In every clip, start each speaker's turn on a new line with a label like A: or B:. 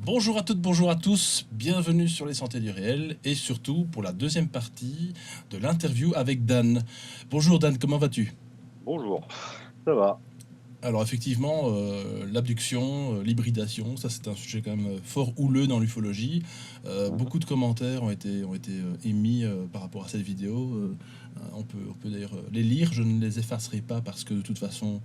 A: Bonjour à toutes, bonjour à tous, bienvenue sur les Santé du réel et surtout pour la deuxième partie de l'interview avec Dan. Bonjour Dan, comment vas-tu?
B: Bonjour, ça va.
A: Alors effectivement, l'abduction, l'hybridation, ça c'est un sujet quand même fort houleux dans l'ufologie.
B: Mhm.
A: Beaucoup de commentaires ont été émis par rapport à cette vidéo. On peut d'ailleurs les lire, je ne les effacerai pas parce que de toute façon,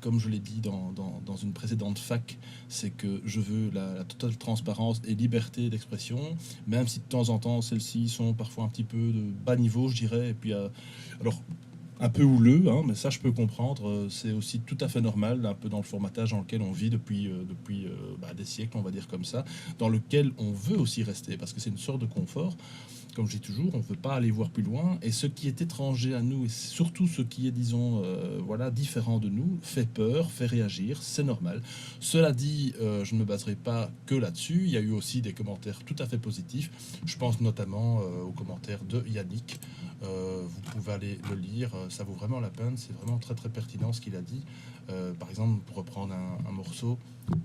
A: comme je l'ai dit dans une précédente fac, c'est que je veux la totale transparence et liberté d'expression, même si de temps en temps celles-ci sont parfois un petit peu de bas niveau, je dirais. Et puis, alors, un peu houleux, hein, mais ça je peux comprendre. C'est aussi tout à fait normal, un peu dans le formatage dans lequel on vit depuis des siècles, on va dire comme ça, dans lequel on veut aussi rester, parce que c'est une sorte de confort. Comme je dis toujours, on ne veut pas aller voir plus loin, et ce qui est étranger à nous, et surtout ce qui est, disons, voilà, différent de nous, fait peur, fait réagir, c'est normal. Cela dit, je ne me baserai pas que là-dessus, il y a eu aussi des commentaires tout à fait positifs, je pense notamment aux commentaires de Yannick. Vous pouvez aller le lire, ça vaut vraiment la peine, c'est vraiment très très pertinent ce qu'il a dit. Par exemple, pour reprendre un morceau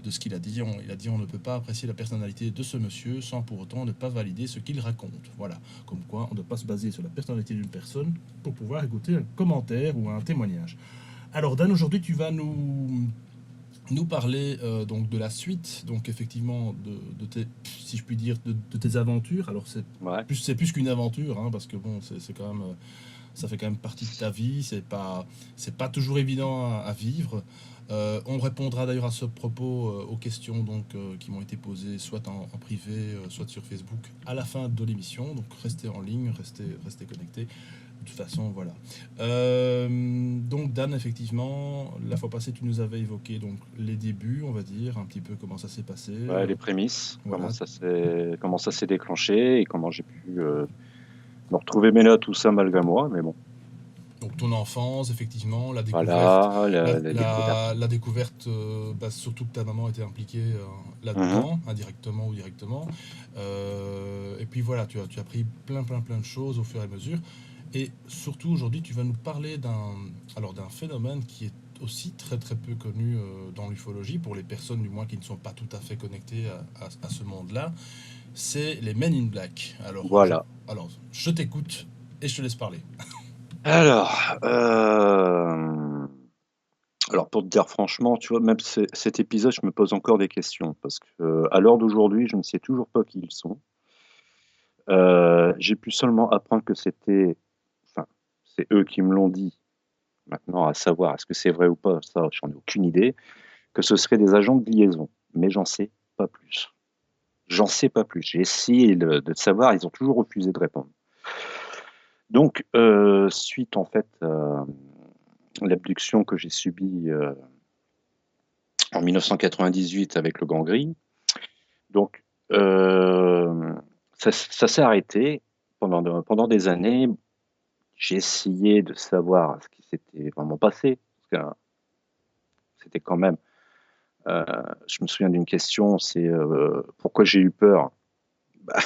A: de ce qu'il a dit, il a dit on ne peut pas apprécier la personnalité de ce monsieur sans pour autant ne pas valider ce qu'il raconte. Voilà, comme quoi on ne doit pas se baser sur la personnalité d'une personne pour pouvoir écouter un commentaire ou un témoignage. Alors Dan, aujourd'hui tu vas nous parler donc de la suite, donc effectivement de tes, si je puis dire, de tes aventures. Alors
B: Ouais.
A: c'est plus qu'une aventure, hein, parce que bon, c'est quand même, ça fait quand même partie de ta vie. C'est pas toujours évident à vivre. On répondra d'ailleurs à ce propos aux questions donc qui m'ont été posées soit en privé, soit sur Facebook à la fin de l'émission. Donc restez en ligne, restez connectés. De toute façon, voilà. Donc Dan, effectivement, la fois passée, tu nous avais évoqué donc les débuts, on va dire, un petit peu comment ça s'est passé.
B: Ouais, les prémices,
A: Voilà.
B: comment ça s'est déclenché et comment j'ai pu me retrouver mais là tout ça malgré moi, mais bon,
A: Donc ton enfance, effectivement, la découverte,
B: voilà, la découverte.
A: la découverte, surtout que ta maman était impliquée
B: Mhm.
A: là-dedans, indirectement ou directement. Et puis voilà, tu as appris plein de choses au fur et à mesure. Et surtout aujourd'hui, tu vas nous parler d'un phénomène qui est aussi très très peu connu dans l'ufologie, pour les personnes du moins qui ne sont pas tout à fait connectées à ce monde-là. C'est les Men in Black.
B: Voilà.
A: Alors, je t'écoute et je te laisse parler.
B: Alors, alors pour te dire franchement, tu vois, même cet épisode, je me pose encore des questions parce que à l'heure d'aujourd'hui, je ne sais toujours pas qui ils sont. J'ai pu seulement apprendre que enfin, c'est eux qui me l'ont dit. Maintenant, à savoir, est-ce que c'est vrai ou pas, ça, j'en ai aucune idée. Que ce seraient des agents de liaison, mais j'en sais pas plus. J'en sais pas plus. J'ai essayé de savoir, ils ont toujours refusé de répondre. Donc, suite en fait à l'abduction que j'ai subie en 1998 avec le Grand Gris, donc ça s'est arrêté pendant des années. J'ai essayé de savoir ce qui s'était vraiment passé, parce que c'était quand même. Je me souviens d'une question, c'est pourquoi j'ai eu peur. Bah,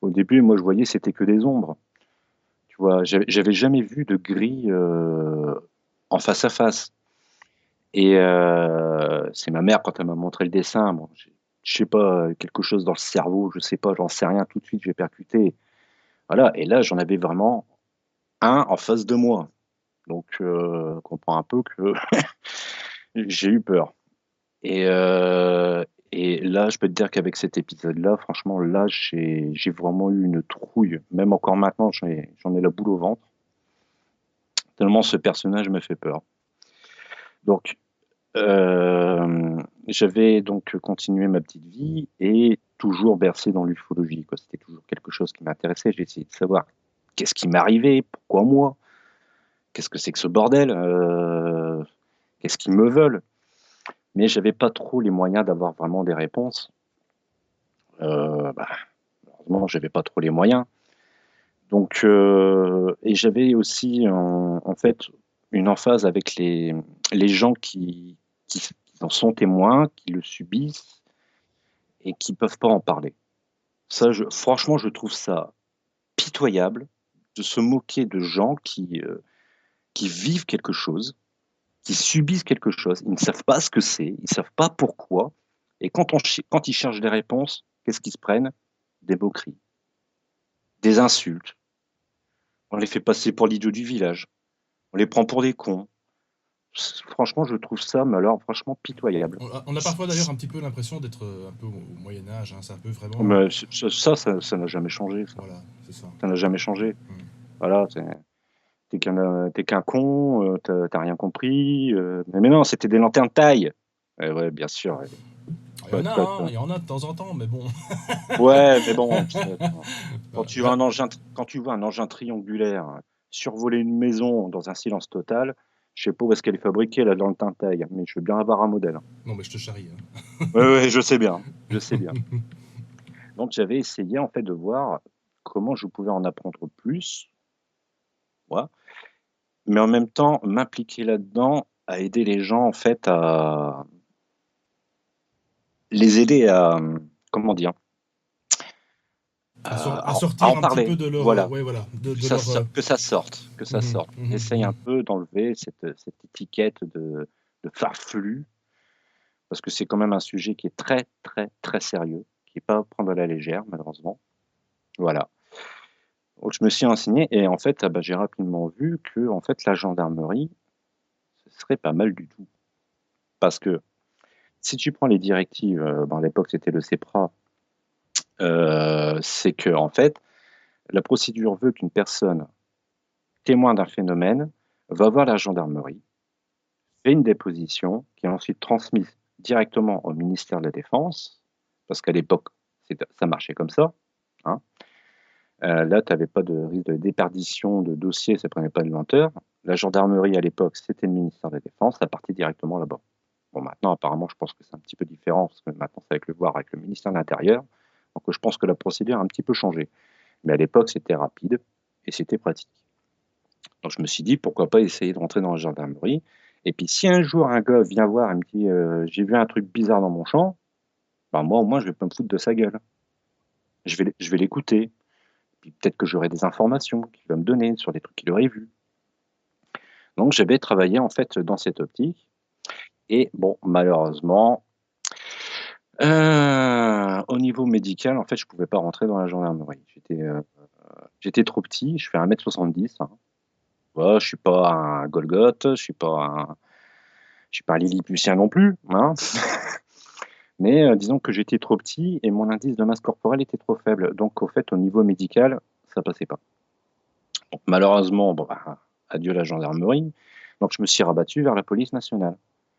B: au début, moi, je voyais c'était que des ombres. Tu vois, j'avais jamais vu de gris en face à face. Et c'est ma mère quand elle m'a montré le dessin. Bon, je sais pas, quelque chose dans le cerveau, je sais pas, j'en sais rien. Tout de suite, j'ai percuté. Voilà. Et là, j'en avais vraiment un en face de moi. Donc, comprends un peu que j'ai eu peur. Et, euh, et là, je peux te dire qu'avec cet épisode-là, franchement, là, j'ai vraiment eu une trouille. Même encore maintenant, j'en ai la boule au ventre. Tellement ce personnage me fait peur. Donc, j'avais donc continué ma petite vie et toujours bercé dans l'ufologie, quoi. C'était toujours quelque chose qui m'intéressait. J'ai essayé de savoir qu'est-ce qui m'arrivait, pourquoi moi, qu'est-ce que c'est que ce bordel, qu'est-ce qu'ils me veulent. Mais j'avais pas trop les moyens d'avoir vraiment des réponses. Bah, heureusement, j'avais pas trop les moyens. Donc, et j'avais aussi en fait une emphase avec les gens qui en sont témoins, qui le subissent et qui peuvent pas en parler. Ça, franchement, je trouve ça pitoyable de se moquer de gens qui vivent quelque chose, qui subissent quelque chose. Ils ne savent pas ce que c'est, ils ne savent pas pourquoi. Et quand ils cherchent des réponses, qu'est-ce qu'ils se prennent? Des moqueries, des insultes. On les fait passer pour l'idiot du village. On les prend pour des cons. Franchement, je trouve ça, mais alors, franchement, pitoyable.
A: On a parfois d'ailleurs un petit peu l'impression d'être un peu au Moyen Âge, hein. C'est un peu vraiment...
B: Mais ça n'a jamais changé, ça.
A: voilà, c'est ça.
B: Ça n'a jamais changé.
A: Mm.
B: Voilà, t'es qu'un con, t'as rien compris. Mais non, c'était des lanternes taille. Ouais, bien sûr. Ouais,
A: Il y en a,
B: toi,
A: hein, il y en a de temps en temps, mais bon.
B: ouais, mais bon, quand
A: Voilà.
B: tu vois un engin triangulaire survoler une maison dans un silence total, je sais pas où est-ce qu'elle est fabriquée, la lanterne taille, mais je veux bien avoir un modèle.
A: Non, mais je te charrie, hein.
B: Ouais, ouais, je sais bien, je sais bien. Donc j'avais essayé en fait de voir comment je pouvais en apprendre plus, voilà, mais en même temps m'impliquer là-dedans, à aider les gens en fait à les aider à, comment dire?
A: À
B: À
A: sortir
B: en
A: un petit
B: parler,
A: peu de leur...
B: voilà,
A: ouais, voilà. De
B: ça
A: leur...
B: so que ça sorte, que ça
A: mhm,
B: sorte. On
A: mhm,
B: essaye un
A: mhm.
B: peu d'enlever cette étiquette de farfelu, parce que c'est quand même un sujet qui est très, très, très sérieux, qui est pas à prendre à la légère malheureusement. Voilà. Donc je me suis renseigné et en fait, ah bah, j'ai rapidement vu que en fait la gendarmerie, ce serait pas mal du tout. Parce que si tu prends les directives, à l'époque c'était le CEPRA, c'est que en fait, la procédure veut qu'une personne témoin d'un phénomène va voir la gendarmerie, fait une déposition qui est ensuite transmise directement au ministère de la Défense, parce qu'à l'époque, ça marchait comme ça, hein. Là, tu avais pas de risque de déperdition de dossier, ça prenait pas de lenteur. La gendarmerie à l'époque, c'était le ministère de la Défense, ça partait directement là-bas. Bon, maintenant, apparemment, je pense que c'est un petit peu différent, parce que maintenant, c'est avec le voir avec le ministère de l'Intérieur. Donc, je pense que la procédure a un petit peu changé. Mais à l'époque, c'était rapide et c'était pratique. Donc, je me suis dit, pourquoi pas essayer de rentrer dans la gendarmerie. Et puis, si un jour un gars vient voir et me dit, j'ai vu un truc bizarre dans mon champ, ben moi, au moins, je vais pas me foutre de sa gueule. Je vais l'écouter. Puis peut-être que j'aurai des informations qu'il va me donner sur des trucs qu'il aurait vus. Donc, j'avais travaillé en fait dans cette optique. Et bon, malheureusement, au niveau médical, en fait, je pouvais pas rentrer dans la gendarmerie. J'étais trop petit, je fais 1,70 m, hein. Voilà, je suis pas un Golgoth, je suis pas un Lilliputien non plus, hein. Mais disons que j'étais trop petit et mon indice de masse corporelle était trop faible. Donc, au fait, au niveau médical, ça passait pas. Donc, malheureusement, bon, bah, adieu la gendarmerie. Donc, je me suis rabattu vers la police nationale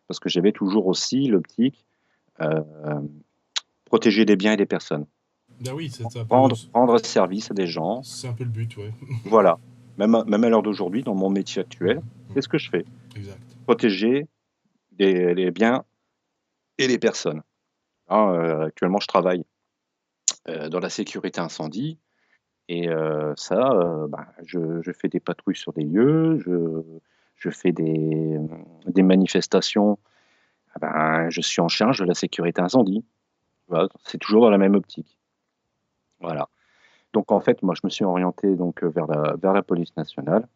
B: parce que j'avais toujours aussi l'optique, heu, protéger des biens et des personnes.
A: Ben oui, c'est un peu...
B: Rendre service à des gens,
A: C'est un peu le but, ouais.
B: voilà. Même à l'heure d'aujourd'hui, dans mon métier actuel, c'est ce que je fais.
A: Exact.
B: Protéger les biens et les personnes. Hein, actuellement, je travaille, dans la sécurité incendie et ça, je fais des patrouilles sur des lieux, je fais des manifestations, je suis en charge de la sécurité incendie. Voilà, c'est toujours dans la même optique. Voilà. Donc en fait, moi, je me suis orienté donc, vers la police nationale.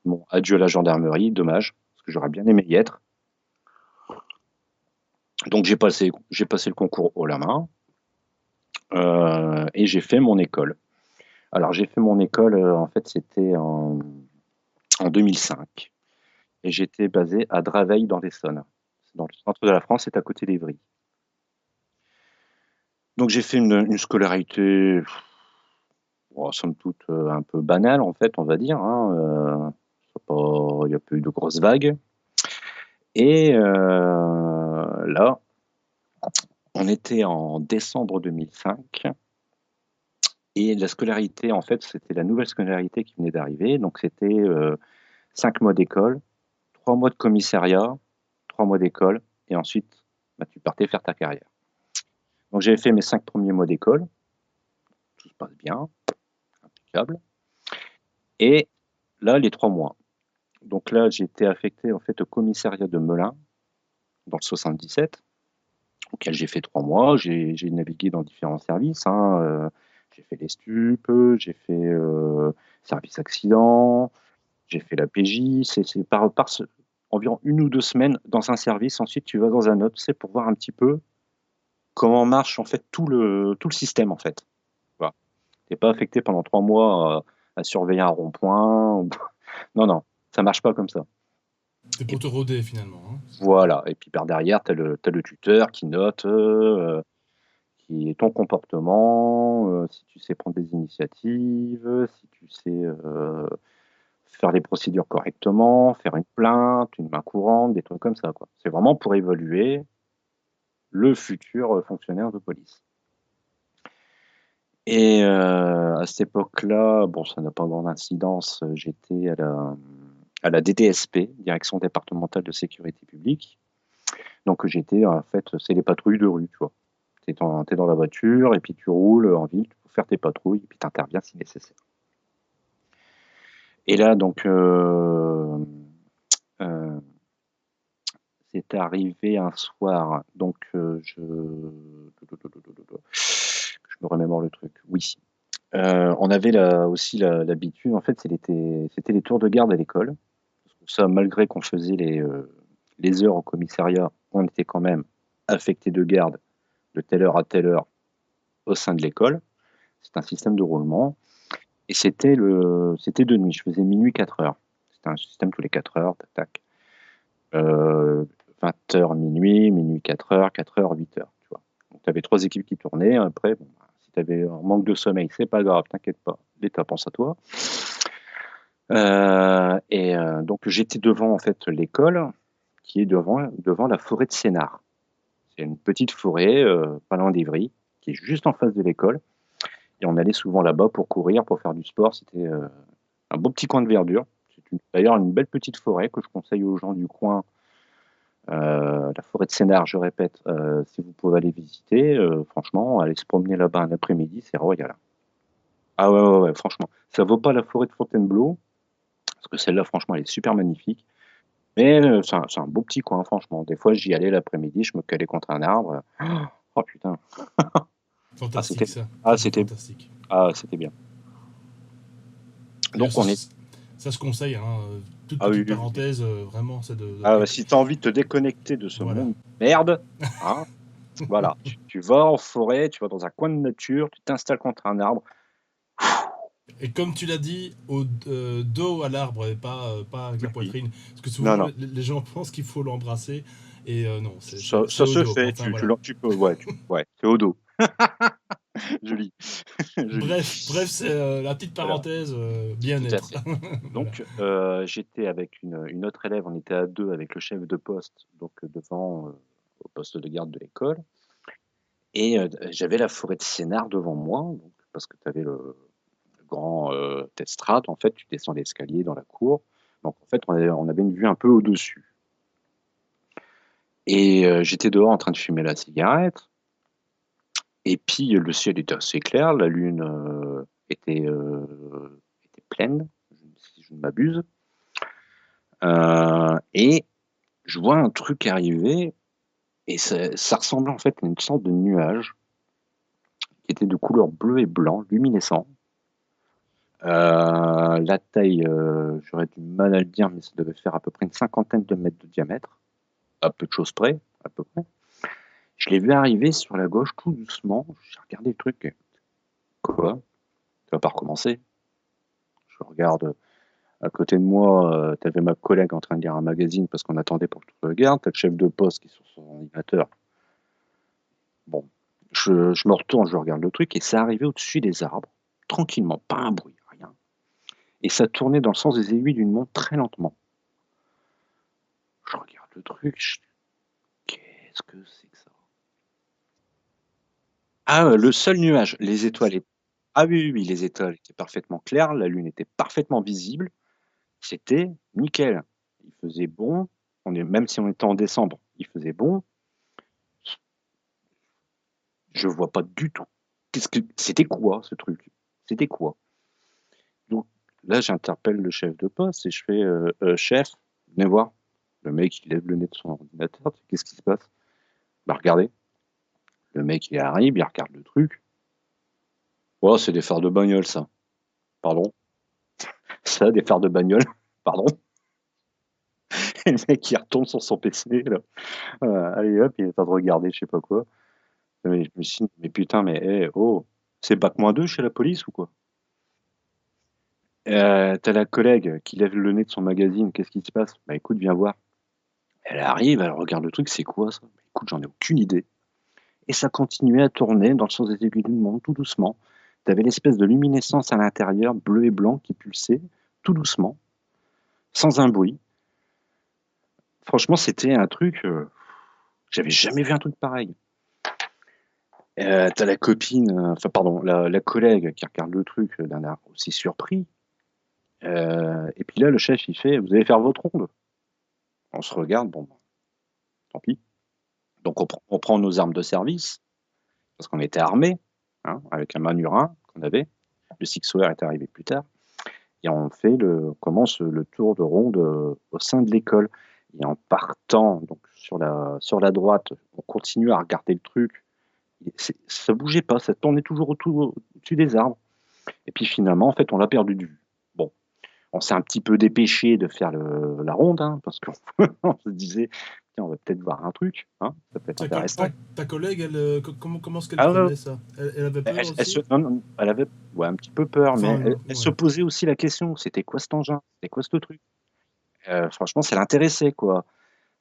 B: Bon, adieu la gendarmerie, dommage, parce que j'aurais bien aimé y être. Donc j'ai passé le concours haut la main, et j'ai fait mon école. Alors j'ai fait mon école, en fait, c'était en 2005 et j'étais basé à Draveil dans l'Essonne. C'est dans le centre de la France, c'est à côté d'Évry. Donc j'ai fait une scolarité, bon, somme toute, un peu banale, en fait, on va dire, hein, c'est pas il y a pas eu de grosses vagues et là, on était en décembre 2005 et la scolarité, en fait, c'était la nouvelle scolarité qui venait d'arriver, donc c'était, 5 mois d'école, 3 mois de commissariat, 3 mois d'école et ensuite, tu partais faire ta carrière. Donc j'avais fait mes 5 premiers mois d'école, tout se passe bien, impeccable et là, les 3 mois. Donc là, j'ai été affecté, en fait, au commissariat de Melun, dans le 77, auquel j'ai fait 3 mois. J'ai navigué dans différents services, hein, j'ai fait les stupes, j'ai fait, service accident, j'ai fait la PJ. C'est environ 1 ou 2 semaines dans un service, ensuite tu vas dans un autre, c'est pour voir un petit peu comment marche en fait tout le système en fait. Voilà. T'es pas affecté pendant 3 mois à surveiller un rond-point. Non, non, ça marche pas comme ça.
A: C'est
B: Et
A: pour te roder finalement, hein.
B: voilà, et puis par derrière, t'as le tuteur qui note, qui est ton comportement, si tu sais prendre des initiatives, si tu sais, faire les procédures correctement, faire une plainte, une main courante, des trucs comme ça, quoi. C'est vraiment pour évaluer le futur, fonctionnaire de police. Et à cette époque-là, bon, ça n'a pas grande incidence, j'étais à la DDSP, Direction départementale de sécurité publique. Donc j'étais en fait, c'est les patrouilles de rue, tu vois? Tu es dans la voiture et puis tu roules en ville pour faire tes patrouilles et puis tu interviens si nécessaire. Et là donc heu, c'est arrivé un soir, donc je me remémore le truc. Oui, on avait l'habitude, en fait, c'était les tours de garde à l'école. Ça, malgré qu'on faisait les heures au commissariat, on était quand même affecté de garde de telle heure à telle heure au sein de l'école. C'est un système de roulement et c'était de nuit. Je faisais minuit 4 heures. C'était un système tous les 4 heures, tac, tac. 20 h minuit, minuit 4 heures, 8 heures, tu vois? Donc tu avais 3 équipes qui tournaient. Après, bon, bah, si tu avais un manque de sommeil, c'est pas grave, t'inquiète pas, l'État pense à toi. Donc j'étais devant, en fait, l'école qui est devant la forêt de Sénart. C'est une petite forêt, pas loin d'Ivry, qui est juste en face de l'école et on allait souvent là-bas pour courir, pour faire du sport. C'était, un beau petit coin de verdure. C'est d'ailleurs une belle petite forêt que je conseille aux gens du coin, la forêt de Sénart, je répète, si vous pouvez aller visiter, franchement, aller se promener là-bas un après-midi, c'est royal. Ah ouais, ouais, ouais, franchement. Ça vaut pas la forêt de Fontainebleau, parce que celle-là, franchement, elle est super magnifique. Mais c'est un beau petit coin, franchement. Des fois, j'y allais l'après-midi, je me calais contre un arbre. Oh putain! Ah
A: Fantastique
B: c'était
A: ça,
B: ah
A: ça c'est
B: c'était
A: fantastique.
B: c'était bien.
A: D'ailleurs,
B: Donc on est
A: ça se conseille, hein, toute
B: ah oui,
A: petite
B: oui, oui.
A: parenthèse, vraiment, c'est
B: Ah, si tu as envie de te déconnecter de ce
A: Voilà.
B: monde merde, hein, voilà, tu vas en forêt, tu vas dans un coin de nature, tu t'installes contre un arbre.
A: Et comme tu l'as dit, au dos à l'arbre et pas avec la
B: Oui.
A: poitrine. Parce que
B: Non,
A: souvent,
B: non,
A: les gens pensent qu'il faut l'embrasser. Et non, c'est
B: ça
A: au
B: se
A: dos.
B: fait,
A: Enfin,
B: tu
A: voilà.
B: l'en tu peux ouais, c'est au dos. Joli, joli.
A: Bref, c'est la petite
B: Voilà,
A: parenthèse
B: tout à
A: bien-être.
B: fait.
A: Voilà.
B: Donc j'étais avec une autre élève, on était à 2 avec le chef de poste, donc devant, au poste de garde de l'école. Et j'avais la forêt de Sénart devant moi, donc parce que tu avais le grand, Testrad, en fait, tu descends l'escalier dans la cour. Donc en fait, on avait une vue un peu au-dessus et j'étais dehors en train de fumer la cigarette et puis, le ciel était assez clair, la lune, était pleine, si je ne m'abuse, et je vois un truc arriver et ça ressemblait en fait à une sorte de nuage qui était de couleur bleu et blanc, luminescent. La taille, j'aurais du mal à le dire, mais ça devait faire à peu près une cinquantaine de mètres de diamètre, à peu de choses près, à peu près. Je l'ai vu arriver sur la gauche tout doucement, j'ai regardé le truc et: «Quoi? Tu vas pas recommencer?» Je regarde, à côté de moi, tu avais ma collègue en train de lire un magazine parce qu'on attendait pour que tu regardes, tu as le chef de poste qui est sur son ordinateur. Bon, je me retourne, je regarde le truc et c'est arrivé au-dessus des arbres, tranquillement, pas un bruit, rien, et ça tournait dans le sens des aiguilles d'une montre très lentement. Je regarde le truc, je qu'est-ce que c'est que ça? Ah, le seul nuage, les étoiles é ah oui, oui, oui, les étoiles étaient parfaitement claires, la lune était parfaitement visible, c'était nickel. Il faisait bon, même si on était en décembre, il faisait bon. Je vois pas du tout. Qu'est-ce que c'était quoi ce truc? C'était quoi? Donc là, j'interpelle le chef de poste et je fais: chef, venez voir». Le mec, il lève le nez de son ordinateur: «Qu'est-ce qui se passe?» «Bah, regardez». Le mec, il arrive, il regarde le truc: «Oh, c'est des phares de bagnole ça». «Pardon?» «Ça, des phares de bagnole?» «Pardon?» Et le mec, il retourne sur son PC là, allez hop, il est en train de regarder je sais pas quoi. Je me suis dit, mais putain, mais oh, c'est bac-2 chez la police ou quoi? T'as la collègue qui lève le nez de son magazine, qu'est-ce qui se passe? Bah écoute, viens voir. Elle arrive, elle regarde le truc, c'est quoi ça? Bah, écoute, j'en ai aucune idée. Et ça continuait à tourner dans le sens des aiguilles d'une montre, tout doucement. T'avais l'espèce de luminescence à l'intérieur, bleu et blanc, qui pulsait, tout doucement, sans un bruit. Franchement, c'était un truc, j'avais jamais vu un truc pareil. T'as la copine, enfin pardon, la collègue qui regarde le truc d'un air aussi surpris. Et puis là, le chef, il fait: «Vous allez faire votre ronde». On se regarde, bon, tant pis. Donc on prend nos armes de service, parce qu'on était armés, hein, avec un manurin qu'on avait. Le Sixer est arrivé plus tard. Et on commence le tour de ronde, au sein de l'école. Et en partant donc sur la droite, on continue à regarder le truc. Et ça bougeait pas, ça tournait toujours au-dessus des arbres. Et puis finalement, en fait, on l'a perdu de vue. Bon, on s'est un petit peu dépêché de faire la ronde, hein, parce qu'on on se disait: «Tiens, on va peut-être voir un truc, hein, ça peut être intéressant».
A: Ta collègue, elle, comment est-ce qu'elle
B: Ah ouais, ouais,
A: prenait ça? Elle avait peur
B: elle
A: aussi?
B: non, non, elle avait, ouais, un petit peu peur, mais
A: Enfin,
B: elle se
A: ouais.
B: posait aussi la question: «C'était quoi cet engin? C'était quoi ce truc?» Franchement, ça l'intéressait, quoi.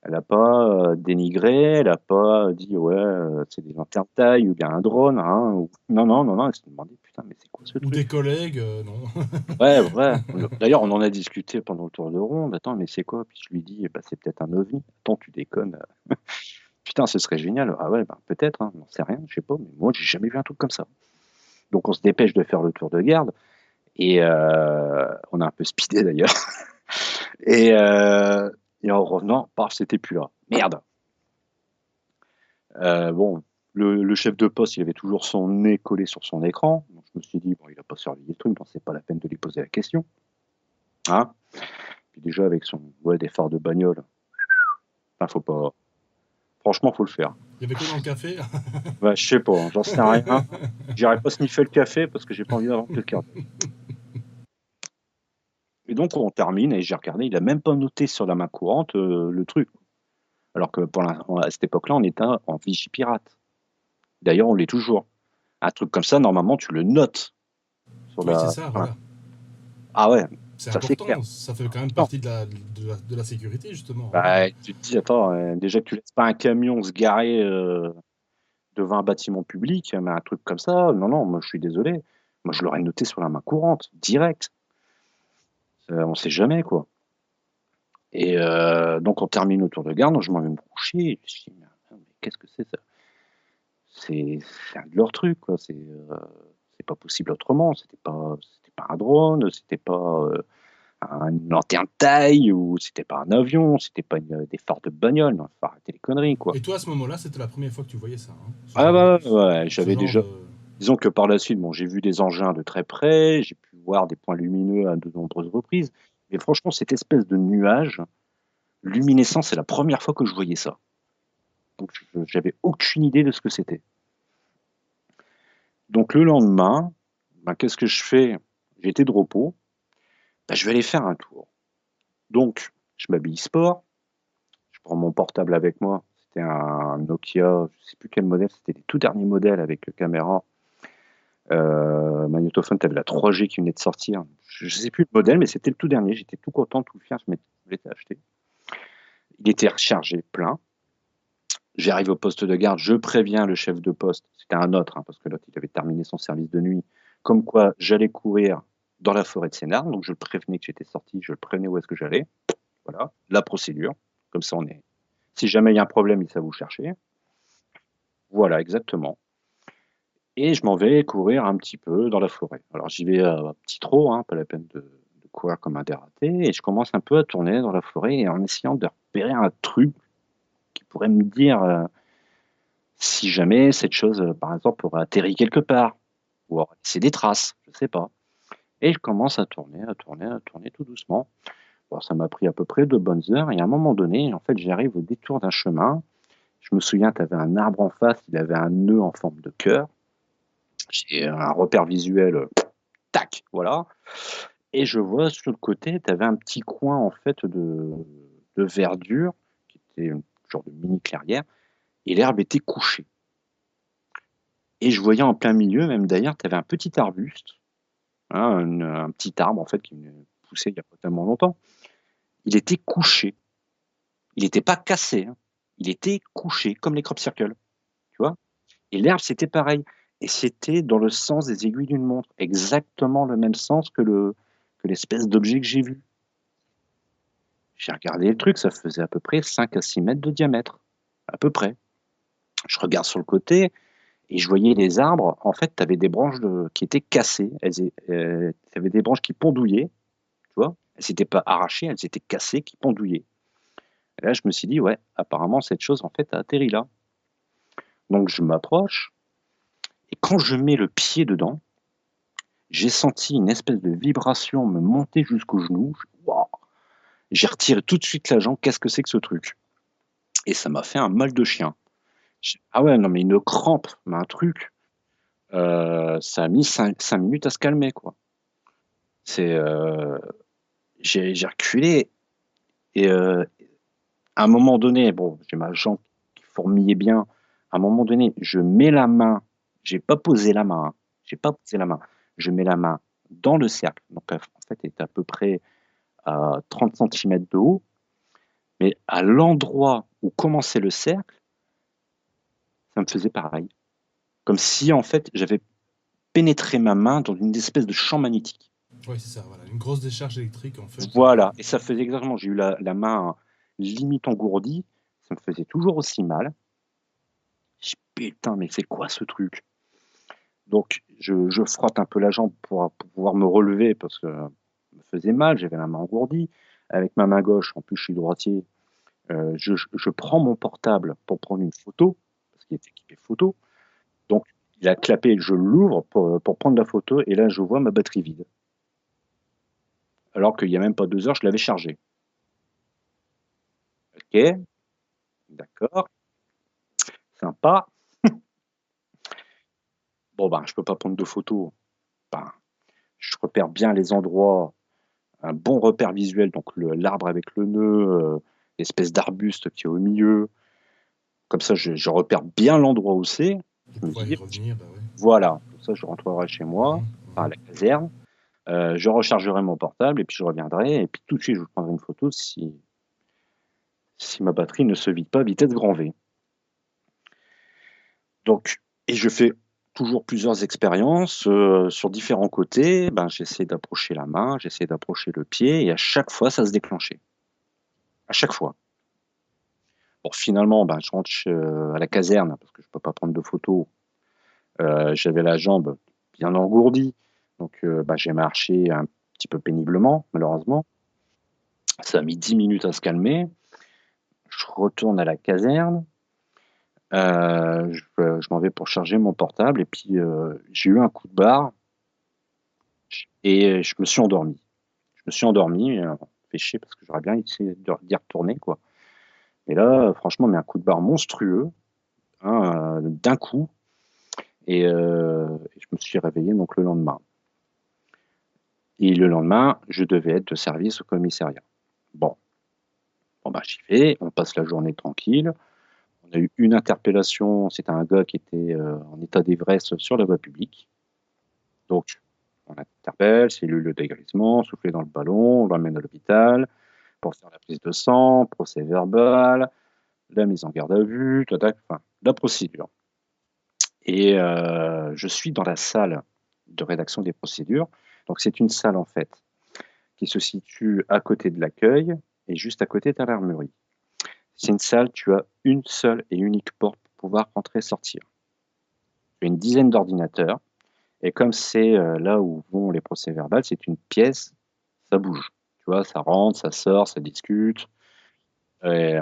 B: Elle a pas, dénigré, elle a pas dit: «Ouais, c'est des lanternes taille ou bien un drone, hein», ou non, non, non, non, elle s'est demandé: «Putain, mais c'est quoi ce
A: Ou
B: truc?»
A: des collègues, non.
B: Ouais, ouais, d'ailleurs, on en a discuté pendant le tour de ronde: «Attends, mais c'est quoi?» Puis je lui dis: «Bah, c'est peut-être un ovni». «Attends, tu déconnes, putain, ce serait génial». «Ah ouais, bah, peut-être, hein, j'en sais rien, je sais pas, mais moi, j'ai jamais vu un truc comme ça». Donc on se dépêche de faire le tour de garde et on a un peu speedé d'ailleurs et et en revenant, paf, c'était plus là. Merde! Bon, le chef de poste, il avait toujours son nez collé sur son écran. Donc je me suis dit: «Bon, il a pas surveillé le truc, donc c'est pas la peine de lui poser la question», hein? Puis déjà avec son ouais, des phares de bagnole, enfin faut pas, franchement, faut le faire.
A: Il y avait quoi dans le café?
B: Bah, je sais pas, hein, j'en sais rien. J'irai pas sniffer le café parce que j'ai pas envie d'avoir quelqu'un d'autre. Et donc on termine et j'ai regardé, il a même pas noté sur la main courante, le truc. Alors que à cette époque-là, on était en Vigipirate. D'ailleurs, on l'est toujours. Un truc comme ça, normalement, tu le notes sur
A: Oui, c'est
B: la
A: ça,
B: sur la
A: voilà.
B: ah ouais,
A: C'est
B: ça c'est clair.
A: important, ça fait quand même
B: Non,
A: partie de la sécurité, justement, hein.
B: bah, tu te dis: «Attends, déjà que tu laisses pas un camion se garer, devant un bâtiment public, mais un truc comme ça, non, non, moi je suis désolé. Moi je l'aurais noté sur la main courante, direct. On sait jamais, quoi». Et donc on termine le tour de garde, je m'en vais me coucher, je me dis: «Mais attends, mais qu'est-ce que c'est ça?» C'est un de leurs trucs, quoi, c'est pas possible autrement. C'était pas un drone, c'était pas, une lanterne taille ou c'était pas un avion, c'était pas des phares de bagnole, non, faut arrêter les conneries, quoi.
A: Et toi, à ce moment-là, c'était la première fois que tu voyais ça, hein?
B: Ah bah, ouais, ouais,
A: Ce
B: j'avais
A: genre
B: déjà,
A: de
B: disons que par la suite, bon, j'ai vu des engins de très près, j'ai pu voir des points lumineux à de nombreuses reprises, mais franchement, cette espèce de nuage luminescent, c'est la première fois que je voyais ça. Donc j'avais aucune idée de ce que c'était. Donc le lendemain, ben, qu'est-ce que je fais? J'étais de repos, bah, je vais aller faire un tour. Donc je m'habille sport, je prends mon portable avec moi. C'était un Nokia, je sais plus quel modèle, c'était les tout derniers modèles avec caméra, magnétophone, tu avais la 3G qui venait de sortir. Je sais plus le modèle, mais c'était le tout dernier. J'étais tout content, tout fier, je m'étais acheté. Il était rechargé plein. J'arrive au poste de garde, je préviens le chef de poste, c'était un autre, hein, parce que l'autre, il avait terminé son service de nuit, comme quoi j'allais courir dans la forêt de Sénart, donc je le prévenais que j'étais sorti, je le prévenais où est-ce que j'allais. Voilà, la procédure, comme ça on est, si jamais il y a un problème, ils savent où chercher. Voilà, exactement. Et je m'en vais courir un petit peu dans la forêt. Alors j'y vais à petit trot, hein, pas la peine de courir comme un dératé, et je commence un peu à tourner dans la forêt et en essayant de repérer un truc qui pourrait me dire, si jamais cette chose, par exemple, aurait atterri quelque part ou aurait laissé des traces, je sais pas. Et je commence à tourner, à tourner, à tourner tout doucement. Bon, ça m'a pris à peu près 2 bonnes heures et à un moment donné, en fait, j'arrive au détour d'un chemin. Je me souviens, tu avais un arbre en face, il avait un nœud en forme de cœur. J'ai un repère visuel, tac, voilà, et je vois sur le côté, tu avais un petit coin, en fait, de verdure qui était une genre de mini clairière et l'herbe était couchée. et je voyais en plein milieu, même d'ailleurs, tu avais un petit arbuste, hein, un petit arbre, en fait, qui poussait il n'y a pas tellement longtemps. Il était couché. Il n'était pas cassé, hein. Il était couché, comme les crop circles, tu vois? Et l'herbe, c'était pareil. Et c'était dans le sens des aiguilles d'une montre, exactement le même sens que l'espèce d'objet que j'ai vu. J'ai regardé le truc, ça faisait à peu près 5 à 6 mètres de diamètre, à peu près. Je regarde sur le côté et je voyais les arbres, en fait, tu avais des branches qui étaient cassées. Tu avais des branches qui pendouillaient, tu vois? Elles s'étaient pas arrachées, elles étaient cassées, qui pendouillaient. Et là, je me suis dit: «Ouais, apparemment cette chose, en fait, a atterri là». Donc je m'approche et quand je mets le pied dedans, j'ai senti une espèce de vibration me monter jusqu'au genou. Waouh! J'ai retiré tout de suite la jambe. Qu'est-ce que c'est que ce truc? Et ça m'a fait un mal de chien. Ah ouais, non, mais une crampe, mais un truc, ça a mis 5 minutes à se calmer, quoi. C'est, j'ai reculé et à un moment donné, bon, j'ai ma jambe qui fourmillait bien. À un moment donné, je mets la main, j'ai pas posé la main, hein, j'ai pas posé la main. Je mets la main dans le cercle, donc en fait, elle était à peu près à 30 centimètres de haut, mais à l'endroit où commençait le cercle, ça me faisait pareil. Comme si, en fait, j'avais pénétré ma main dans une espèce de champ magnétique.
A: Oui, c'est ça, voilà. Une grosse décharge électrique, en fait.
B: Voilà, et ça faisait exactement, j'ai eu la main limite engourdie, ça me faisait toujours aussi mal. Je dis: «Putain, mais c'est quoi ce truc?» Donc je frotte un peu la jambe pour pouvoir me relever parce que ça me faisait mal, j'avais la main engourdie. Avec ma main gauche, en plus je suis droitier, je prends mon portable pour prendre une photo, parce qu'il est équipé photo. Donc il a clapé, je l'ouvre pour prendre la photo et là je vois ma batterie vide. Alors qu'il y a même pas 2 heures, je l'avais chargée. OK, d'accord, sympa. Bon, ben, je peux pas prendre de photos. Ben, je repère bien les endroits, un bon repère visuel, donc l'arbre avec le nœud, l'espèce d'arbuste qui est au milieu. Comme ça, je repère bien l'endroit où c'est.
A: De
B: Je me
A: pouvoir y
B: dis:
A: revenir, bah ouais.
B: «Voilà, comme ça je rentrerai chez moi,
A: Mhm,
B: enfin à
A: mhm.
B: la caserne, je rechargerai mon portable et puis je reviendrai et puis tout de suite je vous prendrai une photo si ma batterie ne se vide pas à vitesse grand V». Donc et je fais toujours plusieurs expériences, sur différents côtés. Ben, j'essaie d'approcher la main, j'essaie d'approcher le pied et à chaque fois ça se déclenchait. À chaque fois. Bon finalement, ben, je rentre à la caserne parce que je peux pas prendre de photos. J'avais la jambe bien engourdie, donc bah, j'ai marché un petit peu péniblement, malheureusement. Ça a mis 10 minutes à se calmer. Je retourne à la caserne, je m'en vais pour charger mon portable et puis, j'ai eu un coup de barre et je me suis endormi. Je me suis endormi, fait chier parce que j'aurais bien essayé d'y retourner, quoi. Et là, franchement, mais un coup de barre monstrueux, hein, d'un coup et je me suis réveillé donc le lendemain. Et le lendemain, je devais être de service au commissariat. Bon, bon bah, j'y vais, on passe la journée tranquille. On a eu une interpellation, c'était un gars qui était, en état d'ivresse sur la voie publique. Donc on l'interpelle, cellule de dégrisement, soufflé dans le ballon, on l'emmène à l'hôpital pour faire la prise de sang, procès verbal, la mise en garde à vue, tac, enfin la procédure. Et je suis dans la salle de rédaction des procédures. Donc c'est une salle en fait qui se situe à côté de l'accueil et juste à côté tu as l'armurerie. C'est une salle, tu as une seule et unique porte pour pouvoir rentrer et sortir. Tu as une dizaine d'ordinateurs et comme c'est, là où vont les procès-verbales, c'est une pièce, ça bouge. Tu vois? Ça rentre, ça sort, ça discute et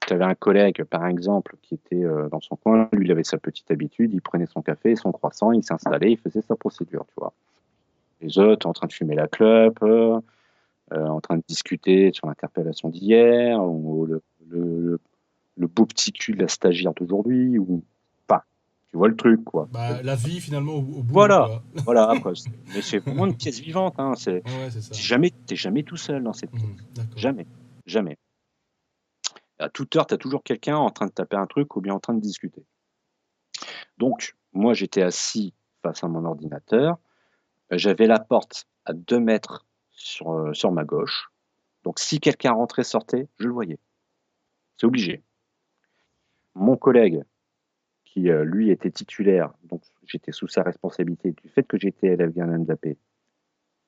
B: tu avais un collègue, par exemple, qui était, dans son coin. Lui, il avait sa petite habitude, il prenait son café, son croissant, il s'installait, il faisait sa procédure, tu vois? Les autres en train de fumer la clope, en train de discuter sur l'interpellation d'hier ou le le beau petit cul de la stagiaire d'aujourd'hui ou enfin, tu vois le truc, quoi.
A: Bah, la vie, finalement, au boulot,
B: Voilà,
A: quoi.
B: voilà, quoi, mais c'est vraiment une pièce vivante, hein,
A: Ouais, ouais, c'est ça.
B: tu jamais tout seul dans cette
A: Mhm,
B: pièce.
A: d'accord.
B: Jamais, jamais. À toute heure, tu as toujours quelqu'un en train de taper un truc ou bien en train de discuter. Donc moi, j'étais assis face à mon ordinateur. J'avais la porte à 2 mètres sur ma gauche. Donc si quelqu'un rentrait, sortait, je le voyais. C'est obligé. Mon collègue qui, lui, était titulaire, donc j'étais sous sa responsabilité du fait que j'étais élève gardien de la paix.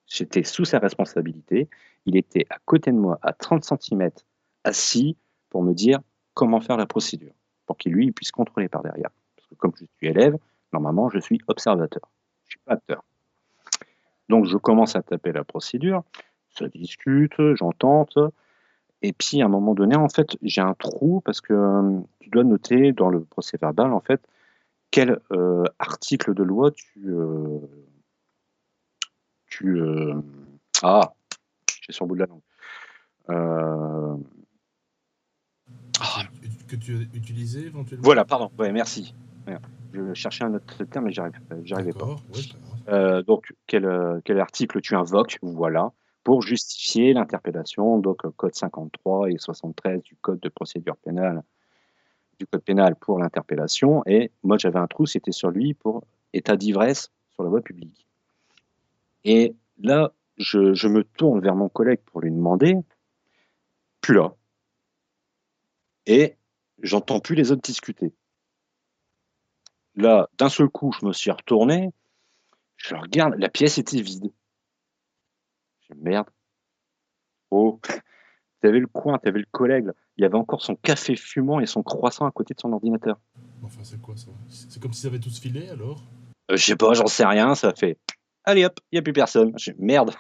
B: J'étais sous sa responsabilité. Il était à côté de moi, à 30 centimètres, assis pour me dire comment faire la procédure, pour qu'il, lui, il puisse contrôler par derrière. Parce que comme je suis élève, normalement, je suis observateur. Je suis pas acteur. Donc je commence à taper la procédure, ça discute, j'en tente et puis à un moment donné, en fait, j'ai un trou parce que, tu dois noter dans le procès-verbal, en fait, quel, article de loi tu, ah! J'ai sur le bout de la langue. Heu,
A: Que tu as utilisé éventuellement?
B: voilà, pardon, ouais, merci. Ouais, je cherchais un autre terme, mais j'arrivais pas.
A: D'accord, ouais, c'est pas grave.
B: Donc quel article tu invoques, voilà, pour justifier l'interpellation, donc code 53 et 73 du code pénal pour l'interpellation et moi j'avais un trou, c'était sur lui pour état d'ivresse sur la voie publique et là, je me tourne vers mon collègue pour lui demander, plus là et j'entends plus les autres discuter. Là, d'un seul coup, je me suis retourné, je regarde, la pièce était vide. Je dis: «Merde, oh!» Tu avais le coin, tu avais le collègue, il y avait encore son café fumant et son croissant à côté de son ordinateur.
A: Enfin, c'est quoi ça? C'est comme s'ils avaient tous filé alors?
B: Je sais pas, j'en sais rien, ça fait: «Allez hop, il y a plus personne». Je fais: «Merde».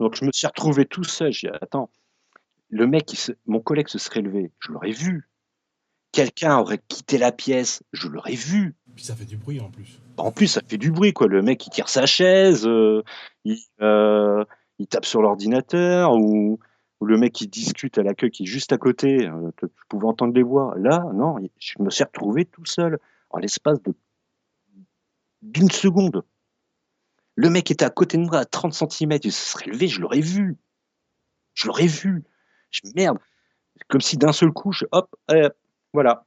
B: Donc je me suis retrouvé tout seul, j'ai dit: «Attends, le mec mon collègue se serait levé, je l'aurais vu. Quelqu'un aurait quitté la pièce, je l'aurais vu».
A: Puis ça fait du bruit en plus.
B: En plus, ça fait du bruit quoi, le mec il tire sa chaise, il tape sur l'ordinateur ou le mec qui discute à l'accueil qui est juste à côté, tu pouvais entendre les voix. Là, non, je me suis retrouvé tout seul, en l'espace d'une seconde. Le mec était à côté de moi à 30 centimètres, il se serait levé, je l'aurais vu. Je l'aurais vu. Je dis: «Merde», comme si d'un seul coup, hop, allez hop, voilà.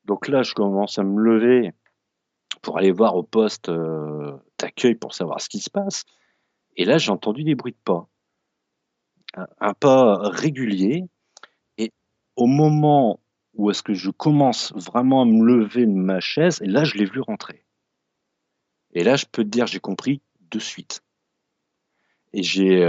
B: Donc là, je commence à me lever pour aller voir au poste, d'accueil pour savoir ce qui se passe et là, j'ai entendu des bruits de pas. Un pas régulier et au moment où est-ce que je commence vraiment à me lever de ma chaise et là, je l'ai vu rentrer et là, je peux te dire, j'ai compris de suite et j'ai,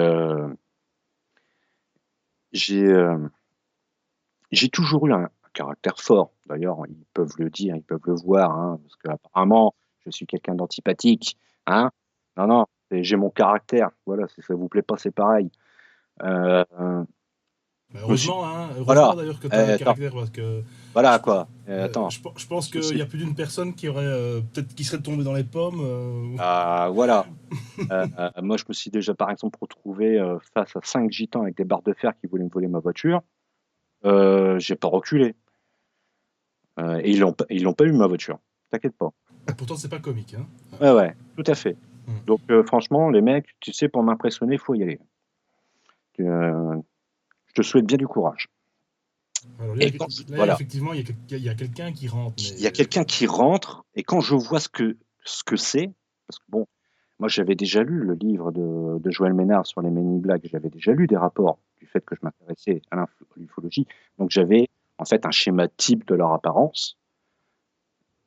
B: j'ai toujours eu un caractère fort. D'ailleurs, ils peuvent le dire, ils peuvent le voir, hein, parce qu'apparemment, je suis quelqu'un d'antipathique, hein. Non, non, j'ai mon caractère, voilà, si ça vous plaît pas, c'est pareil. Heu,
A: Bah,
B: je me suis
A: heureusement, hein, heureusement
B: voilà,
A: d'ailleurs que tu as un
B: attends,
A: caractère parce que
B: voilà
A: je,
B: quoi, attends,
A: je pense
B: je me
A: qu'il y
B: suis
A: a plus d'une personne qui aurait peut-être qui serait tombée dans les pommes.
B: ah voilà. Moi, je me suis déjà, par exemple, retrouvé, face à 5 gitans avec des barres de fer qui voulaient me voler ma voiture. J'ai pas reculé, et ils l'ont pas eu ma voiture. T'inquiète pas.
A: Et pourtant, c'est pas comique, hein.
B: Ouais, ouais, tout à fait.
A: Mm.
B: Donc franchement, les mecs, tu sais, pour m'impressionner, il faut y aller. Je te souhaite bien du courage
A: Alors
B: et quand
A: là,
B: voilà,
A: effectivement, il y a quelqu'un qui rentre, mais
B: il y a quelqu'un qui rentre et quand je vois ce que c'est, parce que bon, moi, j'avais déjà lu le livre de Joël Ménard sur les Men in Black, j'avais déjà lu des rapports du fait que je m'intéressais à l'ufologie, donc j'avais, en fait, un schéma type de leur apparence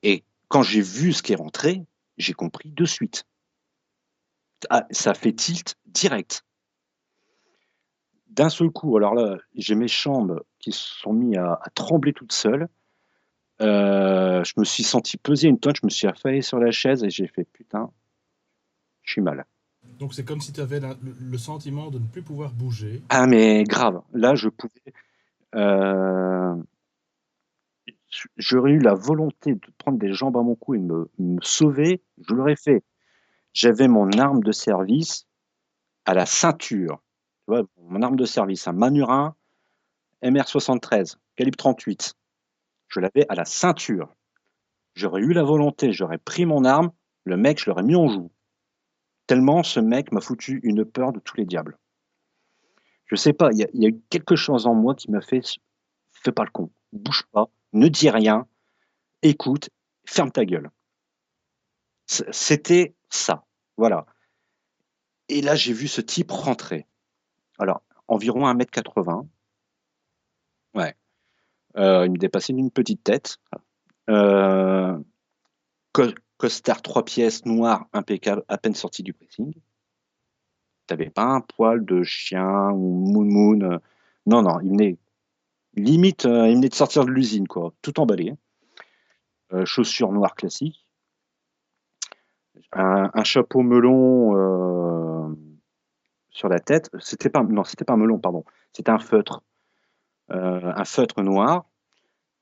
B: et quand j'ai vu ce qui est rentré, j'ai compris de suite. Ah, ça fait tilt direct. D'un seul coup, alors là, j'ai mes jambes qui se sont mis à trembler toutes seules. Je me suis senti peser une tonne, je me suis affalé sur la chaise et j'ai fait: «Putain, je suis mal».
A: donc c'est comme si tu avais le sentiment de ne plus pouvoir bouger.
B: Ah mais grave, là je pouvais, heu, j'aurais eu la volonté de prendre des jambes à mon cou et de me sauver, je l'aurais fait. J'avais mon arme de service à la ceinture, tu vois? Mon arme de service, un Manurin MR73 calibre 38. Je l'avais à la ceinture. J'aurais eu la volonté, j'aurais pris mon arme, le mec, je l'aurais mis en joue. Tellement ce mec m'a foutu une peur de tous les diables. Je sais pas, il y a eu quelque chose en moi qui m'a fait: «Fais pas le con, bouge pas, ne dis rien, écoute, ferme ta gueule». C'était ça, voilà. Et là, j'ai vu ce type rentrer. Alors, environ 1,80 m. Ouais. Il me dépassait d'une petite tête. Euh, Costard 3 pièces, noir, impeccable, à peine sorti du pressing. T'avais pas un poil de chien ou moun moun. Non, non, il venait limite, il venait de sortir de l'usine, quoi, tout emballé. Chaussures noires classiques, un chapeau melon sur la tête. C'était pas un melon, pardon. C'était un feutre noir.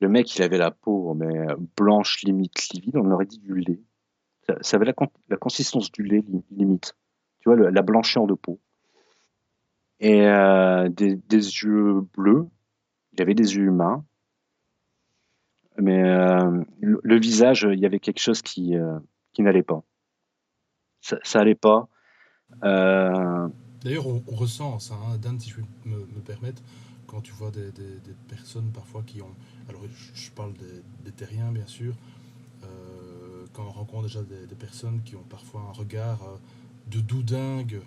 B: Le mec, il avait la peau mais blanche, limite livide. On aurait dit du lait. Ça avait la consistance du lait, limite. Tu vois, la blancheur de peau. Et des yeux bleus. Il avait des yeux humains. Mais le visage, il y avait quelque chose qui n'allait pas. Ça allait pas. Euh,
A: D'ailleurs, on ressent ça, hein, Dan, si je puis me permettre, quand tu vois des personnes parfois qui ont. Alors, je parle des terriens, bien sûr, quand on rencontre déjà des personnes qui ont parfois un regard de doudingue,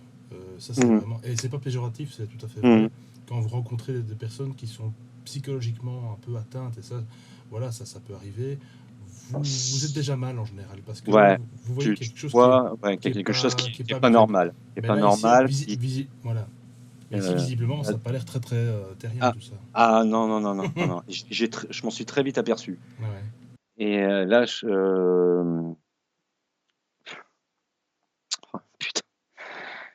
A: ça c'est
B: mhm,
A: vraiment. Et c'est pas péjoratif, c'est tout à fait
B: mhm.
A: vrai. Quand vous rencontrez des personnes qui sont psychologiquement un peu atteintes, et ça, voilà, ça peut arriver, vous êtes déjà mal en général, parce que
B: Ouais,
A: vous voyez
B: tu
A: quelque chose
B: vois ouais, qu'il y a quelque chose
A: qui est
B: qui est
A: pas
B: pas
A: bien, quoi.
B: normal. Qui est
A: Mais
B: pas
A: là, ici,
B: normal.
A: voilà. Mais ici,
B: Euh,
A: visiblement, ça n'a pas l'air très très terrien
B: ah,
A: tout ça.
B: ah non, non, non, non, non, non. Je m'en suis très vite aperçu.
A: Ouais.
B: Et là, oh, putain,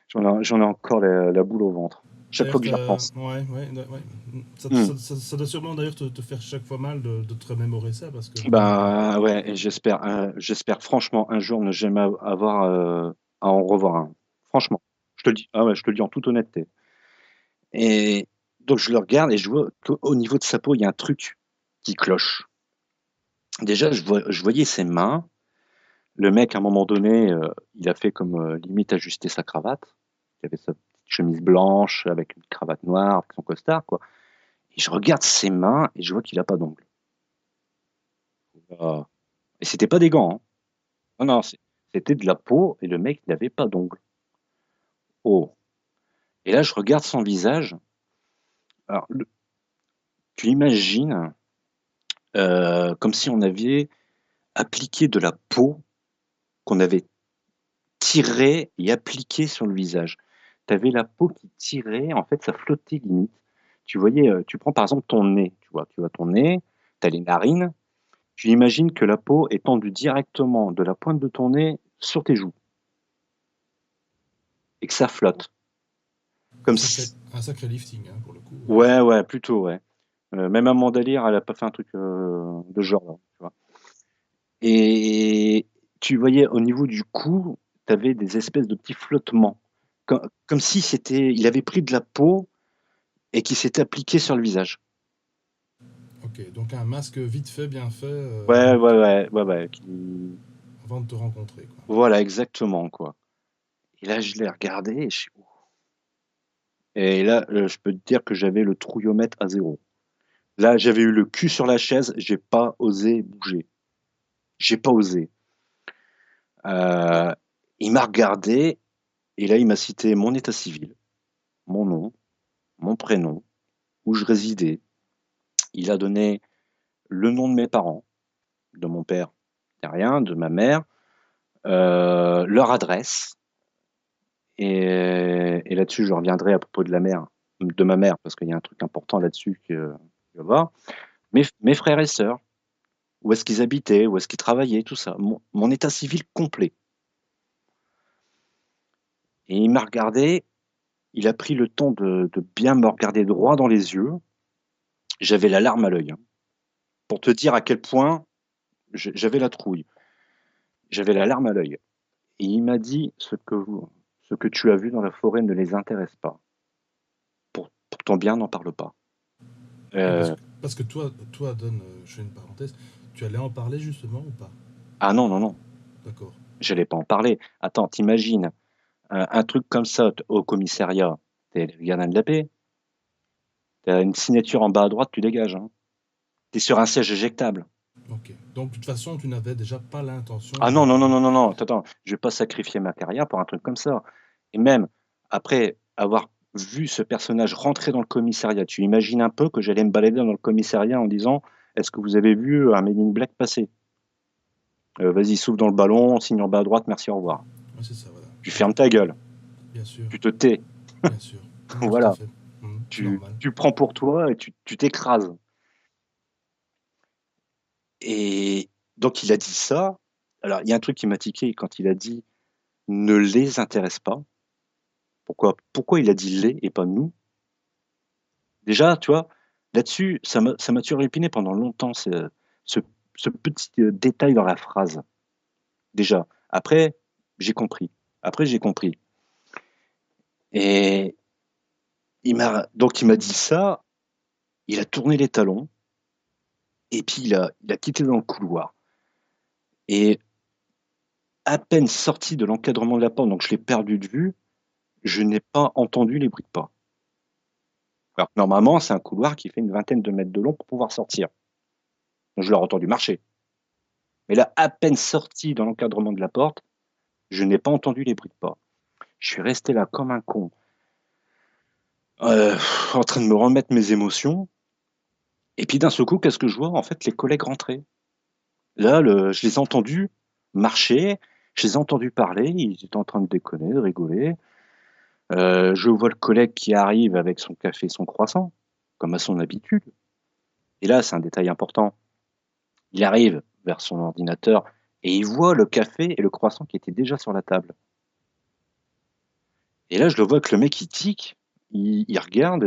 B: j'en ai encore la boule au ventre. Chaque fois
A: D'ailleurs,
B: que j'y repense.
A: ouais.
B: Hmm.
A: Ça doit sûrement d'ailleurs te faire chaque fois mal de te remémorer ça parce que bon.
B: Bah ouais, et j'espère franchement un jour ne jamais avoir à en revoir un. Franchement, je te le dis. Ah ouais, je te le dis en toute honnêteté. Et donc je le regarde et je vois qu'au niveau de sa peau, il y a un truc qui cloche. Déjà, je voyais ses mains. Le mec, à un moment donné, il a fait comme limite ajuster sa cravate. Il avait sa petite chemise blanche avec une cravate noire, avec son costard, quoi. Et je regarde ses mains et je vois qu'il a pas d'ongles. Ah. Et c'était pas des gants, hein. Non, non, c'était de la peau et le mec n'avait pas d'ongles. Oh. Et là, je regarde son visage. Alors, tu imagines comme si on avait appliqué de la peau qu'on avait tirée et appliquée sur le visage. Tu avais la peau qui tirait, en fait, ça flottait limite. Tu voyais, tu prends par exemple ton nez, tu vois ton nez, tu as les narines, tu imagines que la peau est tendue directement de la pointe de ton nez sur tes joues et que ça flotte. Comme si...
A: Un sacré lifting hein, pour le coup.
B: Ouais, ouais, plutôt, ouais. Même Amanda Lear, elle a pas fait un truc de ce genre, là, tu vois. Et tu voyais au niveau du cou, tu avais des espèces de petits flottements, comme si il avait pris de la peau et qui s'était appliqué sur le visage.
A: Ok, donc un masque vite fait, bien fait
B: Ouais, ouais, ouais, ouais, ouais.
A: avant de te rencontrer. Quoi.
B: Voilà, exactement, quoi. Et là, je l'ai regardé et là, je peux te dire que j'avais le trouillomètre à zéro. Là, j'avais eu le cul sur la chaise, j'ai pas osé bouger. J'ai pas osé. Euh, il m'a regardé et là, il m'a cité mon état civil, mon nom, mon prénom, où je résidais. Il a donné le nom de mes parents, de mon père, rien, de ma mère, leur adresse. Et là-dessus, je reviendrai à propos de ma mère, parce qu'il y a un truc important là-dessus que je vais voir. Mes frères et sœurs, où est-ce qu'ils habitaient, où est-ce qu'ils travaillaient, tout ça. Mon état civil complet. Et il m'a regardé, il a pris le temps de bien me regarder droit dans les yeux. J'avais la larme à l'œil, hein, pour te dire à quel point j'avais la trouille. J'avais la larme à l'œil. Et il m'a dit ce que tu as vu dans la forêt ne les intéresse pas. Pour ton bien, n'en parle pas.
A: Oui,
B: Euh,
A: parce que toi Don, je fais une parenthèse, tu allais en parler justement ou pas?
B: ah non, non, non,
A: D'accord.
B: j'allais pas en parler. Attends, t'imagines un truc comme ça au commissariat, t'es le gardien de la paix, t'as une signature en bas à droite, tu dégages, hein. T'es sur un siège éjectable.
A: Ok. Donc, de toute façon, tu n'avais déjà pas l'intention
B: Ah
A: de
B: non, non, non,
A: reprendre
B: non,
A: la
B: non, non,
A: carrière.
B: attends, attends, je vais pas sacrifier ma carrière pour un truc comme ça. Et même après avoir vu ce personnage rentrer dans le commissariat, tu imagines un peu que j'allais me balader dans le commissariat en disant: «Est-ce que vous avez vu un Men in Black passer? Vas-y, souffle dans le ballon, signe en bas à droite, merci, au revoir».
A: Ouais, c'est ça, voilà.
B: Tu fermes ta gueule,
A: Bien sûr,
B: tu te tais,
A: bien sûr. Non, tout à
B: voilà,
A: fait. C'est
B: tu
A: normal.
B: tu prends pour toi et tu t'écrases. Et donc il a dit ça. Alors il y a un truc qui m'a tiqué quand il a dit: «Ne les intéresse pas». Pourquoi il a dit «les» et pas «nous»? Déjà, tu vois, là-dessus, ça m'a turlupiné pendant longtemps ce ce petit, détail dans la phrase, déjà. Après j'ai compris et il m'a dit ça, il a tourné les talons et puis il a quitté dans le couloir et à peine sorti de l'encadrement de la porte, donc je l'ai perdu de vue, je n'ai pas entendu les bruits de pas. Alors que normalement, c'est un couloir qui fait une vingtaine de mètres de long pour pouvoir sortir. Donc je l'aurais entendu marcher. Mais là, à peine sorti dans l'encadrement de la porte, je n'ai pas entendu les bruits de pas. Je suis resté là comme un con, heu, en train de me remettre mes émotions et puis d'un seul coup, qu'est-ce que je vois? En fait, les collègues rentraient. Là, je les ai entendus marcher, je les ai entendus parler, ils étaient en train de déconner, de rigoler. Je vois le collègue qui arrive avec son café et son croissant, comme à son habitude et là, c'est un détail important. Il arrive vers son ordinateur et il voit le café et le croissant qui étaient déjà sur la table et là, je le vois que le mec, il tique, il regarde,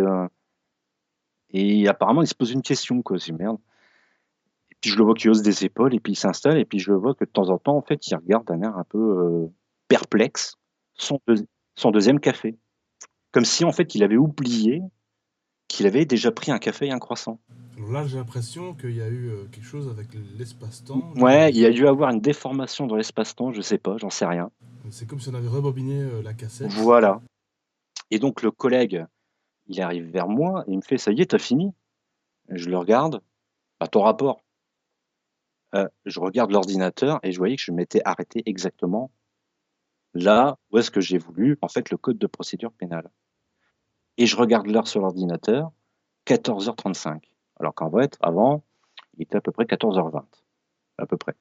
B: et apparemment, il se pose une question, quoi. C'est «Merde». Et puis je le vois qui hausse des épaules et puis il s'installe et puis je le vois que de temps en temps, en fait, il regarde d'un air un peu, perplexe son deuxi son 2e café. Comme si, en fait, il avait oublié qu'il avait déjà pris un café et un croissant.
A: Alors là, j'ai l'impression qu'il y a eu quelque chose avec l'espace-temps. Là,
B: Ouais, il y a dû avoir une déformation dans l'espace-temps, je sais pas, j'en sais rien.
A: c'est comme si on avait rebobiné la cassette.
B: Voilà et donc le collègue, il arrive vers moi et il me fait: «Ça y est, tu as fini?» Je le regarde: «Bah, ton rapport?» Je regarde l'ordinateur et je voyais que je m'étais arrêté exactement là où est-ce que j'ai voulu, en fait, le code de procédure pénale et je regarde l'heure sur l'ordinateur, 14h35. Alors qu'en fait, avant, il était à peu près 14h20, à peu près.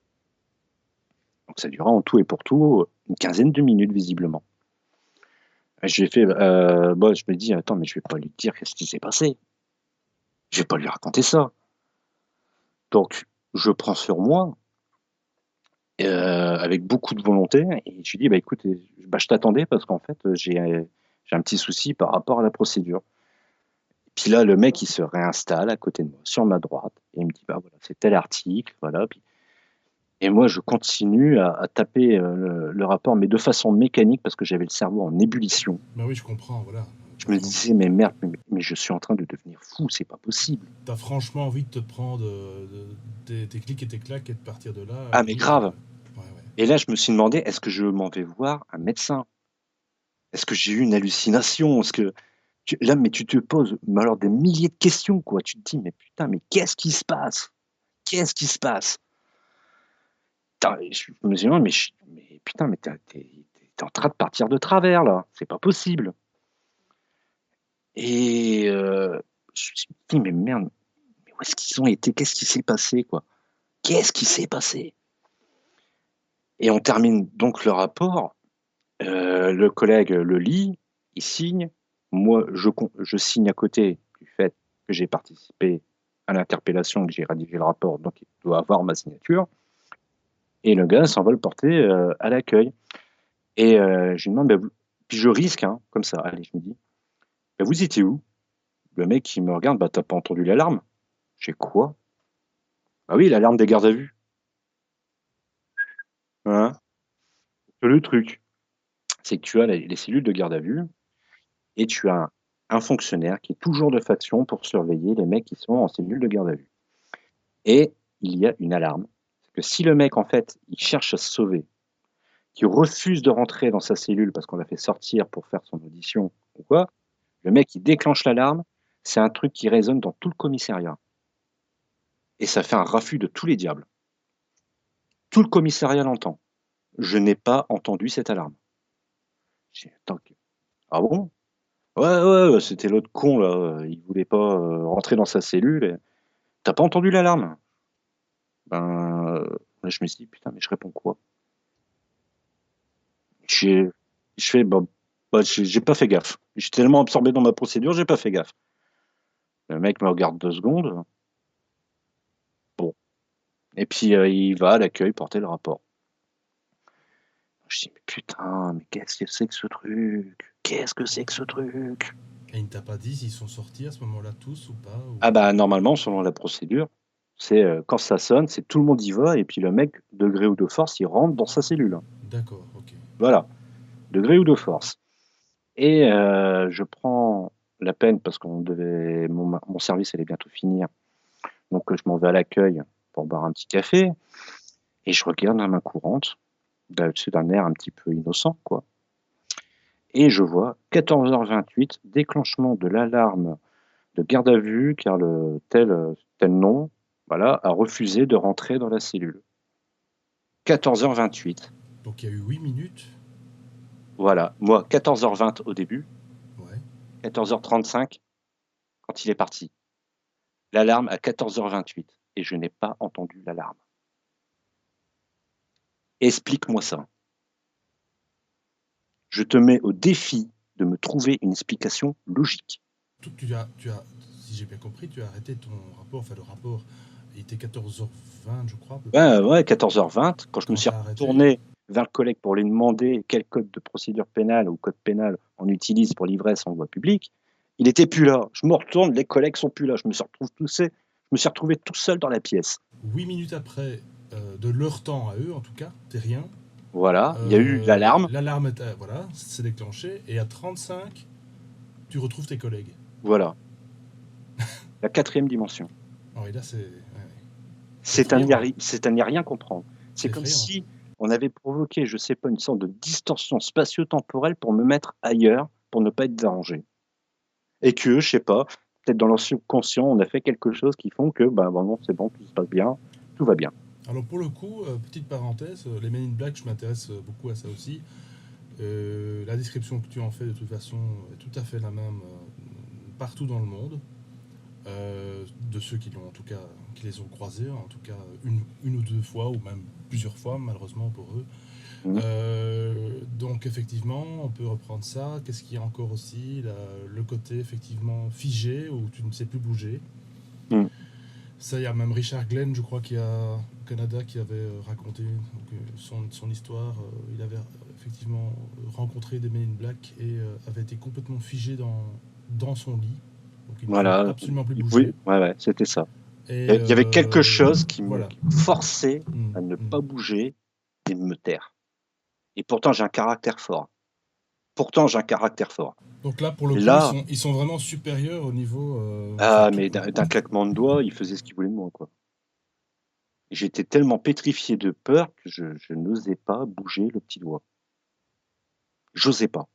B: Donc ça durait en tout et pour tout, une quinzaine de minutes visiblement. Et j'ai fait, bah, je me dis: «Attends, mais je vais pas lui dire qu'est-ce qui s'est passé. Je vais pas lui raconter ça». Donc je prends sur moi, avec beaucoup de volonté et je lui dis: «Bah, écoute, bah, je t'attendais parce qu'en fait, j'ai un petit souci par rapport à la procédure». Puis là, le mec, il se réinstalle à côté de moi, sur ma droite et il me dit: «Bah, voilà, c'est tel article, voilà». Puis et moi, je continue à taper, le rapport, mais de façon mécanique parce que j'avais le cerveau en ébullition.
A: Ben oui, je comprends, voilà.
B: Je me disais: «Mais merde, mais je suis en train de devenir fou, c'est pas possible».
A: T'as franchement envie de te prendre tes clics et tes claques et de partir de là,
B: Ah mais
A: limite.
B: grave
A: Ouais, ouais.
B: et là, je me suis demandé: «Est-ce que je m'en vais voir un médecin? Est-ce que j'ai eu une hallucination? Est-ce que» mais tu te poses, mais alors des milliers de questions, quoi. Tu te dis: «Mais putain, mais qu'est-ce qui se passe? Qu'est-ce qui se passe?» Putain, et je me suis dit: «Mais putain, mais tu es en train de partir de travers, là, c'est pas possible» et je me suis dit: «Mais merde, mais où est-ce qu'ils ont été? Qu'est-ce qui s'est passé, quoi? Qu'est-ce qui s'est passé?» Et on termine donc le rapport, le collègue le lit, il signe. Moi, je signe à côté du fait que j'ai participé à l'interpellation, que j'ai rédigé le rapport, donc il doit avoir ma signature et le gars s'en va le porter, à l'accueil et je lui demande: «Bah, vous» puis je risque, hein, comme ça, allez, je me dis: «Bah, vous étiez où?» Le mec, il me regarde: «Bah, tu as pas entendu l'alarme?» Je fais: «Quoi?» «Bah oui, l'alarme des gardes à vue». Hein? Le truc, c'est que tu as les cellules de garde à vue et tu as un fonctionnaire qui est toujours de faction pour surveiller les mecs qui sont en cellule de garde à vue et il y a une alarme. C'est que si le mec, en fait, il cherche à se sauver, qu'il refuse de rentrer dans sa cellule parce qu'on l'a fait sortir pour faire son audition ou quoi, le mec, il déclenche l'alarme, c'est un truc qui résonne dans tout le commissariat. et ça fait un raffut de tous les diables. Tout le commissariat l'entend. Je n'ai pas entendu cette alarme. J'ai dit: «Attends, ah bon? Ouais, ouais, ouais, c'était l'autre con là, il voulait pas, rentrer dans sa cellule et tu pas entendu l'alarme?» Ben, là je me suis dit: «Putain, mais je réponds quoi?» J'ai je fais: bah, j'ai pas fait gaffe. J'étais tellement absorbé dans ma procédure, j'ai pas fait gaffe. Le mec me regarde 2 secondes, bon, et puis, il va à l'accueil porter le rapport. Je dis: «Mais putain, mais qu'est-ce que c'est que ce truc? Qu'est-ce que c'est que ce truc?»
A: Et il ne t'a pas dit s'ils sont sortis à ce moment-là tous ou pas ou...
B: Ah bah, normalement, selon la procédure, c'est, quand ça sonne, c'est tout le monde y va et puis le mec, de gré ou de force, il rentre dans sa cellule, hein.
A: D'accord, ok.
B: Voilà, de gré ou de force, et je prends la peine parce qu'on devait mon service allait bientôt finir, donc je m'en vais à l'accueil pour boire un petit café et je regarde la main courante, d'un air un petit peu innocent, quoi, et je vois 14h28, déclenchement de l'alarme de garde à vue car le tel nom, voilà, a refusé de rentrer dans la cellule. 14h28.
A: Donc il y a eu 8 minutes.
B: Voilà, moi 14h20 au début,
A: Ouais.
B: 14h35 quand il est parti. L'alarme à 14h28 et je n'ai pas entendu l'alarme. Explique-moi ça. Je te mets au défi de me trouver une explication logique.
A: Tu as, si j'ai bien compris, tu as arrêté ton rapport, enfin le rapport, il était 14h20, je crois, à peu près.
B: Ouais, ouais, 14h20, quand je me
A: Quand
B: suis
A: tu as arrêté,
B: retourné vers le collègue pour lui demander quel code de procédure pénale ou code pénal on utilise pour l'ivresse en voie publique, il était plus là. Je me retourne, les collègues sont plus là. Je me suis retrouvé tout seul dans la pièce.
A: 8 minutes après, de leur temps à eux, en tout cas, t'es rien.
B: Voilà, il y a eu l'alarme.
A: L'alarme, voilà, s'est déclenchée, et à 35, tu retrouves tes collègues.
B: Voilà. La 4e dimension.
A: Ah oui, là, c'est... ouais.
B: C'est à n'y rien comprendre. C'est
A: C'est
B: comme
A: effrayant.
B: si on avait provoqué, je sais pas, une sorte de distorsion spatio-temporelle pour me mettre ailleurs, pour ne pas être dérangé. Et que, je sais pas, peut-être dans leur subconscient, on a fait quelque chose qui font que, bah, vraiment, c'est bon, tout se passe bien, tout va bien.
A: Alors pour le coup, petite parenthèse, les Men in Black, je m'intéresse beaucoup à ça aussi. La description que tu en fais de toute façon est tout à fait la même partout dans le monde. De ceux qui l'ont en tout cas, qui les ont croisés, en tout cas une ou deux fois, ou même plusieurs fois, malheureusement pour eux.
B: Mmh.
A: Donc effectivement, on peut reprendre ça. Qu'est-ce qu'il y a encore aussi? Le côté effectivement figé, où tu ne sais plus bouger.
B: Mmh.
A: Ça, il y a même Richard Glenn, je crois, qui a au Canada, qui avait raconté donc, son histoire. Il avait effectivement rencontré des Men in Black et avait été complètement figé dans son lit. Donc il ne pouvait
B: Voilà,
A: absolument plus
B: oui,
A: bouger.
B: ouais, ouais, c'était ça.
A: Et
B: Il y avait quelque chose qui me
A: voilà.
B: forçait à ne
A: Mm,
B: pas
A: mm.
B: bouger et de me taire. Et pourtant, j'ai un caractère fort. Pourtant, j'ai un caractère fort.
A: Donc là, pour le
B: Et
A: coup,
B: là,
A: ils sont vraiment supérieurs au niveau. Enfin,
B: ah,
A: tout,
B: mais d'un claquement de doigts, il faisait ce qu'il voulait de moi, quoi. J'étais tellement pétrifié de peur que je n'osais pas bouger le petit doigt. J'osais pas.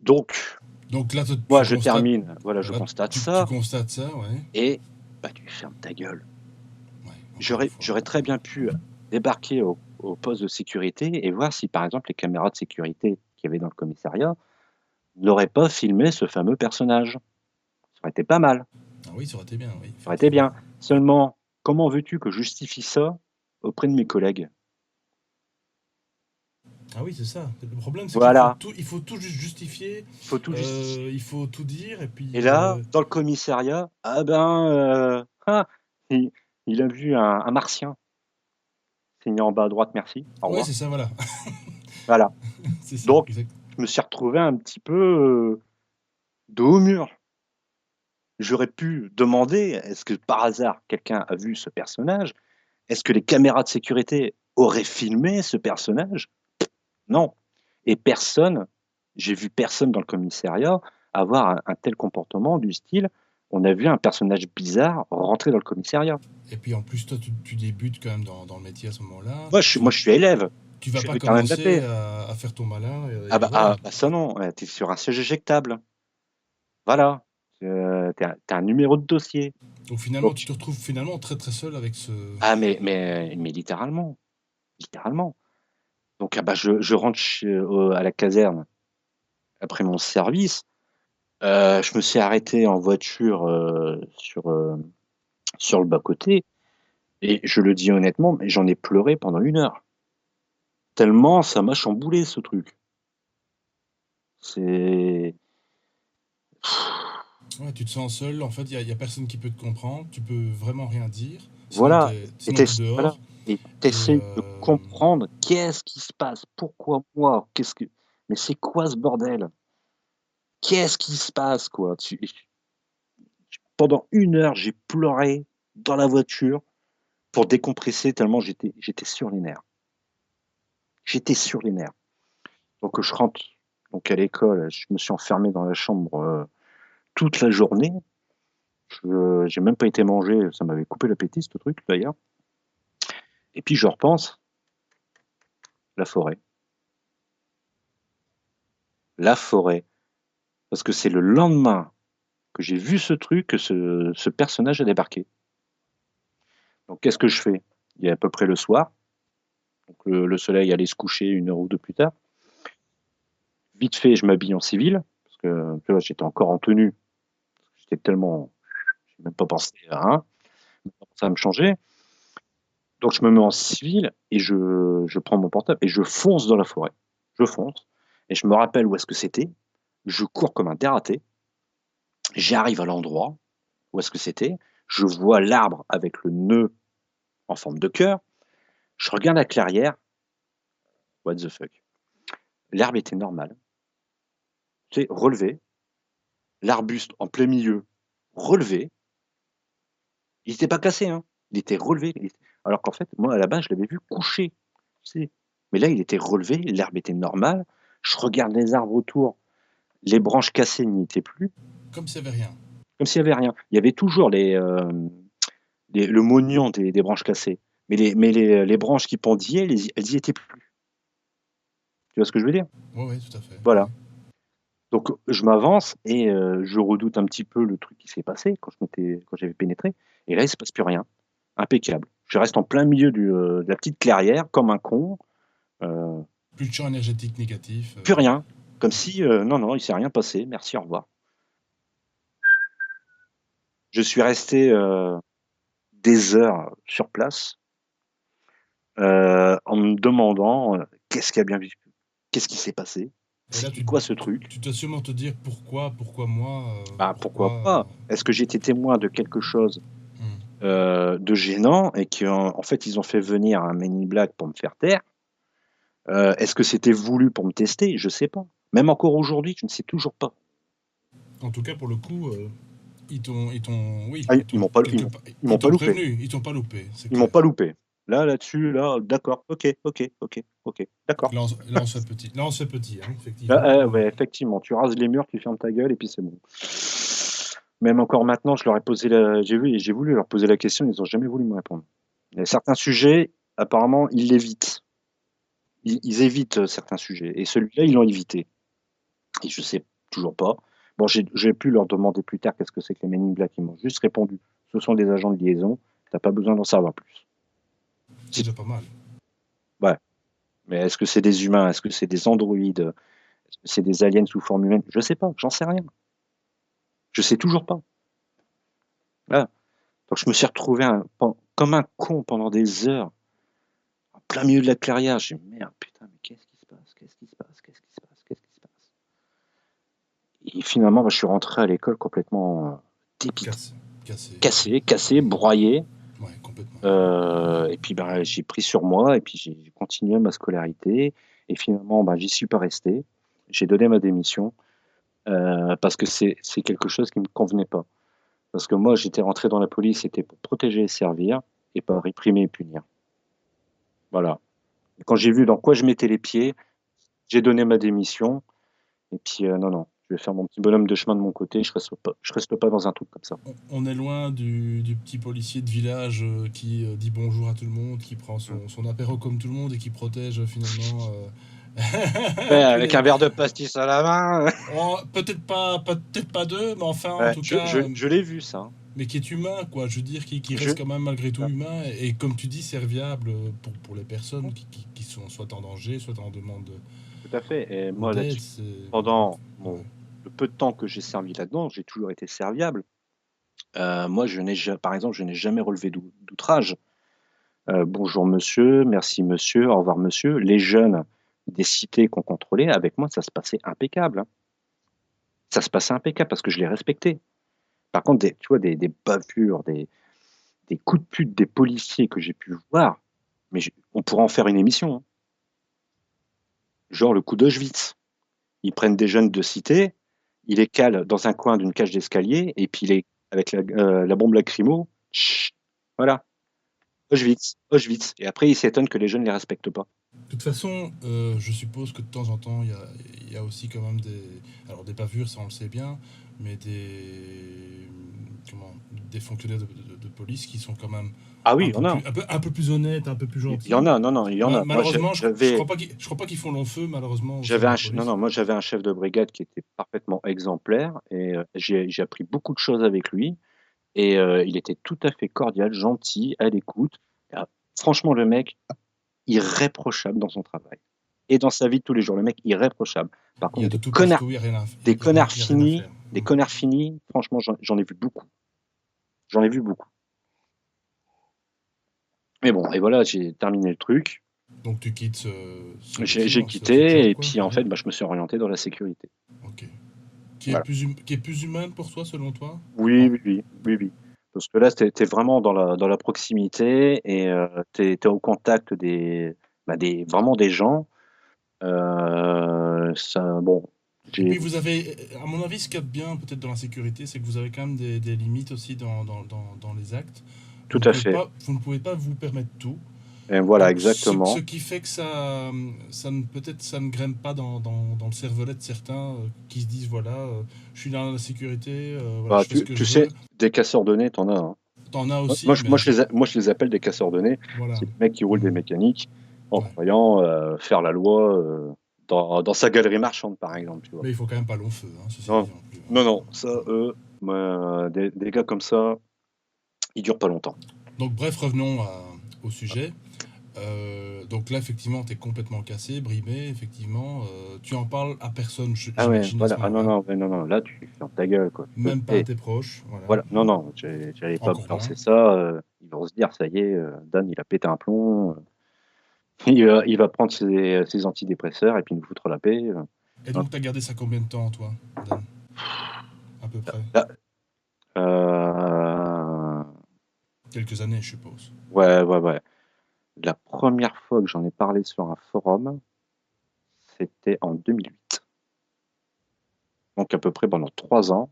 B: Donc,
A: donc là,
B: moi,
A: tu
B: je
A: constates.
B: termine, voilà, je
A: Voilà,
B: constate
A: tu
B: ça
A: constates ça, ouais.
B: et bah, tu fermes ta gueule.
A: Ouais, encore une fois.
B: J'aurais très bien pu débarquer au poste de sécurité et voir si, par exemple, les caméras de sécurité qu'il y avait dans le commissariat n'auraient pas filmé ce fameux personnage. Ça aurait été pas mal,
A: Ah oui, ça aurait été bien, oui,
B: ça aurait été
A: effectivement.
B: bien. Seulement, comment veux-tu que je justifie ça auprès de mes collègues?
A: Ah oui, c'est ça. Le problème, c'est
B: Voilà,
A: il faut tout justifier,
B: il faut tout justifier.
A: il faut tout dire, et puis.
B: Et là, dans le commissariat, ah ben, il il a vu un martien. Signé en bas à droite, merci, au
A: Ouais,
B: revoir.
A: c'est ça, voilà.
B: Voilà,
A: C'est ça,
B: donc
A: exact.
B: je me suis retrouvé un petit peu, dos au mur. J'aurais pu demander, est-ce que par hasard quelqu'un a vu ce personnage? Est-ce que les caméras de sécurité auraient filmé ce personnage? Non, et personne, j'ai vu personne dans le commissariat avoir un tel comportement du style: «On a vu un personnage bizarre rentrer dans le commissariat».
A: Et puis en plus, toi, tu débutes quand même dans le métier à ce moment-là.
B: Moi je suis élève,
A: Tu
B: je
A: vas
B: suis
A: pas
B: le gardien de la
A: commencer
B: paix.
A: à faire ton malin,
B: Ah
A: et voilà.
B: bah ça non, tu es sur un siège éjectable. Voilà, tu es un numéro de dossier.
A: Donc finalement, tu
B: Donc,
A: te retrouves finalement très très seul avec ce...
B: ah, mais littéralement, littéralement. Donc, ah bah, je rentre à la caserne après mon service. Je me suis arrêté en voiture sur le bas-côté. Et je le dis honnêtement, mais j'en ai pleuré pendant 1 heure. Tellement ça m'a chamboulé ce truc. C'est
A: Ouais, tu te sens seul, en fait, il y a personne qui peut te comprendre, tu peux vraiment rien dire,
B: voilà, et
A: sinon t'es dehors.
B: voilà, et
A: Et
B: tu de comprendre qu'est-ce qui se passe? Pourquoi moi? Mais c'est quoi ce bordel? Qu'est-ce qui se passe, quoi? Pendant 1 heure, j'ai pleuré dans la voiture pour décompresser tellement j'étais sur les nerfs. J'étais sur les nerfs. Donc je rentre donc à l'école, je me suis enfermé dans la chambre, toute la journée. J'ai même pas été manger, ça m'avait coupé l'appétit ce truc d'ailleurs. Et puis je repense, la forêt. La forêt. Parce que c'est le lendemain que j'ai vu ce truc, que ce personnage a débarqué. Donc qu'est-ce que je fais? Il est à peu près le soir, donc le soleil allait se coucher 1 heure ou 2 plus tard. Vite fait, je m'habille en civil, parce que tu vois, j'étais encore en tenue. J'étais tellement, j'ai même pas pensé à me changer. Donc je me mets en civil et je prends mon portable et je fonce dans la forêt. Je fonce et je me rappelle où est-ce que c'était. Je cours comme un dératé. J'arrive à l'endroit où est-ce que c'était. Je vois l'arbre avec le nœud en forme de cœur. Je regarde la clairière. What the fuck? L'herbe était normale, tu sais, relevé. L'arbuste en plein milieu, relevé. Il n'était pas cassé, hein. Il était relevé. Alors qu'en fait, moi, à la base, je l'avais vu couché. Tu sais. Mais là, il était relevé. L'herbe était normale. Je regarde les arbres autour. Les branches cassées n'y étaient plus.
A: comme s'il n'y avait rien.
B: Comme s'il n'y avait rien. Il y avait toujours le moignon des branches cassées. Mais les branches qui pendillaient, elles y étaient plus. Tu vois ce que je veux dire?
A: Oui, oui, tout à fait.
B: Voilà.
A: Oui.
B: Donc je m'avance et je redoute un petit peu le truc qui s'est passé quand j'avais pénétré. Et là, il se passe plus rien. Impeccable. Je reste en plein milieu de la petite clairière, comme un con. euh,
A: Plus de champ énergétique négatif.
B: Plus rien. Comme si, non, non, il s'est rien passé. Merci, au revoir. Je suis resté des heures sur place en me demandant qu'est-ce qui a bien vécu, qu'est-ce qui s'est passé,
A: Et là,
B: c'était quoi ce truc?
A: tu dois sûrement te dire pourquoi moi,
B: Bah, pourquoi
A: pourquoi...
B: pas? Est-ce que j'étais témoin de quelque chose
A: hmm.
B: de gênant et qu'en fait ils ont fait venir un Men in Black pour me faire taire? Est-ce que c'était voulu pour me tester? Je sais pas. Même encore aujourd'hui, je ne sais toujours pas.
A: En tout cas, pour le coup, oui,
B: Ah, ils m'ont
A: ils
B: pas
A: t'ont
B: loupé.
A: prévenu, ils t'ont pas loupé, c'est
B: Ils m'ont
A: clair.
B: pas loupé. Là-dessus, d'accord. OK, OK, OK, OK. D'accord.
A: Là, on se fait petit. Là, on se fait petit, hein, effectivement.
B: Ouais, effectivement, tu rases les murs, tu fermes ta gueule et puis c'est bon. Même encore maintenant, je leur ai posé j'ai voulu leur poser la question, ils ont jamais voulu me répondre. Il y a certains sujets, apparemment, ils l'évitent. Ils évitent certains sujets et celui-là, ils l'ont évité et je sais toujours pas. Bon, j'ai pu leur demander plus tard qu'est-ce que c'est que les Men in Black, ils m'ont juste répondu: «Ce sont des agents de liaison, tu as pas besoin d'en savoir plus».
A: C'est
B: C'est
A: déjà pas mal.
B: Ouais, mais est-ce que c'est des humains? Est-ce que c'est des androïdes? Est-ce que c'est des aliens sous forme humaine? Je sais pas, j'en sais rien. Je sais toujours pas. Voilà. Donc je me suis retrouvé comme un con pendant des heures, en plein milieu de la clairière. J'ai dit: «Merde, putain, mais qu'est-ce qui se passe? Qu'est-ce qui se passe? Qu'est-ce qui se passe? Qu'est-ce qui se passe?» Et finalement, bah, je suis rentré à l'école complètement, dépité,
A: Cassé. Cassé.
B: cassé, broyé,
A: Ouais, complètement.
B: et puis, bah, j'ai pris sur moi et puis j'ai continué ma scolarité et finalement, bah, j'y suis pas resté. J'ai donné ma démission, parce que c'est quelque chose qui me convenait pas. Parce que moi, j'étais rentré dans la police, c'était pour protéger et servir et pas réprimer et punir. Voilà. Et quand j'ai vu dans quoi je mettais les pieds, j'ai donné ma démission et puis, non, non, je vais faire mon petit bonhomme de chemin de mon côté, je reste pas dans un truc comme ça.
A: On est loin du petit policier de village qui dit bonjour à tout le monde, qui prend
B: Mmh.
A: son apéro comme tout le monde et qui protège finalement.
B: Ouais,
A: Puis
B: avec un verre de pastis à la main.
A: oh, peut-être pas deux, mais enfin, en
B: Ouais,
A: tout
B: je
A: cas,
B: je je l'ai vu ça, hein.
A: mais qui est humain, quoi. Je veux dire, qui
B: Je
A: reste quand même malgré tout
B: ah,
A: humain, et comme tu dis, serviable pour les personnes qui sont soit en danger, soit en demande
B: tout à fait. Et moi,
A: d'aide.
B: là-dessus, pendant le peu de temps que j'ai servi là-dedans, j'ai toujours été serviable. Moi, par exemple, je n'ai jamais relevé d'outrage. Bonjour monsieur, merci monsieur, au revoir monsieur. Les jeunes des cités qu'on contrôlait, avec moi, ça se passait impeccable, hein. Ça se passait impeccable parce que je les respectais. Par contre, tu vois, des bavures, des coups de pute des policiers que j'ai pu voir, mais on pourrait en faire une émission, hein. Genre le coup d'Auschwitz. Ils prennent des jeunes de cité, ils les calent dans un coin d'une cage d'escalier, et puis avec la bombe lacrymo, chut, voilà, Auschwitz, Auschwitz. Et après, ils s'étonnent que les jeunes ne les respectent pas.
A: De toute façon, je suppose que de temps en temps, il y a aussi quand même des bavures, ça on le sait bien, mais des fonctionnaires de police qui sont quand même
B: Ah oui, il y en a.
A: un peu plus honnêtes, un peu plus
B: Il y en
A: gentils.
B: a, non, non, il y en a. Moi,
A: Malheureusement, je crois pas qu'ils font long feu, malheureusement, au sein de la
B: non,
A: police.
B: non, moi, j'avais un chef de brigade qui était parfaitement exemplaire, et j'ai appris beaucoup de choses avec lui. Et il était tout à fait cordial, gentil, à l'écoute. Franchement, le mec, irréprochable dans son travail. Et dans sa vie de tous les jours, le mec, irréprochable. Par
A: Il y
B: contre,
A: a de tout partout, il n'y a rien à faire.
B: des connards
A: Il y a rien à
B: finis,
A: faire.
B: des connards finis, franchement, j'en ai vu beaucoup. J'en ai vu beaucoup. Mais bon, et voilà, j'ai terminé le truc.
A: Donc tu quittes
B: J'ai
A: ce
B: quitté,
A: job,
B: et
A: quoi.
B: puis en fait, je me suis orienté dans la sécurité.
A: Ok.
B: Voilà.
A: Qui est plus humaine pour toi, selon toi?
B: Oui, oui, oui, oui, oui. Parce que là, t'es vraiment dans la proximité, et t'es au contact vraiment des gens. Bon,
A: Et puis vous avez, à mon avis, ce qu'il y a de bien peut-être dans la sécurité, c'est que vous avez quand même des limites aussi dans les actes.
B: tout à fait.
A: Vous ne pouvez pas vous permettre tout.
B: Et voilà,
A: Donc ce
B: exactement.
A: qui fait que peut-être ça ne graine pas dans le cervelet de certains qui se disent voilà, je suis dans la sécurité, voilà,
B: Bah,
A: je fais ce que
B: tu
A: je
B: sais,
A: veux.
B: des casseurs de nez, t'en as, hein.
A: T'en as aussi,
B: Moi,
A: mais
B: je les appelle des casseurs de nez.
A: voilà.
B: C'est les mecs qui roulent des mécaniques en
A: Ouais.
B: croyant faire la loi dans sa galerie marchande, par exemple, tu vois.
A: Mais il faut quand même pas long feu, hein, ceci
B: Non,
A: dit non plus,
B: non,
A: hein.
B: non, ça, des gars comme ça, ils durent pas longtemps.
A: Donc bref, revenons au sujet. Donc là, effectivement, tu es complètement cassé, brimé, effectivement. Tu en parles à personne,
B: Ah ouais,
A: j'imagine, à ce
B: voilà. Ah non,
A: moment-là.
B: non, ouais, non, non, là, tu fermes ta gueule, quoi.
A: Même pas à tes proches, voilà.
B: Voilà, non, non, j'allais pas
A: Encore
B: balancer
A: moins.
B: ça. Ils vont se dire, ça y est, Dan, il a pété un plomb. Il va prendre ses antidépresseurs et puis nous foutre la paix.
A: Et donc, tu as gardé ça combien de temps, toi, Dan? À peu près.
B: Là, euh,
A: Quelques années, je suppose.
B: ouais, ouais, ouais. La première fois que j'en ai parlé sur un forum, c'était en 2008. Donc à peu près pendant 3 ans,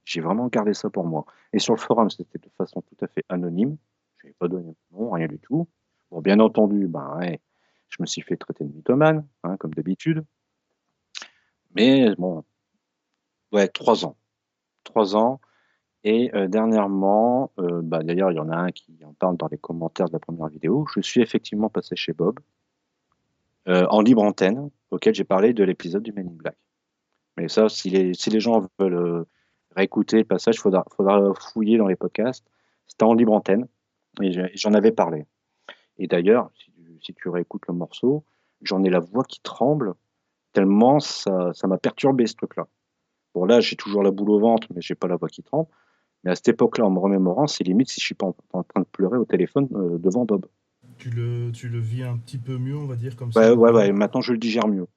B: j'ai vraiment gardé ça pour moi. Et sur le forum, c'était de façon tout à fait anonyme. Je n'avais pas donné mon nom, rien du tout. Bon, bien entendu, ben, ouais, je me suis fait traiter de mythomane, hein, comme d'habitude. Mais bon, ouais, 3 ans. 3 ans. Et dernièrement, d'ailleurs, il y en a un qui en parle dans les commentaires de la première vidéo. Je suis effectivement passé chez Bob, en libre antenne, auquel j'ai parlé de l'épisode du Men in Black. Mais ça, si les gens veulent réécouter le passage, faudra fouiller dans les podcasts. C'était en libre antenne, et j'en avais parlé. Et d'ailleurs, si tu réécoutes le morceau, j'en ai la voix qui tremble, tellement ça m'a perturbé, ce truc-là. Bon, là, j'ai toujours la boule au ventre, mais j'ai pas la voix qui tremble. Mais à cette époque-là, en me remémorant, c'est limite si je suis pas en train de pleurer au téléphone devant Bob.
A: Tu le vis un petit peu mieux, on va dire, comme ça,
B: Ouais, ouais,
A: maintenant.
B: ouais. Maintenant, je le digère mieux.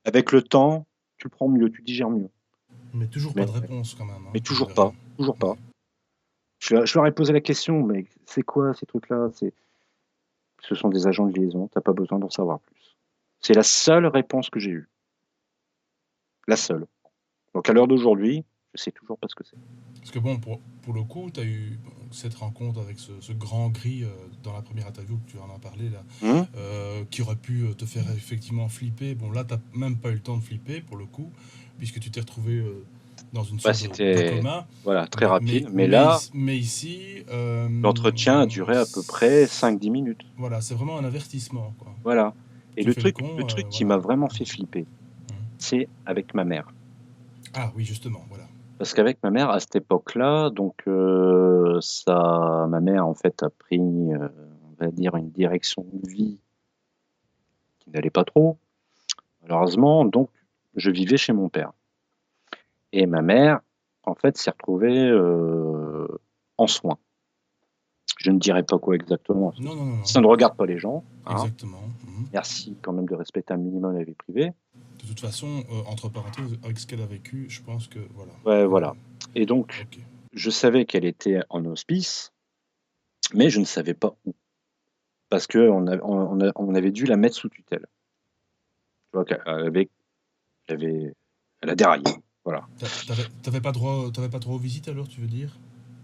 B: Avec le temps, tu le prends mieux, tu digères mieux.
A: Mais toujours pas
B: Mais,
A: de réponse, quand même,
B: mais
A: hein, mine
B: toujours
A: de
B: pas,
A: rien.
B: toujours
A: Ouais.
B: pas. Je leur ai posé la question, mais c'est quoi ces trucs-là? Ce sont des agents de liaison, t'as pas besoin d'en savoir plus. C'est la seule réponse que j'ai eue. La seule. Donc à l'heure d'aujourd'hui, je sais toujours pas ce que c'est.
A: Parce que bon, pour le coup, tu as eu cette rencontre avec ce grand gris dans la première interview que tu en as parlé là,
B: Hum.
A: qui aurait pu te faire effectivement flipper. Bon, là, tu même pas eu le temps de flipper pour le coup, puisque tu t'es retrouvé dans une
B: Bah,
A: sorte de
B: c'était
A: coma.
B: voilà, très rapide. Mais là,
A: Mais ici,
B: l'entretien a duré à peu près 5-10 minutes.
A: voilà, c'est vraiment un avertissement, quoi.
B: Voilà. Et
A: Tu fais le
B: le
A: con,
B: truc qui
A: voilà.
B: m'a vraiment fait flipper, c'est avec ma mère.
A: Ah oui, justement, voilà.
B: Parce qu'avec ma mère, à cette époque-là, donc ma mère, en fait, a pris, on va dire, une direction de vie qui n'allait pas trop, malheureusement, donc je vivais chez mon père et ma mère, en fait, s'est retrouvée, en soins. Je ne dirai pas quoi exactement, parce que
A: Non, non, non, non.
B: ça ne regarde pas les gens, hein.
A: Exactement. Mhm.
B: Merci quand même de respecter un minimum la vie privée.
A: De toute façon, entre parenthèses, avec ce qu'elle a vécu, je pense que voilà.
B: Ouais, voilà et donc
A: Ok.
B: je savais qu'elle était en hospice, mais je ne savais pas où. Parce qu'on avait dû la mettre sous tutelle. Tu vois? Elle avait elle a déraillé, voilà.
A: T'avais pas droit aux visites alors, tu veux dire?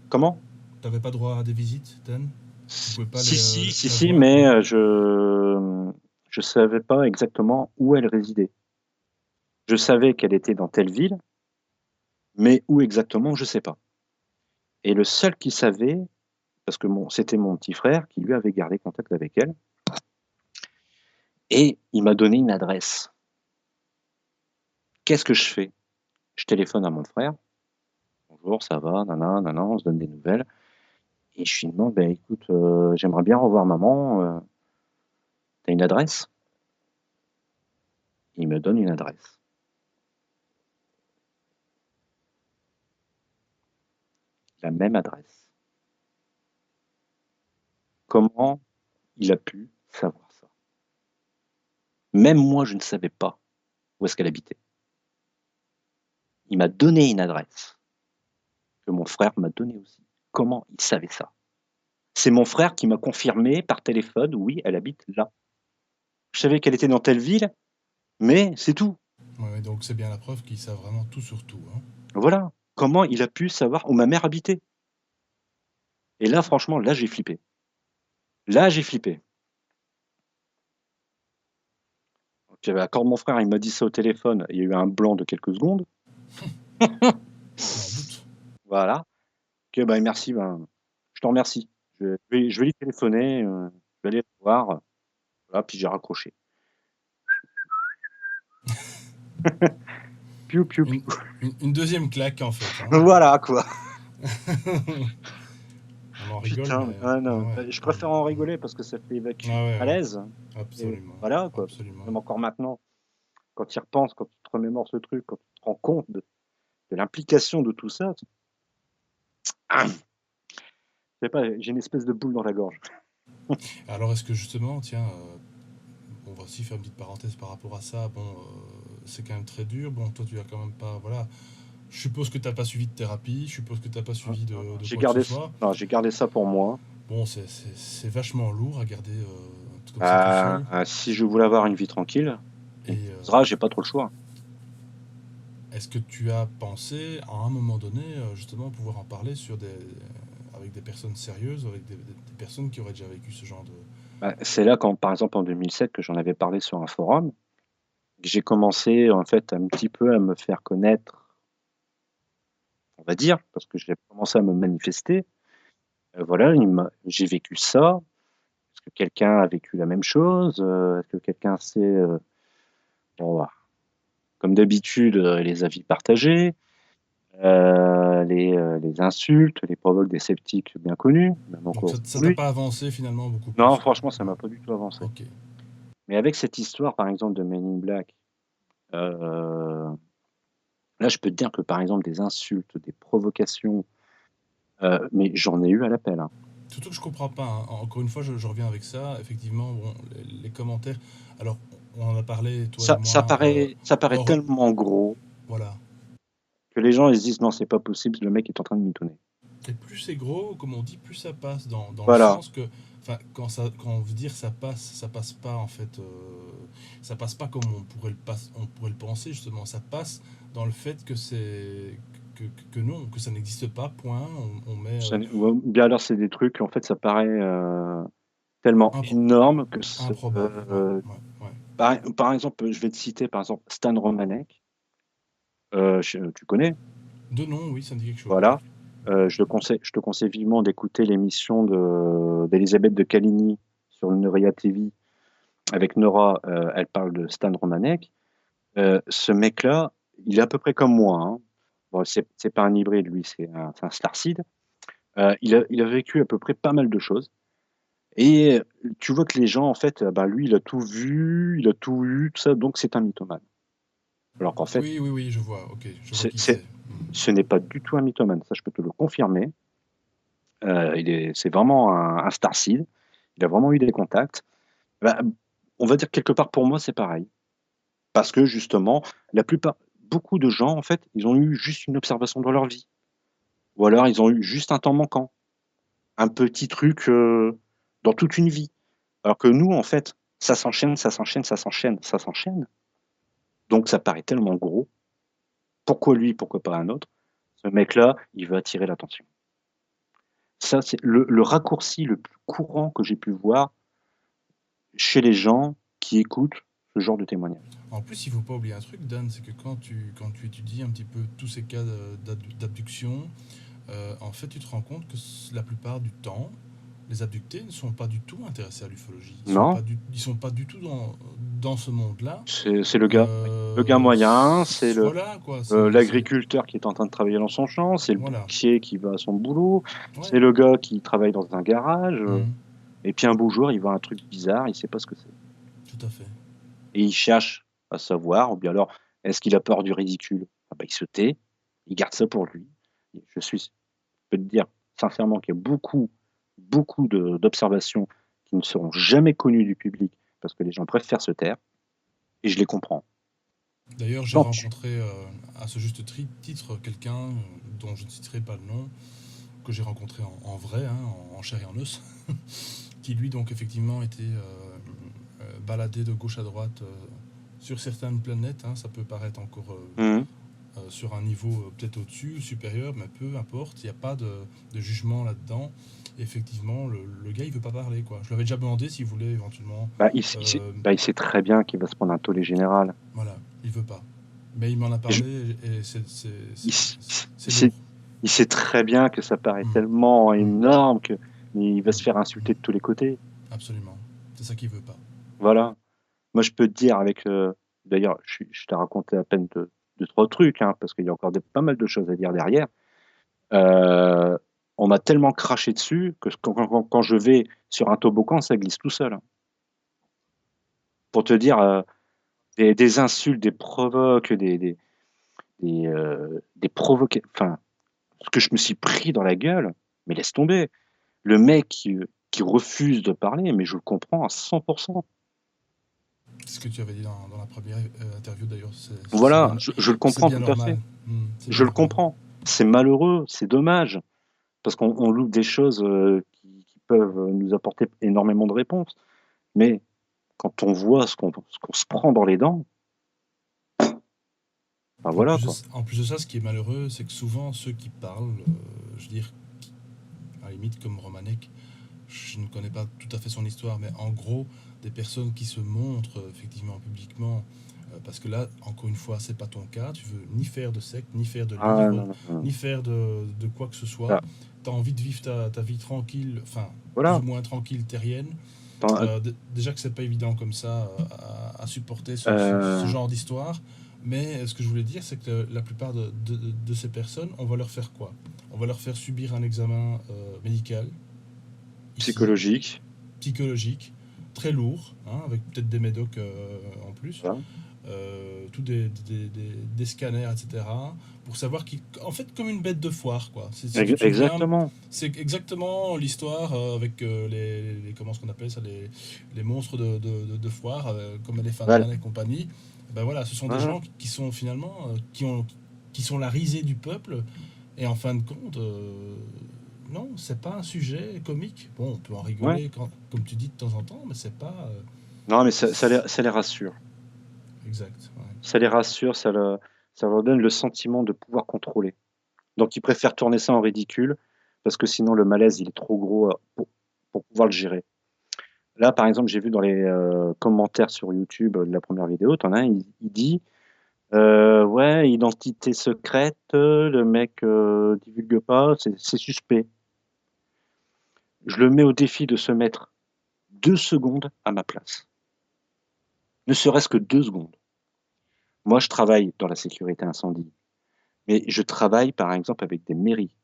B: Comment?
A: T'avais pas droit à des visites, Dan? Tu pouvais pas
B: Si, si, si,
A: la
B: si,
A: voir?
B: mais
A: Ouais.
B: je savais pas exactement où elle résidait. Je savais qu'elle était dans telle ville, mais où exactement, je sais pas et le seul qui savait, parce que c'était mon petit frère qui lui avait gardé contact avec elle et il m'a donné une adresse. Qu'est-ce que je fais? Je téléphone à mon frère. Bonjour, ça va? Nin nin, on se donne des nouvelles et je lui demande: «Beh, écoute, j'aimerais bien revoir maman, tu une adresse?» Il me donne une adresse. La même adresse. Comment il a pu savoir ça? Même moi, je ne savais pas où est-ce qu'elle habitait. Il m'a donné une adresse que mon frère m'a donnée aussi. Comment il savait ça? C'est mon frère qui m'a confirmé par téléphone: «Oui, elle habite là». Je savais qu'elle était dans telle ville, mais c'est tout.
A: Ouais, ouais, donc c'est bien la preuve qu'ils savent vraiment tout sur tout, hein.
B: Voilà. Comment il a pu savoir où ma mère habitait? Et là, franchement, là, j'ai flippé. Là, j'ai flippé. OK, bah, quand mon frère, il m'a dit ça au téléphone, il y a eu un blanc de quelques secondes.
A: Je m'en doute.
B: Voilà. OK, bah, merci, ben, je te remercie. Je vais lui téléphoner, je vais aller le voir, voilà, puis j'ai raccroché. Piou, piou,
A: Une,
B: piou.
A: une deuxième claque en fait, hein.
B: Voilà, quoi.
A: On en rigole,
B: Putain,
A: mais
B: ah
A: ouais,
B: non,
A: ouais.
B: je préfère en rigoler parce que ça fait
A: Ah
B: évacuer le
A: ouais, ouais.
B: malaise et
A: Absolument,
B: voilà, quoi. Parce que
A: absolument.
B: même encore maintenant, quand tu y repenses, quand tu te remémores ce truc, quand tu te rends compte de l'implication de tout ça, je sais pas, j'ai une espèce de boule dans la gorge.
A: Alors est-ce que justement, tiens, on va aussi faire une petite parenthèse par rapport à ça. Bon, c'est quand même très dur. Bon, toi, tu as quand même pas. Voilà. Je suppose que tu n'as pas suivi de thérapie. Je suppose que tu n'as pas
B: Non,
A: suivi
B: non, non,
A: de quoi que ce soit.
B: j'ai gardé ça pour moi.
A: Bon, c'est vachement lourd à garder comme ça tout seul.
B: Si je voulais avoir une vie tranquille,
A: Et
B: on supposera, j'ai pas trop le choix.
A: est-ce que tu as pensé à un moment donné, justement, pouvoir en parler avec des personnes sérieuses, avec des personnes qui auraient déjà vécu ce genre de.
B: Bah, c'est là quand, par exemple, en 2007, que j'en avais parlé sur un forum, que j'ai commencé, en fait, un petit peu à me faire connaître, on va dire, parce que j'ai commencé à me manifester. Voilà, j'ai vécu ça. Est-ce que quelqu'un a vécu la même chose? Est-ce que quelqu'un sait, bon, bah, comme d'habitude, les avis partagés, les insultes, les provoques des sceptiques bien connus, même
A: Donc
B: encore
A: ça t'a
B: aujourd'hui.
A: pas avancé finalement beaucoup
B: Non,
A: plus, quoi.
B: franchement, ça
A: Ouais.
B: m'a pas du tout avancé.
A: Ok.
B: Mais avec cette histoire, par exemple, de Men in Black, là, je peux te dire que, par exemple, des insultes, des provocations, mais j'en ai eu à l'appel, hein.
A: Surtout que je comprends pas, hein. Encore une fois, je reviens avec ça. Effectivement, bon, les commentaires. Alors, on en a parlé, toi et
B: Ça
A: moi,
B: paraît
A: hors.
B: tellement gros
A: Voilà.
B: que les gens, ils se disent: «Non, c'est pas possible, le mec est en train de mitonner».
A: Et plus c'est gros, comme on dit, plus ça passe dans le
B: Voilà.
A: sens que. Enfin, quand on veut dire ça passe pas en fait. Ça passe pas comme on pourrait le penser, justement. Ça passe dans le fait que c'est. Que non, que ça n'existe pas, point. On met
B: Ou bien alors, c'est des trucs, en fait, ça paraît, tellement
A: impro-
B: énorme que
A: improbable. Ouais, ouais, ouais.
B: par exemple, je vais te citer, par exemple, Stan Romanek, tu connais?
A: De nom, oui, ça me dit quelque chose, oui.
B: Voilà. Je te conseille vivement d'écouter l'émission d'Elisabeth de Caligny sur Nouria TV avec Nora, elle parle de Stan Romanek. Ce mec-là, il est à peu près comme moi, hein. bon, c'est pas un hybride, lui, c'est un Starseed. Il a vécu à peu près pas mal de choses et tu vois que les gens, en fait, bah, lui, il a tout vu, il a tout eu, tout ça, donc c'est un mythomane. Alors qu'en fait,
A: Oui, oui, oui, je vois. Ok, je vois
B: c'est
A: qui
B: c'est
A: c'est.
B: ce n'est pas du tout un mythomane, ça, je peux te le confirmer. C'est vraiment un Starseed. Il a vraiment eu des contacts. Bah, on va dire quelque part pour moi, c'est pareil. Parce que justement, la plupart beaucoup de gens, en fait, ils ont eu juste une observation dans leur vie ou alors ils ont eu juste un temps manquant, un petit truc, dans toute une vie. Alors que nous, en fait, ça s'enchaîne, ça s'enchaîne, ça s'enchaîne, ça s'enchaîne. Donc ça paraît tellement gros. Pourquoi lui, pourquoi pas un autre? Ce mec-là, il veut attirer l'attention. Ça, c'est le raccourci le plus courant que j'ai pu voir chez les gens qui écoutent ce genre de témoignage.
A: En plus, il faut pas oublier un truc, Dan, c'est que quand tu étudies un petit peu tous ces cas d'abduction, en fait, tu te rends compte que la plupart du temps, les abductés ne sont pas du tout intéressés à l'ufologie.
B: Non,
A: Ils sont pas du tout dans ce monde-là.
B: c'est le gars. Le gars
A: Euh,
B: moyen, c'est
A: voilà, quoi.
B: l'agriculteur qui est en train de travailler dans son champ, c'est le
A: Voilà.
B: boutier qui va à son boulot,
A: Ouais.
B: c'est le gars qui travaille dans un garage.
A: Mhm.
B: Et puis un beau jour, il voit un truc bizarre, il sait pas ce que c'est.
A: Tout à fait.
B: Et il cherche à savoir, ou bien alors, est-ce qu'il a peur du ridicule? Ah bah, il se tait, il garde ça pour lui. Je peux te dire sincèrement qu'il y a beaucoup d'observations qui ne seront jamais connues du public parce que les gens préfèrent se taire, et je les comprends.
A: D'ailleurs, j'ai
B: Non, tu...
A: rencontré à ce juste titre quelqu'un dont je ne citerai pas le nom, que j'ai rencontré en vrai, hein, en chair et en os, qui lui donc effectivement était baladé de gauche à droite sur certaines planètes. Hein, ça peut paraître encore
B: Mhm.
A: sur un niveau peut-être au-dessus, supérieur, mais peu importe, il n'y a pas de jugement là-dedans. Et effectivement, le gars, il veut pas parler, quoi. Je lui avais déjà demandé s'il voulait éventuellement...
B: Bah,
A: euh,
B: bah, il sait très bien qu'il va se prendre un tollé général.
A: voilà, il veut pas. Mais il m'en a
B: Et je-
A: parlé et
B: il, s-
A: c'est
B: il
A: lourd.
B: sait, il sait très bien que ça paraît
A: Hmm,
B: tellement
A: hmm,
B: énorme que mais il va se faire
A: hmm,
B: insulter de tous les côtés.
A: absolument. C'est ça qu'il veut pas.
B: Voilà. Moi, je peux te dire avec, d'ailleurs, je t'ai raconté à peine deux, trois trucs, hein, parce qu'il y a encore pas mal de choses à dire derrière. Euh, on m'a tellement craché dessus que quand je vais sur un toboggan, ça glisse tout seul, hein. Pour te dire, des insultes, des provoques, des provocations, enfin, ce que je me suis pris dans la gueule, mais laisse tomber. Le mec qui refuse de parler, mais je le comprends à 100%.
A: C'est ce que tu avais dit dans la première interview d'ailleurs,
B: Voilà, je le
A: c'est
B: comprends
A: bien
B: tout à fait.
A: normal. Hmm, c'est
B: Je
A: bien
B: le
A: normal.
B: comprends. C'est malheureux, c'est dommage, parce qu'on loupe des choses qui peuvent nous apporter énormément de réponses. Mais quand on voit ce qu'on se prend dans les dents, ben voilà quoi.
A: En plus de ça, ce qui est malheureux, c'est que souvent ceux qui parlent, je veux dire, à la limite comme Romanek, je ne connais pas tout à fait son histoire, mais en gros, des personnes qui se montrent effectivement publiquement, parce que là, encore une fois, c'est pas ton cas, tu veux ni faire de secte, ni faire de
B: Ah
A: livres,
B: non, non, non.
A: ni faire de quoi que ce soit.
B: Ah,
A: Tu as envie de vivre ta vie tranquille, enfin, plus ou
B: voilà.
A: moins tranquille, terrienne.
B: Attends,
A: Déjà que c'est pas évident comme ça à supporter ce
B: euh,
A: genre d'histoire, mais ce que je voulais dire, c'est que la plupart de ces personnes, on va leur faire quoi? On va leur faire subir un examen médical, ici,
B: psychologique.
A: psychologique, très lourd, hein, avec peut-être des médocs en plus,
B: Voilà.
A: tous des scanners, etc., pour savoir qui, en fait, comme une bête de foire, quoi. Si tu te souviens,
B: Exactement.
A: c'est exactement l'histoire avec comment est-ce qu'on appelle ça, les monstres de foire, comme
B: Voilà.
A: Elephant Man et compagnie. Ben voilà, ce sont des
B: Voilà.
A: gens qui sont finalement, qui sont la risée du peuple, et en fin de compte, non, c'est pas un sujet comique. Bon, on peut en
B: Ouais.
A: rigoler, comme tu dis, de temps en temps, mais c'est pas
B: Non, mais ça les rassure.
A: exact. Ouais.
B: Ça les rassure, ça leur donne le sentiment de pouvoir contrôler. Donc ils préfèrent tourner ça en ridicule parce que sinon le malaise il est trop gros pour pouvoir le gérer. Là, par exemple, j'ai vu dans les commentaires sur YouTube de la première vidéo, t'en as un, il dit ouais, identité secrète, le mec divulgue pas, c'est suspect. Je le mets au défi de se mettre 2 secondes à ma place. Ne serait-ce que 2 secondes. Moi, je travaille dans la sécurité incendie. Mais je travaille, par exemple, avec des mairies.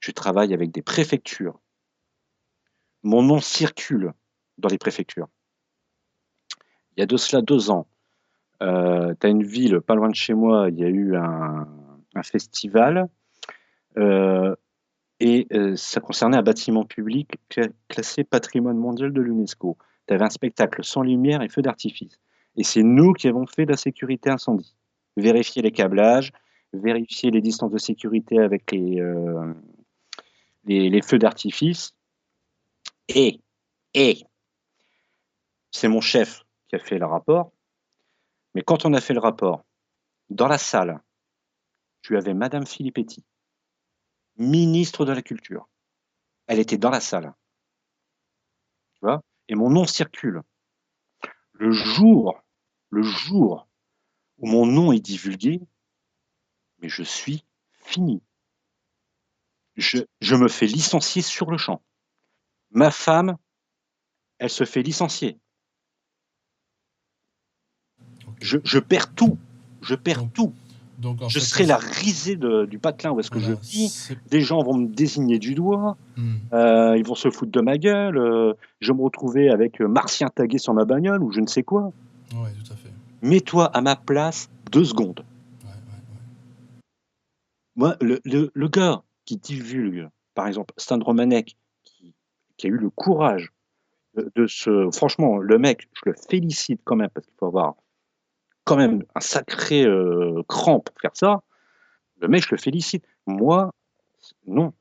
B: Je travaille avec des préfectures. Mon nom circule dans les préfectures. Il y a de cela 2 ans, tu as une ville pas loin de chez moi, il y a eu un festival, heu ça concernait un bâtiment public classé patrimoine mondial de l'UNESCO. Tu avais un spectacle sans lumière et feux d'artifice et c'est nous qui avons fait la sécurité incendie. Vérifier les câblages, vérifier les distances de sécurité avec les feux d'artifice et et c'est mon chef qui a fait le rapport, mais quand on a fait le rapport, dans la salle, tu avais madame Filippetti, ministre de la culture. Elle était dans la salle, tu vois? Et mon nom circule. Le jour le jour où mon nom est divulgué, mais je suis fini. Je me fais licencier sur le champ. Ma femme, elle se fait licencier.
A: Ok.
B: Je perds tout, je perds
A: Donc,
B: tout.
A: donc en
B: Je
A: fait, ça,
B: serai la risée du patelin où est-ce que je
A: voilà,
B: vis. Des gens vont me désigner du doigt,
A: Hmm.
B: ils vont se foutre de ma gueule, je vais me retrouver avec, Martien tagué sur ma bagnole ou je ne sais quoi.
A: Ouais, tout à fait.
B: Mets-toi à ma place 2 secondes.
A: Ouais, ouais,
B: Moi, le gars qui divulgue, par exemple, Stan Romanek, qui a eu le courage de se franchement, le mec, je le félicite quand même parce qu'il faut avoir quand même un sacré, cran pour faire ça. Le mec, je le félicite. Moi, non,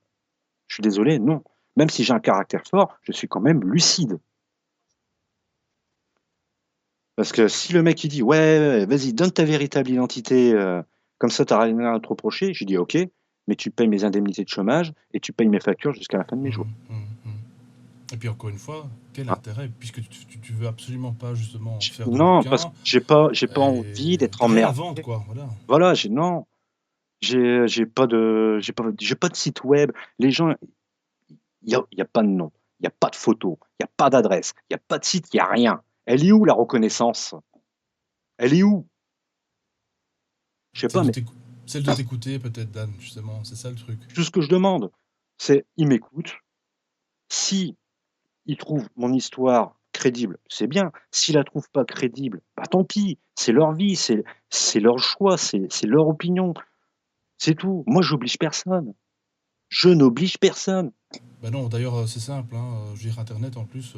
B: je suis désolé, non. Même si j'ai un caractère fort, je suis quand même lucide. Parce que si le mec il dit: «Ouais, vas-y, donne ta véritable identité, comme ça tu rien à te reprocher», je dis: «OK, mais tu payes mes indemnités de chômage et tu payes mes factures jusqu'à la fin de mes
A: ouais.
B: jours».
A: Et puis encore une fois, quel
B: Hein.
A: intérêt, puisque tu veux absolument pas justement
B: J
A: faire de
B: Non, parce que
A: bouquin,
B: j'ai pas envie
A: et
B: d'être
A: t'as rien à
B: emmerdé.
A: vendre, quoi, voilà.
B: Voilà, non, j'ai pas de site web. Les gens, il y a pas de nom, il y a pas de photo, il y a pas d'adresse, il y a pas de site, il y a rien. Elle est où la reconnaissance? Elle est où? Je sais
A: Celle
B: pas,
A: de
B: mais
A: t'écou- Celle de t'écouter, peut-être, Dan, justement, c'est ça le truc.
B: tout ce que je demande, c'est ils m'écoutent. Si ils trouvent mon histoire crédible, c'est bien. S'ils la trouvent pas crédible, bah tant pis, c'est leur vie, c'est leur choix, c'est leur opinion, c'est tout. Moi, j'oblige personne. Je n'oblige personne.
A: Bah non, d'ailleurs, c'est simple, hein, je veux dire, Internet, en plus,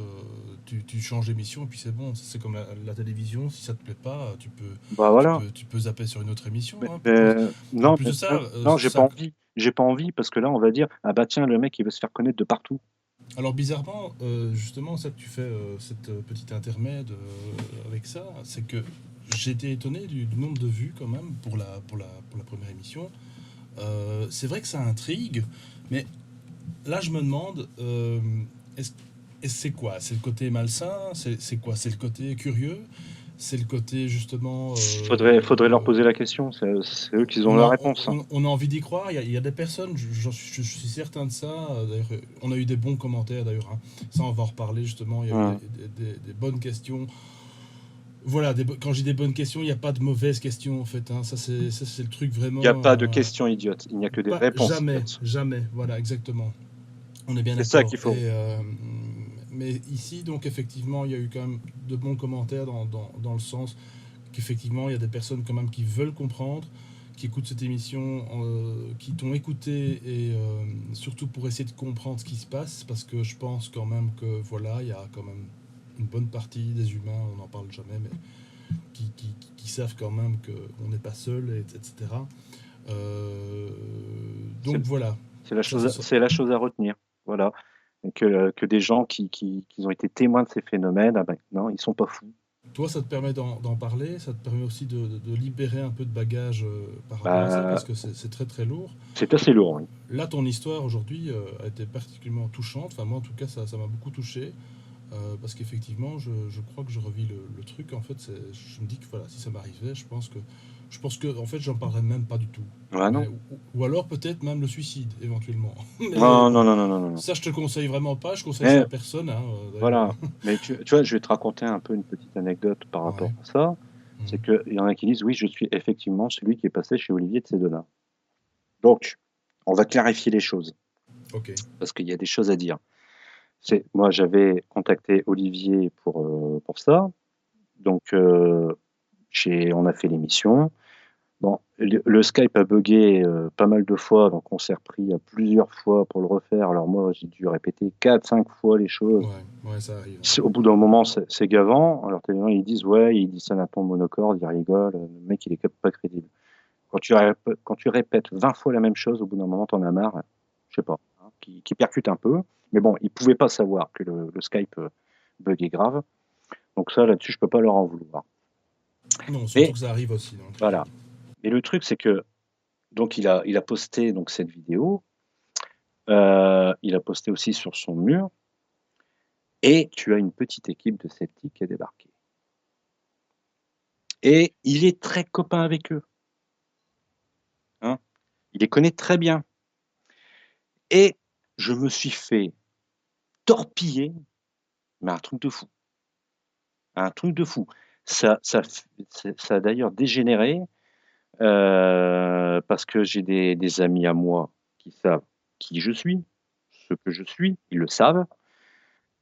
A: tu changes d'émission, et puis c'est bon, c'est comme la télévision, si ça te plaît pas,
B: Bah voilà.
A: tu peux zapper sur une autre émission,
B: Mais
A: hein, en
B: non,
A: plus de
B: mais
A: ça,
B: non, non, j'ai pas
A: ça.
B: envie. J'ai pas envie parce que là, on va dire: «Ah bah tiens, le mec, il veut se faire connaître de partout».
A: Alors bizarrement, justement, ça que tu fais, cette petite intermède avec ça, c'est que j'ai été étonné du nombre de vues quand même pour la première émission. C'est vrai que ça intrigue, mais là je me demande, est-ce, c'est quoi? C'est le côté malsain? C'est quoi? C'est le côté curieux? C'est le côté justement...
B: Faudrait leur poser la question, c'est eux qui ont la réponse, hein.
A: on a envie d'y croire. Il y a des personnes, je suis certain de ça. D'ailleurs, on a eu des bons commentaires d'ailleurs, hein. Ça, on va en reparler justement. Il y a eu
B: Mmh.
A: des bonnes questions. Voilà, quand j'ai des bonnes questions, il n'y a pas de mauvaises questions en fait, hein. Ça, c'est le truc
B: Il y a
A: vraiment.
B: pas de questions idiotes, il n'y a que des
A: Pas
B: réponses
A: jamais,
B: idiotes.
A: jamais. Voilà, exactement. On est bien
B: C'est ça
A: d'accord.
B: qu'il faut.
A: Mais ici, donc effectivement, il y a eu quand même de bons commentaires dans le sens qu'effectivement, il y a des personnes quand même qui veulent comprendre, qui écoutent cette émission, qui t'ont écouté, et surtout pour essayer de comprendre ce qui se passe, parce que je pense quand même que voilà, il y a quand même une bonne partie des humains, on n'en parle jamais, mais qui savent quand même qu'on n'est pas seul, etc. Euh,
B: C'est
A: donc voilà,
B: c'est la
A: ça
B: chose
A: c'est
B: à
A: ça.
B: c'est la chose à retenir. Voilà. Et que des gens qui ont été témoins de ces phénomènes, ah ben non, ils sont pas fous.
A: Toi, ça te permet d'en parler, ça te permet aussi de libérer un peu de bagage par rapport à ça,
B: Bah,
A: parce que c'est très très lourd.
B: c'est assez lourd, oui.
A: Là, ton histoire aujourd'hui a été particulièrement touchante. Enfin, moi, en tout cas, ça m'a beaucoup touché. Parce qu'effectivement, je crois que je revis le truc. En fait, je me dis que voilà, si ça m'arrivait, je pense que en fait, j'en parlerais même pas du tout.
B: Ah non.
A: Mais, ou alors peut-être même le suicide, éventuellement. Mais
B: Non, non,
A: bon,
B: non, non, non, non, non.
A: ça, je te conseille vraiment pas. Je conseille ça
B: Mais
A: à personne, hein, d'ailleurs.
B: voilà. Mais tu vois, je vais te raconter un peu une petite anecdote par rapport
A: Ouais.
B: à ça. C'est
A: Mhm.
B: qu'il y en a qui disent: «Oui, je suis effectivement celui qui est passé chez Olivier de Sédona». Donc, on va clarifier les choses,
A: Ok.
B: parce qu'il y a des choses à dire. Moi, j'avais contacté Olivier pour ça. Donc, on a fait l'émission. Bon, le Skype a buggé pas mal de fois, donc on s'est repris à plusieurs fois pour le refaire. Alors moi, j'ai dû répéter 4-5 fois les choses.
A: Ouais, ça arrive.
B: Au bout d'un moment, c'est gavant. Alors les gens, ils disent, ouais, il dit ça d'un ton monocorde, il rigole. Le mec, il est pas crédible. Quand tu répètes 20 fois la même chose, au bout d'un moment, t'en as marre, je sais pas, hein, qui percute un peu. Mais bon, ils pouvaient pas savoir que le Skype buguait grave. Donc ça, là-dessus, je peux pas leur en vouloir.
A: Non, surtout
B: Mais
A: que ça arrive aussi. Donc,
B: voilà. Mais le truc, c'est que donc il a posté donc cette vidéo. Il a posté aussi sur son mur. Et tu as une petite équipe de sceptiques qui a débarqué. Et il est très copain avec eux. Hein, il les connaît très bien. Et je me suis fait torpiller, mais un truc de fou. Un truc de fou. Ça a d'ailleurs dégénéré parce que j'ai des amis à moi qui savent qui je suis, ce que je suis, ils le savent.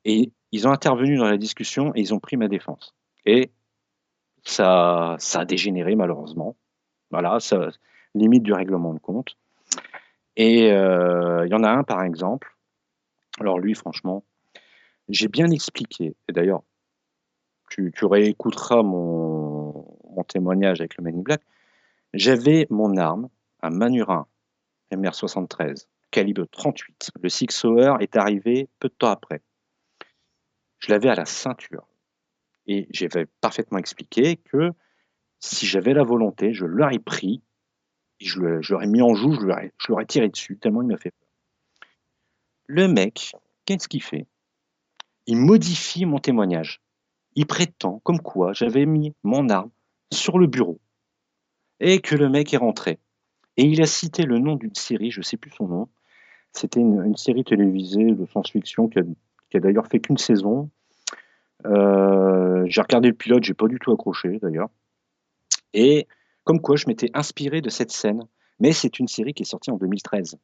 B: Et ils ont intervenu dans la discussion et ils ont pris ma défense. Et ça a dégénéré malheureusement. Voilà, ça limite du règlement de compte. Et il y en a un par exemple. Alors lui, franchement, j'ai bien expliqué. Et d'ailleurs, tu réécouteras mon témoignage avec le Man in Black. J'avais mon arme, un Manurin MR73, calibre 38. Le Six Sauer est arrivé peu de temps après. Je l'avais à la ceinture. Et j'avais parfaitement expliqué que si j'avais la volonté, je l'aurais pris, et je l'aurais mis en joue, je l'aurais tiré dessus, tellement il m'a fait peur. Le mec, qu'est-ce qu'il fait? Il modifie mon témoignage. Il prétend comme quoi j'avais mis mon arme sur le bureau et que le mec est rentré. Et il a cité le nom d'une série, je ne sais plus son nom. C'était une série télévisée de science-fiction qui a d'ailleurs fait qu'une saison. J'ai regardé le pilote, j'ai pas du tout accroché d'ailleurs. Et comme quoi je m'étais inspiré de cette scène. Mais c'est une série qui est sortie en 2013.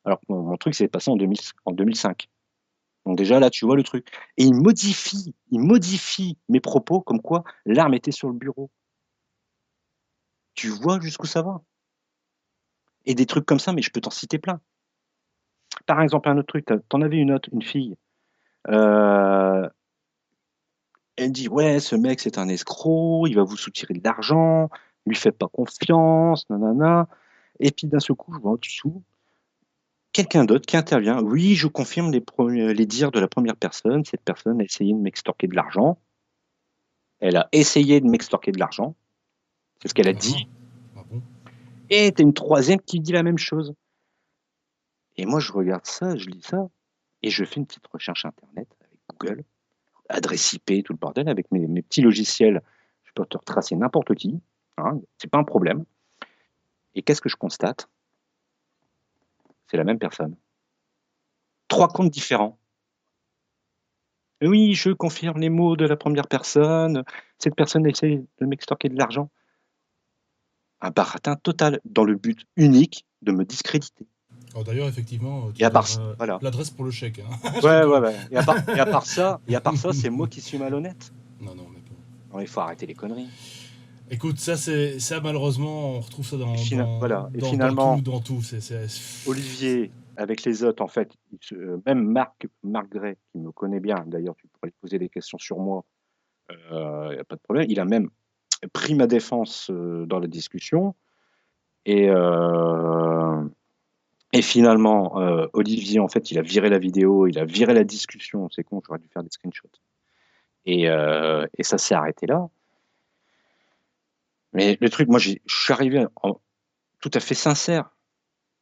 B: Alors que mon truc s'est passé en 2005. Donc déjà là, tu vois le truc. Et il modifie mes propos comme quoi l'arme était sur le bureau. Tu vois jusqu'où ça va. Et des trucs comme ça, mais je peux t'en citer plein. Par exemple, un autre truc, t'en avais une fille. Euh, Elle dit, ouais, ce mec, c'est un escroc, il va vous soutirer de l'argent, lui faites pas confiance, nanana. Et puis d'un seul coup, je vois en dessous quelqu'un d'autre qui intervient. Oui, je confirme les dires de la première personne. Cette personne a essayé de m'extorquer de l'argent. Elle a essayé de m'extorquer de l'argent. C'est ce qu'elle a dit.
A: Ah bon?
B: Et t'as une troisième qui dit la même chose. Et moi, je regarde ça, je lis ça, et je fais une petite recherche internet avec Google, adresse IP, tout le bordel, avec mes petits logiciels. Je peux te retracer n'importe qui, hein, c'est pas un problème. Et qu'est-ce que je constate? C'est la même personne. 3 comptes différents. Oui, je confirme les mots de la première personne. Cette personne essaie de m'extorquer de l'argent. Un baratin total, dans le but unique de me discréditer.
A: Alors d'ailleurs, effectivement, tu
B: Et à
A: me
B: part,
A: donneras
B: voilà.
A: l'adresse pour le chèque. Hein. Je
B: Ouais, ouais,
A: rigole.
B: ouais. Et à part ça, c'est moi qui suis malhonnête.
A: Non, non, mais bon.
B: Non, il faut arrêter les conneries.
A: Écoute, ça malheureusement, on retrouve ça
B: Voilà. Et
A: dans
B: finalement,
A: tout.
B: Olivier, avec les autres, en fait, même Marc Gray, qui me connaît bien, d'ailleurs, tu pourrais lui poser des questions sur moi, il n'y a pas de problème. Il a même pris ma défense dans la discussion. Et, et finalement, Olivier, en fait, il a viré la vidéo, il a viré la discussion. C'est con, j'aurais dû faire des screenshots. Et ça s'est arrêté là. Mais le truc, moi, je suis arrivé tout à fait sincère.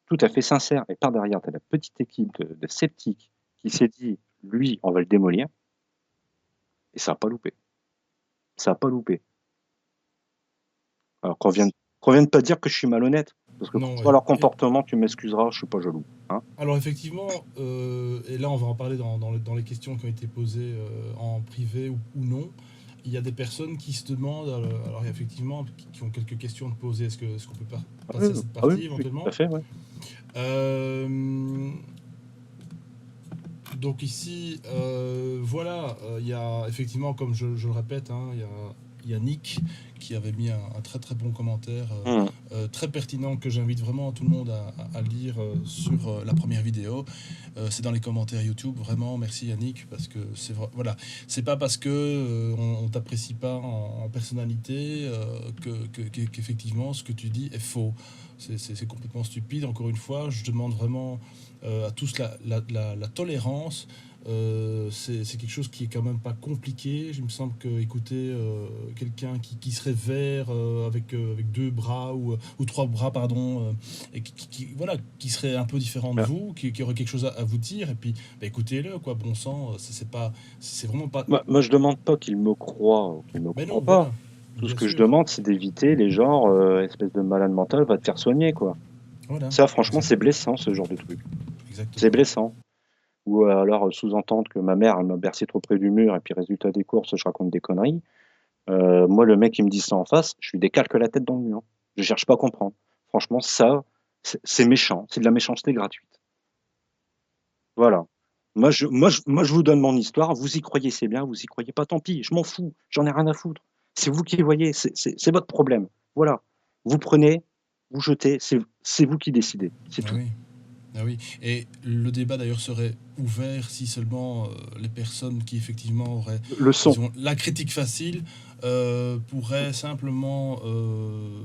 B: Tout à fait sincère. Et par derrière, tu as la petite équipe de sceptiques qui s'est dit, lui, on va le démolir. Et ça n'a pas loupé. Ça n'a pas loupé. Alors qu'on vienne pas dire que je suis malhonnête. Parce que quand
A: Non,
B: je vois leur comportement, tu m'excuseras, je suis pas jaloux. Hein.
A: alors effectivement, et là on va en parler dans les questions qui ont été posées en privé ou non. il y a des personnes qui se demandent, alors effectivement, qui ont quelques questions à te poser. Est-ce qu'on peut
B: Ah
A: passer à
B: oui,
A: cette
B: ah oui,
A: partie
B: oui, tout à
A: éventuellement?
B: fait, ouais.
A: Euh, donc ici, voilà, il y a effectivement, comme je le répète, hein, il y a Nick qui avait mis un très très bon commentaire,
B: Mmh.
A: très pertinent, que j'invite vraiment tout le monde à lire sur la première vidéo. C'est dans les commentaires YouTube. Vraiment, merci Yannick, parce que voilà, c'est pas parce que on t'apprécie pas en personnalité qu'effectivement ce que tu dis est faux. C'est complètement stupide. Encore une fois, je demande vraiment à tous la tolérance. C'est quelque chose qui est quand même pas compliqué. Il me semble que écouter quelqu'un qui serait vert avec deux bras ou trois bras, pardon, et voilà, qui serait un peu différent de
B: Bah,
A: vous, qui aurait quelque chose à vous dire, et puis bah, écoutez-le, quoi, bon sang, c'est pas, c'est vraiment pas.
B: moi, je demande pas qu'il me croie ou qu'il me
A: Mais
B: croie
A: non,
B: pas.
A: voilà,
B: Tout ce
A: bien
B: que je
A: sûr,
B: demande, c'est d'éviter les genres, espèce de malade mental, va te faire soigner, quoi.
A: voilà,
B: Ça, franchement, c'est
A: exactement,
B: blessant, ce genre de truc. C'est
A: exactement.
B: blessant. Ou alors sous-entendre que ma mère, elle m'a bercé trop près du mur et puis résultat des courses, je raconte des conneries. Moi, le mec, il me dit ça en face, je lui décalque la tête dans le mur. Je cherche pas à comprendre. Franchement, ça, c'est méchant. C'est de la méchanceté gratuite. Voilà. Moi, je vous donne mon histoire. Vous y croyez, c'est bien. Vous y croyez pas, tant pis. Je m'en fous. J'en ai rien à foutre. C'est vous qui voyez. C'est votre problème. Voilà. Vous prenez, vous jetez. C'est vous qui décidez. C'est
A: Ah
B: tout.
A: oui. Ah oui, et le débat d'ailleurs serait ouvert si seulement les personnes qui effectivement auraient,
B: Le son,
A: disons, la critique facile, pourraient simplement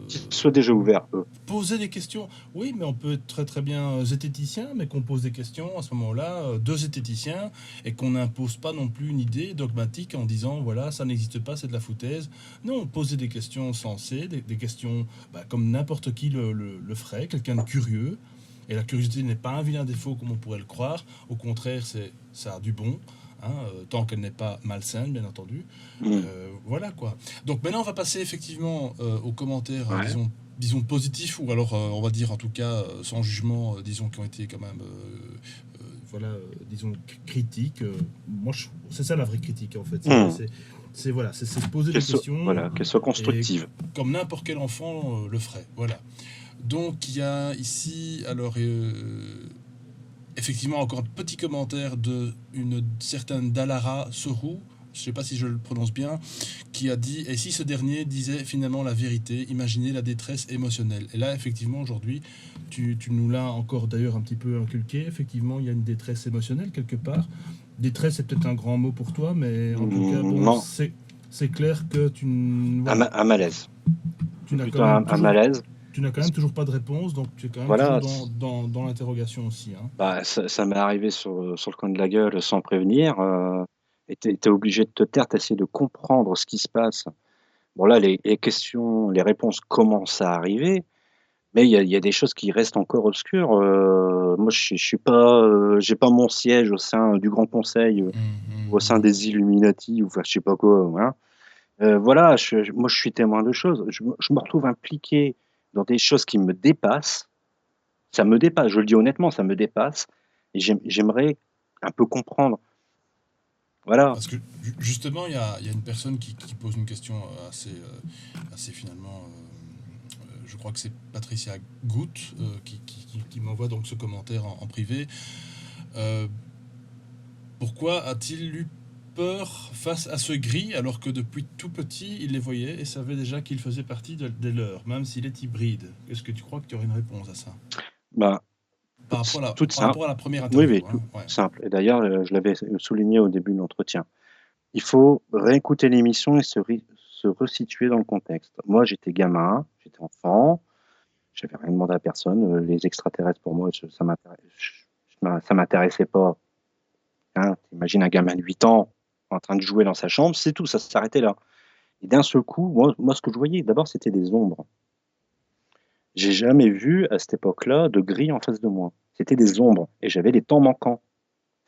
B: qu'il soit déjà ouvert, eux.
A: poser des questions. Oui, mais on peut être très très bien zététicien, mais qu'on pose des questions à ce moment-là, deux zététiciens, et qu'on n'impose pas non plus une idée dogmatique en disant voilà, ça n'existe pas, c'est de la foutaise. Non, poser des questions sensées, des questions bah, comme n'importe qui le ferait, quelqu'un de curieux. Et la curiosité n'est pas un vilain défaut comme on pourrait le croire. Au contraire, ça a du bon, hein, tant qu'elle n'est pas malsaine, bien entendu.
B: Mmh.
A: Voilà quoi. Donc maintenant, on va passer effectivement aux commentaires,
B: Ouais.
A: disons positifs, ou alors on va dire en tout cas sans jugement, disons qui ont été quand même, voilà, disons critiques. C'est ça la vraie critique en fait.
B: Mmh.
A: Voilà, c'est se poser des questions
B: Voilà, qu'elle soit
A: et
B: constructive.
A: comme n'importe quel enfant le ferait. Voilà. Donc il y a ici, alors effectivement encore un petit commentaire de une certaine Dalara Soru, je ne sais pas si je le prononce bien, qui a dit et si ce dernier disait finalement la vérité, imaginez la détresse émotionnelle. Et là effectivement aujourd'hui, tu nous l'as encore d'ailleurs un petit peu inculqué, effectivement il y a une détresse émotionnelle quelque part. Détresse c'est peut-être un grand mot pour toi, mais en tout cas bon
B: Non,
A: c'est clair que voilà,
B: un malaise.
A: tu n'as quand
B: Plutôt
A: même
B: un
A: toujours
B: malaise.
A: tu n'as quand même toujours pas de réponse, donc tu es quand même toujours
B: Voilà,
A: dans l'interrogation aussi. Hein.
B: bah, ça m'est arrivé sur le coin de la gueule sans prévenir, et tu obligé de te taire, tu de comprendre ce qui se passe. Bon là, les questions, les réponses commencent à arriver, mais il y a des choses qui restent encore obscures. Moi, je suis pas, j'ai pas mon siège au sein du Grand Conseil, ou au sein des Illuminati ou enfin je sais pas quoi, voilà. Voilà, moi, je suis témoin de choses. Je me retrouve impliqué dans des choses qui me dépassent. Ça me dépasse, je le dis honnêtement, ça me dépasse et j'aimerais un peu comprendre. Voilà.
A: Parce que justement, il y a une personne qui pose une question assez finalement. Je crois que c'est Patricia Goutte qui m'envoie donc ce commentaire en privé. Euh, Pourquoi a-t-il eu peur face à ce gris alors que depuis tout petit il les voyait et savait déjà qu'il faisait partie des leurs, même s'il est hybride? Est-ce que tu crois que tu aurais une réponse à ça?
B: Bah, toute
A: Par
B: simple.
A: rapport à la première
B: Oui,
A: interview,
B: oui,
A: hein,
B: tout
A: ouais.
B: simple et d'ailleurs, je l'avais souligné au début de l'entretien. Il faut réécouter l'émission et se resituer dans le contexte. Moi, j'étais gamin, j'étais enfant, j'avais rien demandé à personne, les extraterrestres pour moi, ça m'intéressait pas, hein. Tu un gamin de 8 ans en train de jouer dans sa chambre, c'est tout, ça s'arrêtait là et d'un seul coup, moi, ce que je voyais, d'abord, c'était des ombres. J'ai jamais vu, à cette époque-là, de gris en face de moi. C'était des ombres et j'avais les temps manquants,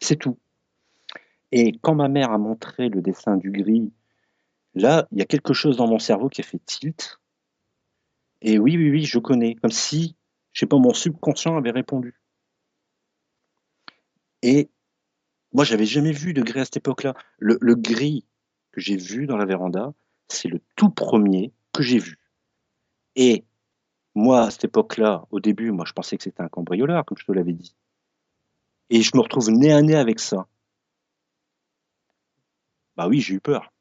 B: c'est tout et quand ma mère a montré le dessin du gris, là, il y a quelque chose dans mon cerveau qui a fait tilt et oui, oui, oui, je connais, comme si, je sais pas, mon subconscient avait répondu et moi, j'avais jamais vu de gris à cette époque-là. Le gris, que j'ai vu dans la véranda, c'est le tout premier que j'ai vu. Et moi, à cette époque-là, au début, moi, je pensais que c'était un cambrioleur, comme je te l'avais dit. Et je me retrouve nez à nez avec ça. Bah oui, j'ai eu peur.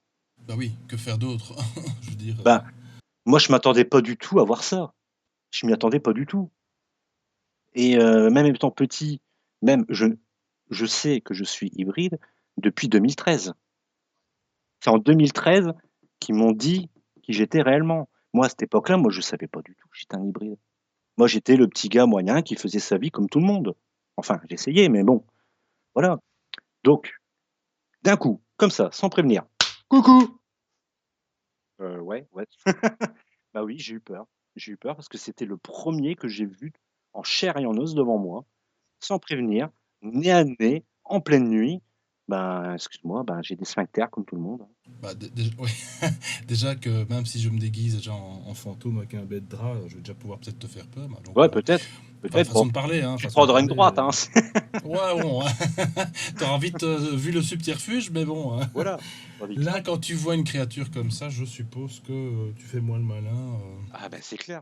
A: Bah oui, que faire d'autre? Je veux dire,
B: Bah, moi, je m'attendais pas du tout à voir ça. Je m'y attendais pas du tout. Et même étant petit, même je sais que je suis hybride depuis 2013. C'est en 2013 qu'ils m'ont dit qui j'étais réellement. Moi, à cette époque-là, moi, je savais pas du tout que j'étais un hybride. Moi, j'étais le petit gars moyen qui faisait sa vie comme tout le monde. Enfin, j'essayais, mais bon, voilà. Donc, d'un coup, comme ça, sans prévenir. Coucou! Ouais, ouais. Bah oui, j'ai eu peur. J'ai eu peur parce que c'était le premier que j'ai vu en chair et en os devant moi, sans prévenir, nez à nez, en pleine nuit. Ben, excuse-moi, ben, j'ai des sphincters comme tout le monde.
A: bah, ouais. Déjà que même si je me déguise déjà en fantôme avec un bête de drap, je vais déjà pouvoir peut-être te faire peur. Bah, donc,
B: Ouais, peut-être.
A: enfin,
B: Peut-être.
A: façon
B: Bon,
A: de parler, hein,
B: tu
A: façon de
B: prendras une
A: parler.
B: droite, hein.
A: Ouais, bon, hein. T'auras vite vu le subterfuge, mais bon, hein.
B: Voilà. Pas vite là.
A: Là, quand tu vois une créature comme ça, je suppose que tu fais moins le malin.
B: Ah ben, c'est clair.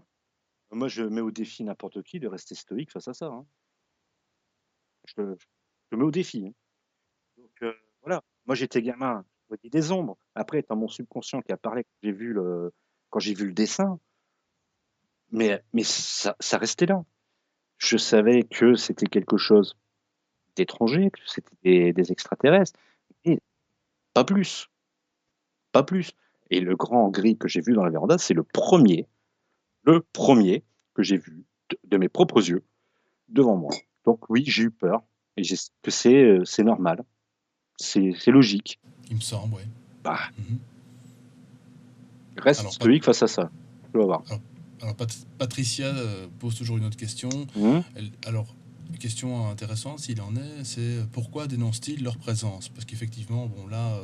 B: Moi, je mets au défi n'importe qui de rester stoïque face à ça, hein. Je le mets au défi, hein. Donc, voilà. Moi, j'étais gamin, je voyais des ombres. Après, dans mon subconscient qui a parlé quand j'ai vu le dessin, mais ça restait là. Je savais que c'était quelque chose d'étranger, que c'était des extraterrestres, et pas plus, pas plus. Et le grand gris que j'ai vu dans la véranda, c'est le premier que j'ai vu de mes propres yeux devant moi. Donc oui, j'ai eu peur, et que c'est normal, c'est logique.
A: Il me semble, ouais.
B: Bah,
A: Mhm.
B: reste
A: Alors, pas,
B: stoïque face à ça. Tu vas voir.
A: alors, alors, Patricia pose toujours une autre question.
B: Mmh.
A: Alors, question intéressante, s'il en est, c'est pourquoi dénoncent-ils leur présence? Parce qu'effectivement, bon, là,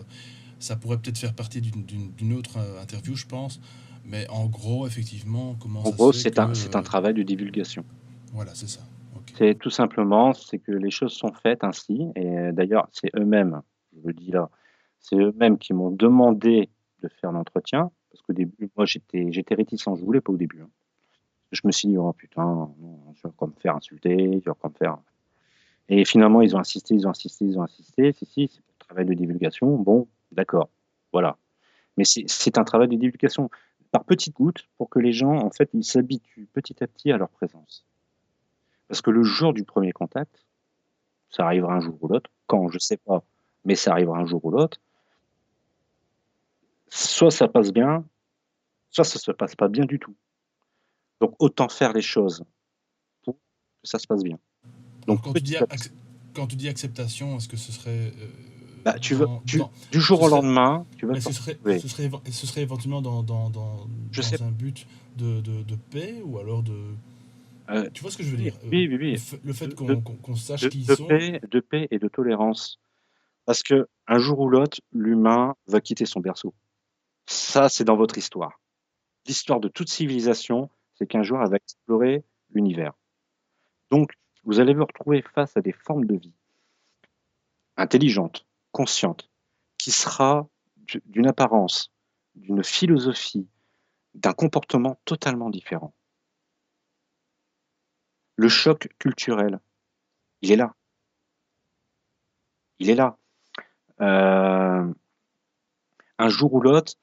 A: ça pourrait peut-être faire partie d'une autre interview, je pense. Mais en gros, effectivement, comment
B: En
A: ça se
B: gros,
A: fait que...
B: c'est un travail de divulgation.
A: voilà, c'est ça. Ok.
B: C'est tout simplement, c'est que les choses sont faites ainsi, et d'ailleurs, c'est eux-mêmes, je le dis là, c'est eux-mêmes qui m'ont demandé de faire l'entretien, parce qu'au début, moi, j'étais réticent, je voulais pas au début, hein. Je me suis dit: «Oh putain, non, je vais encore me faire insulter, je vais encore me faire», et finalement, ils ont insisté, ils ont insisté, ils ont insisté: «Si, si, c'est pour le travail de divulgation». Bon, d'accord, voilà. Mais c'est un travail de divulgation par petites gouttes pour que les gens, en fait, ils s'habituent petit à petit à leur présence. Parce que le jour du premier contact, ça arrivera un jour ou l'autre, quand, je sais pas, mais ça arrivera un jour ou l'autre, soit ça passe bien, soit ça se passe pas bien du tout. Donc autant faire les choses pour que ça se passe bien. Donc
A: Alors, quand tu dis,
B: petit à petit,
A: quand tu dis acceptation, est-ce que ce serait
B: bah, du jour
A: ce
B: au
A: serait,
B: lendemain, tu vas
A: mais
B: te retrouver,
A: ce serait éventuellement
B: je sais,
A: dans un but de paix ou alors de... Tu vois ce que je veux
B: oui,
A: dire?
B: oui, oui, oui,
A: Le fait
B: de de
A: qu'on sache qui ils sont.
B: de paix et de tolérance. Parce que un jour ou l'autre, l'humain va quitter son berceau. Ça, c'est dans votre histoire. L'histoire de toute civilisation, c'est qu'un jour, elle va explorer l'univers. Donc, vous allez vous retrouver face à des formes de vie intelligentes, conscientes, qui sera d'une apparence, d'une philosophie, d'un comportement totalement différent. Le choc culturel, il est là. Il est là. Euh, un jour ou l'autre,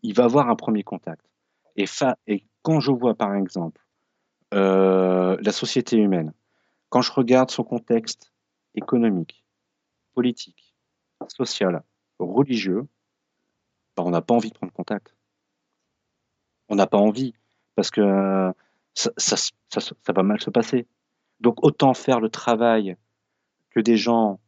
B: il va avoir un premier contact. Et quand je vois, par exemple, la société humaine, quand je regarde son contexte économique, politique, social, religieux, bah, on n'a pas envie de prendre contact. On n'a pas envie parce que ça va mal se passer. Donc autant faire le travail que des gens,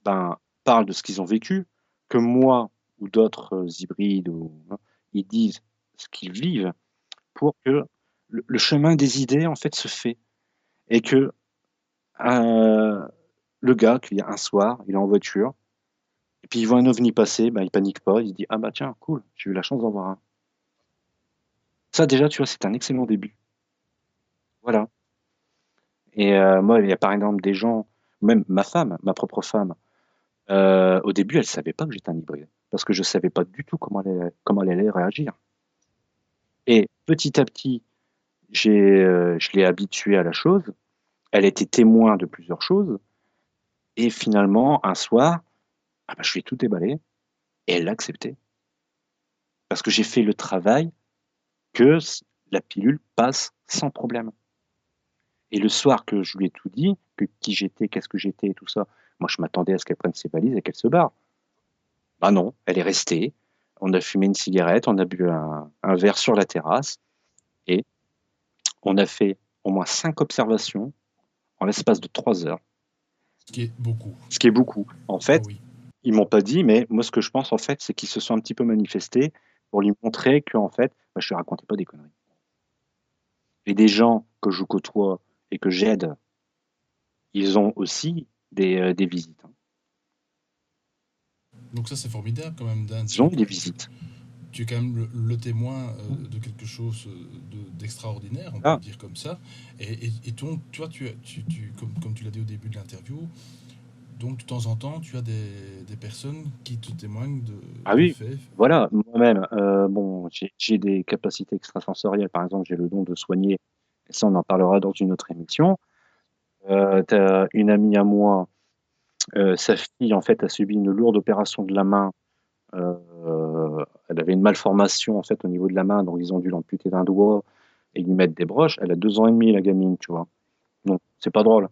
B: ben, parlent de ce qu'ils ont vécu, que moi ou d'autres hybrides, hein, ils disent ce qu'ils vivent pour que le chemin des idées en fait se fait et que le gars qui un soir, il est en voiture et puis il voit un ovni passer, ben, il panique pas, il se dit: «Ah bah tiens, cool, j'ai eu la chance d'en voir un». Ça déjà, tu vois, c'est un excellent début. Voilà. Et moi, il y a par exemple des gens, même ma femme, ma propre femme, au début, elle savait pas que j'étais un hybride. parce que je savais pas du tout comment elle allait réagir. Et petit à petit, je l'ai habituée à la chose. Elle était témoin de plusieurs choses. Et finalement, un soir, je lui ai tout déballé et elle l'a accepté. Parce que j'ai fait le travail que la pilule passe sans problème. Et le soir que je lui ai tout dit, que qui j'étais, qu'est-ce que j'étais et tout ça, moi je m'attendais à ce qu'elle prenne ses valises et qu'elle se barre. Bah non, elle est restée. On a fumé une cigarette, on a bu un verre sur la terrasse et on a fait au moins 5 observations en l'espace de 3 heures,
A: Ce qui est beaucoup.
B: ce qui est beaucoup. En
A: Ah
B: fait,
A: oui.
B: ils m'ont pas dit, mais moi ce que je pense en fait, c'est qu'ils se sont un petit peu manifestés pour lui montrer que en fait, je lui racontais pas des conneries. Et des gens que je côtoie et que j'aide, ils ont aussi des visites, hein.
A: Donc ça, c'est formidable quand même, Dan.
B: Ils ont eu des visites.
A: Tu es quand même le témoin de quelque chose d'extraordinaire, on peut
B: Ah,
A: le dire comme ça. Et donc, toi, comme tu l'as dit au début de l'interview, donc de temps en temps, tu as des personnes qui te témoignent
B: ah
A: de
B: oui,
A: faits.
B: voilà, moi-même, bon, j'ai des capacités extrasensorielles, par exemple, j'ai le don de soigner, et ça on en parlera dans une autre émission. Tu une amie à moi, sa fille en fait a subi une lourde opération de la main, elle avait une malformation en fait au niveau de la main, donc ils ont dû l'amputer d'un doigt et lui mettre des broches. Elle a 2 ans et demi la gamine, tu vois? Donc c'est pas drôle.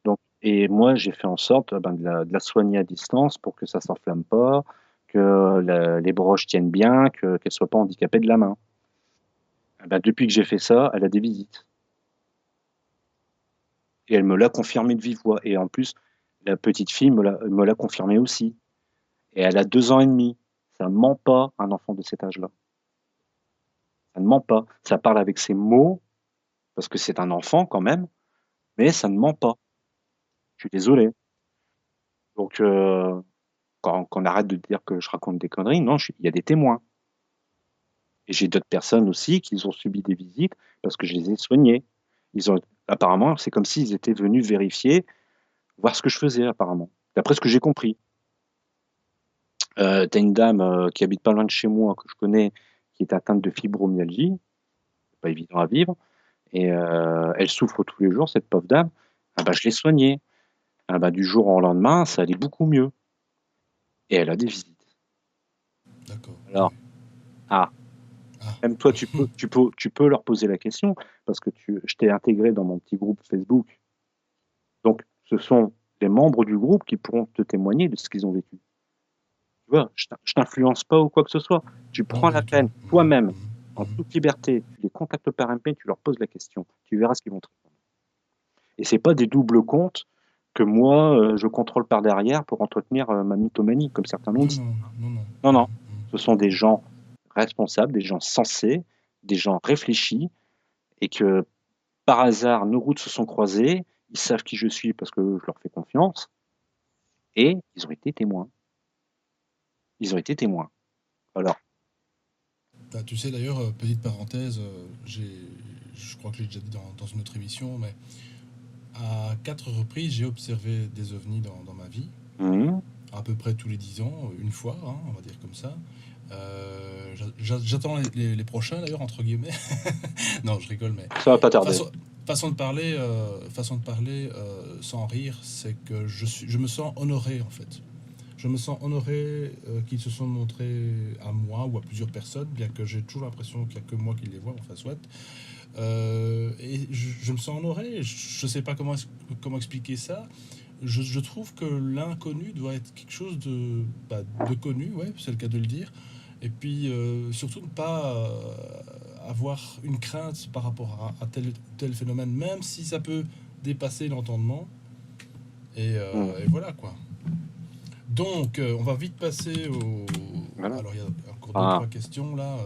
B: Donc et moi j'ai fait en sorte, de la soigner à distance pour que ça s'enflamme pas, que les broches tiennent bien, qu'elle soit pas handicapée de la main. Depuis que j'ai fait ça, elle a des visites et elle me l'a confirmé de vive voix et en plus, la petite fille me l'a confirmé aussi et elle a 2 ans et demi. Ça ment pas un enfant de cet âge-là. Ça ne ment pas. Ça parle avec ses mots, parce que c'est un enfant quand même, mais ça ne ment pas. Je suis désolé. Donc qu'on arrête de dire que je raconte des conneries, non, il y a des témoins. Et j'ai d'autres personnes aussi qui ont subi des visites parce que je les ai soignés. Ils ont apparemment, c'est comme s'ils étaient venus vérifier, voir ce que je faisais apparemment, d'après ce que j'ai compris. Tu as une dame, qui habite pas loin de chez moi, que je connais, qui est atteinte de fibromyalgie, c'est pas évident à vivre et elle souffre tous les jours, cette pauvre dame. Je l'ai soignée. Du jour au lendemain, ça allait beaucoup mieux et elle a des visites.
A: D'accord. Ah
B: Alors,
A: oui.
B: ah,
A: Ah.
B: même toi, tu peux leur poser la question parce que je t'ai intégré dans mon petit groupe Facebook. Donc, ce sont les membres du groupe qui pourront te témoigner de ce qu'ils ont vécu. Tu vois? Je t'influence pas ou quoi que ce soit. Tu
A: Non,
B: prends
A: pas
B: la
A: du tout.
B: peine, toi-même, en
A: Mhm.
B: toute liberté, tu les contactes par MP, tu leur poses la question. Tu verras ce qu'ils vont te répondre et c'est pas des doubles comptes que moi, je contrôle par derrière pour entretenir, ma mythomanie comme certains l'ont
A: Non,
B: dit.
A: non, non, non.
B: Non, non, ce sont
A: Mhm.
B: des gens responsables, des gens sensés, des gens réfléchis et que par hasard, nos routes se sont croisées, ils savent qui je suis parce que je leur fais confiance et ils ont été témoins. Ils ont été témoins. Alors,
A: Bah, tu sais d'ailleurs, petite parenthèse, je crois que je l'ai déjà dit dans une autre émission, mais à 4 reprises, j'ai observé des ovnis dans ma vie,
B: mmh,
A: à peu près tous les 10 ans, une fois, hein, on va dire comme ça. J'attends les prochains d'ailleurs, entre guillemets. Non, je rigole, mais
B: ça va pas tarder.
A: façon, façon de parler sans rire, c'est que je me sens honoré en fait. Je me sens honoré qu'ils se sont montrés à moi ou à plusieurs personnes, bien que j'ai toujours l'impression qu'il n'y a que moi qui les vois, enfin soit. Et je me sens honoré, je ne sais pas comment expliquer ça. Je trouve que l'inconnu doit être quelque chose de connu, ouais, c'est le cas de le dire. Et puis surtout ne pas avoir une crainte par rapport à tel ou tel phénomène, même si ça peut dépasser l'entendement.
B: Mmh,
A: Et voilà quoi. Donc, on va vite passer au.
B: voilà.
A: Alors, il y a encore deux,
B: Ah,
A: trois questions là.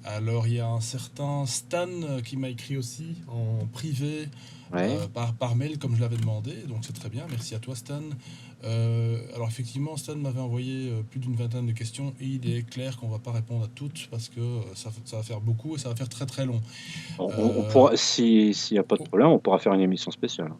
A: Alors, il y a un certain Stan qui m'a écrit aussi en privé
B: ouais.
A: par mail, comme je l'avais demandé. Donc, c'est très bien. Merci à toi, Stan. Alors, effectivement, Stan m'avait envoyé plus d'une vingtaine de questions et il est clair qu'on va pas répondre à toutes parce que ça va faire beaucoup et ça va faire très très long.
B: On
A: Euh,
B: pourra s'il y a pas de
A: oh,
B: problème, on pourra faire une émission spéciale, hein.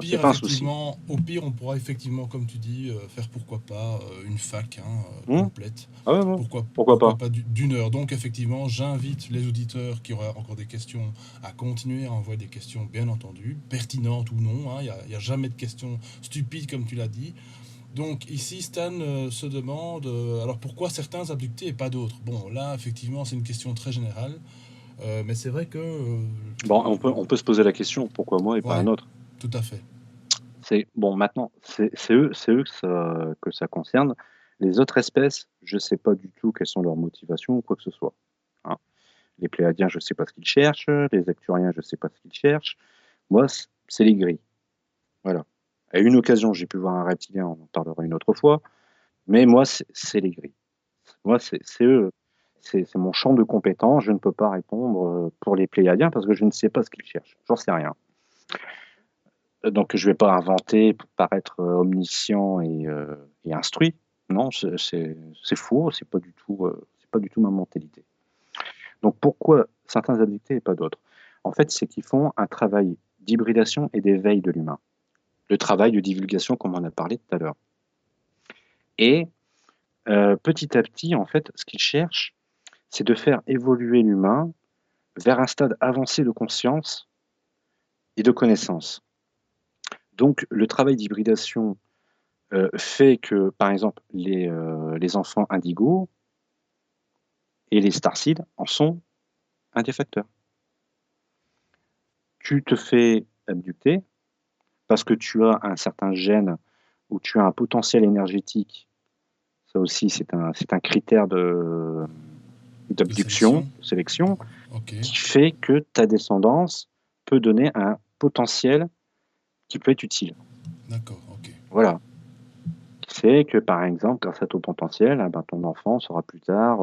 B: C'est pas un souci.
A: Au pire, on pourra effectivement, comme tu dis, faire pourquoi pas une fac
B: Hmm.
A: complète.
B: Ah ouais, ouais.
A: Pourquoi,
B: Pourquoi
A: pourquoi
B: pas?
A: pas d'une heure. Donc effectivement, j'invite les auditeurs qui auraient encore des questions à continuer à envoyer des questions, bien entendu, pertinentes ou non. Il n'y a jamais de questions stupides, comme tu l'as dit. Donc ici, Stan se demande alors pourquoi certains abductés et pas d'autres. Bon, là, effectivement, c'est une question très générale, mais c'est vrai que
B: Bon, on peut se poser la question, pourquoi moi et pas un
A: ouais,
B: autre?
A: tout à fait.
B: C'est bon, maintenant, c'est eux que ça concerne. Les autres espèces, je sais pas du tout quelles sont leurs motivations ou quoi que ce soit, hein. Les Pléiadiens, je sais pas ce qu'ils cherchent, les Acturiens, je sais pas ce qu'ils cherchent. Moi, c'est les gris, voilà. À une occasion, j'ai pu voir un reptilien, on en parlera une autre fois, mais moi, c'est les gris. Moi, c'est eux, c'est mon champ de compétence. Je ne peux pas répondre, pour les Pléiadiens parce que je ne sais pas ce qu'ils cherchent. J'en sais rien. Donc je vais pas inventer pour paraître, omniscient et instruit. Non, c'est faux, c'est pas du tout ma mentalité. Donc pourquoi certains abductés et pas d'autres? En fait, c'est qu'ils font un travail d'hybridation et d'éveil de l'humain. Le travail de divulgation comme on a parlé tout à l'heure et petit à petit, en fait, ce qu'ils cherchent, c'est de faire évoluer l'humain vers un stade avancé de conscience et de connaissance. Donc le travail d'hybridation, fait que, par exemple, les enfants indigos et les starseeds en sont un des facteurs. Tu te fais abducter parce que tu as un certain gène ou tu as un potentiel énergétique. Ça aussi, c'est un critère
A: De
B: d'abduction,
A: sélection.
B: de sélection,
A: Ok,
B: qui fait que ta descendance peut donner un potentiel qui peut être utile.
A: d'accord, ok.
B: Voilà. C'est que, par exemple, grâce à ton potentiel, ah ben, ton enfant sera plus tard,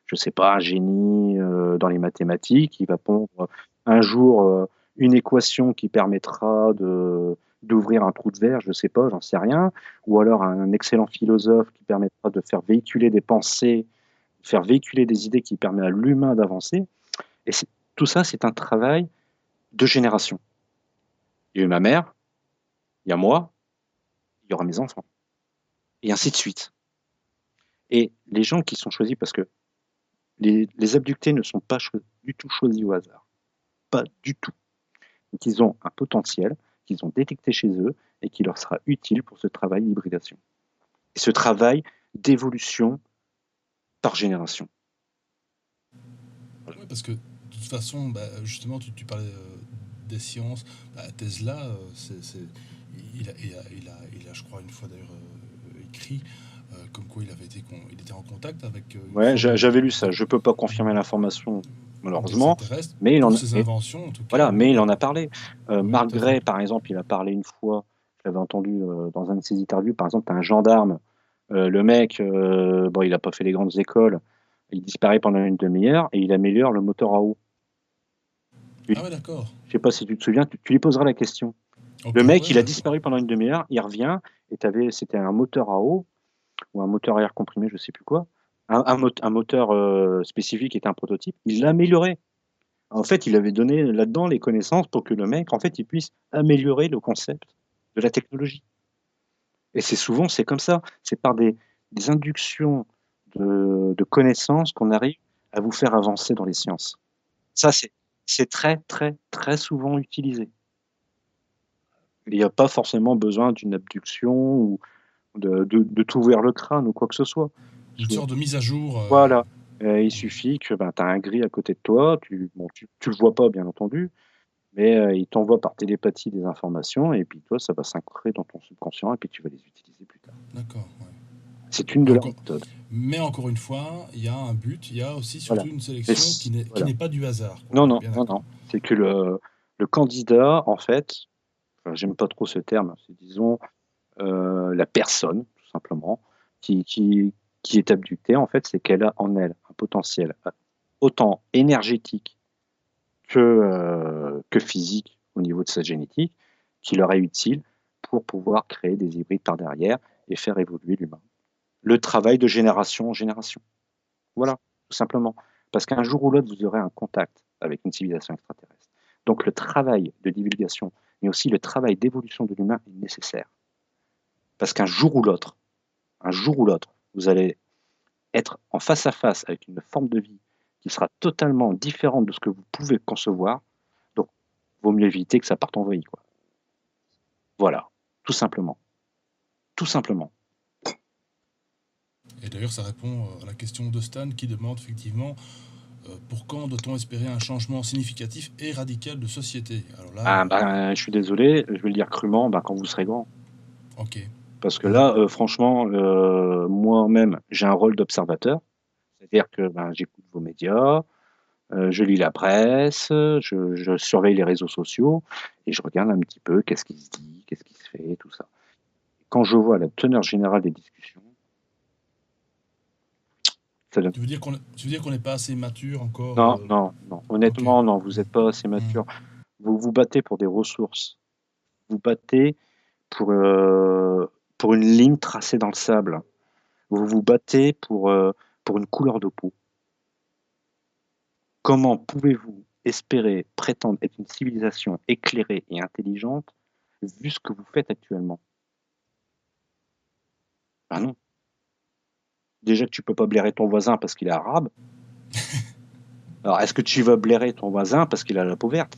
B: je sais pas, un génie, dans les mathématiques. Il va pondre un jour, une équation qui permettra d'ouvrir un trou de verre, je sais pas, j'en sais rien. Ou alors un excellent philosophe qui permettra de faire véhiculer des pensées, faire véhiculer des idées qui permet à l'humain d'avancer. Et tout ça, c'est un travail de génération. Il y a eu ma mère, il y a moi, il y aura mes enfants, et ainsi de suite. Et les gens qui sont choisis parce que les abductés ne sont pas du tout choisis au hasard, pas du tout. Donc ils ont un potentiel qu'ils ont détecté chez eux et qui leur sera utile pour ce travail d'hybridation. Et ce travail d'évolution par génération. Voilà.
A: Oui, parce que de toute façon, justement, tu parlais des sciences. Tesla, il a, je crois, une fois d'ailleurs écrit comme quoi il était en contact avec une
B: Ouais,
A: forme
B: j'avais lu ça. Je ne peux pas confirmer l'information, malheureusement,
A: d'extraterrestre
B: mais
A: pour ses inventions, en tout cas.
B: voilà,
A: Oui,
B: mais il en a parlé.
A: oui,
B: Marc
A: tout à fait.
B: Gray, par exemple, il a parlé une fois, je l'avais entendu dans un de ses interviews, par exemple, tu as un gendarme, le mec, bon, il n'a pas fait les grandes écoles, il disparaît pendant une demi-heure et il améliore le moteur à eau.
A: Ah ouais, d'accord.
B: Je sais pas si tu te souviens, tu lui poseras la question.
A: Ok,
B: Le mec,
A: ouais,
B: il a
A: ouais.
B: disparu pendant une demi-heure, il revient, et c'était un moteur à eau, ou un moteur à air comprimé, je sais plus quoi, un moteur spécifique qui était un prototype, il l'a amélioré. En fait, il avait donné là-dedans les connaissances pour que le mec, en fait, il puisse améliorer le concept de la technologie. Et c'est comme ça, c'est par des inductions de connaissances qu'on arrive à vous faire avancer dans les sciences. Ça, c'est très, très, très souvent utilisé. Il n'y a pas forcément besoin d'une abduction ou de t'ouvrir le crâne ou quoi que ce soit.
A: Une
B: Je
A: sorte de mise à jour.
B: Voilà, il suffit que, ben, tu as un gris à côté de toi, tu le vois pas bien entendu, mais il t'envoie par télépathie des informations et puis toi, ça va s'ancrer dans ton subconscient et puis tu vas les utiliser plus tard.
A: D'accord, ouais.
B: C'est une
A: Mais
B: de leurs
A: encore,
B: méthodes.
A: mais encore une fois, il y a un but, il y a aussi
B: Voilà.
A: surtout une
B: Et
A: sélection qui
B: voilà.
A: n'est pas du hasard, quoi.
B: Non,
A: On est
B: non,
A: bien
B: non,
A: d'accord.
B: non. C'est que le candidat, en fait, enfin, j'aime pas trop ce terme, c'est disons, la personne, tout simplement, qui qui qui est abductée, en fait, c'est qu'elle a en elle un potentiel, autant énergétique que physique au niveau de sa génétique, qui leur est utile pour pouvoir créer des hybrides par derrière et faire évoluer l'humain. Le travail de génération en génération. Voilà, tout simplement. Parce qu'un jour ou l'autre, vous aurez un contact avec une civilisation extraterrestre. Donc le travail de divulgation mais aussi le travail d'évolution de l'humain est nécessaire. Parce qu'un jour ou l'autre, vous allez être en face à face avec une forme de vie qui sera totalement différente de ce que vous pouvez concevoir. Donc, vaut mieux éviter que ça parte en vrille, quoi. Voilà, tout simplement. Tout simplement.
A: Et d'ailleurs, ça répond à la question de Stan qui demande effectivement pour quand doit-on espérer un changement significatif et radical de société? Alors là,
B: Je suis désolé, je vais le dire crûment, quand vous serez grand.
A: ok.
B: Parce que là, franchement, moi-même, j'ai un rôle d'observateur. C'est-à-dire que j'écoute vos médias, je lis la presse, je surveille les réseaux sociaux et je regarde un petit peu qu'est-ce qui se dit, qu'est-ce qui se fait, tout ça. Quand je vois la teneur générale des discussions, ça donne...
A: Tu veux dire qu'on n'est pas assez mature encore
B: Non, non, non. Honnêtement,
A: Ok.
B: non, vous n'êtes pas assez mature. Vous vous battez pour des ressources. Vous battez pour une ligne tracée dans le sable. Vous vous battez pour une couleur de peau. Comment pouvez-vous espérer prétendre être une civilisation éclairée et intelligente vu ce que vous faites actuellement? Ben non. Déjà que tu peux pas blairer ton voisin parce qu'il est arabe. Alors, est-ce que tu vas blairer ton voisin parce qu'il a la peau verte?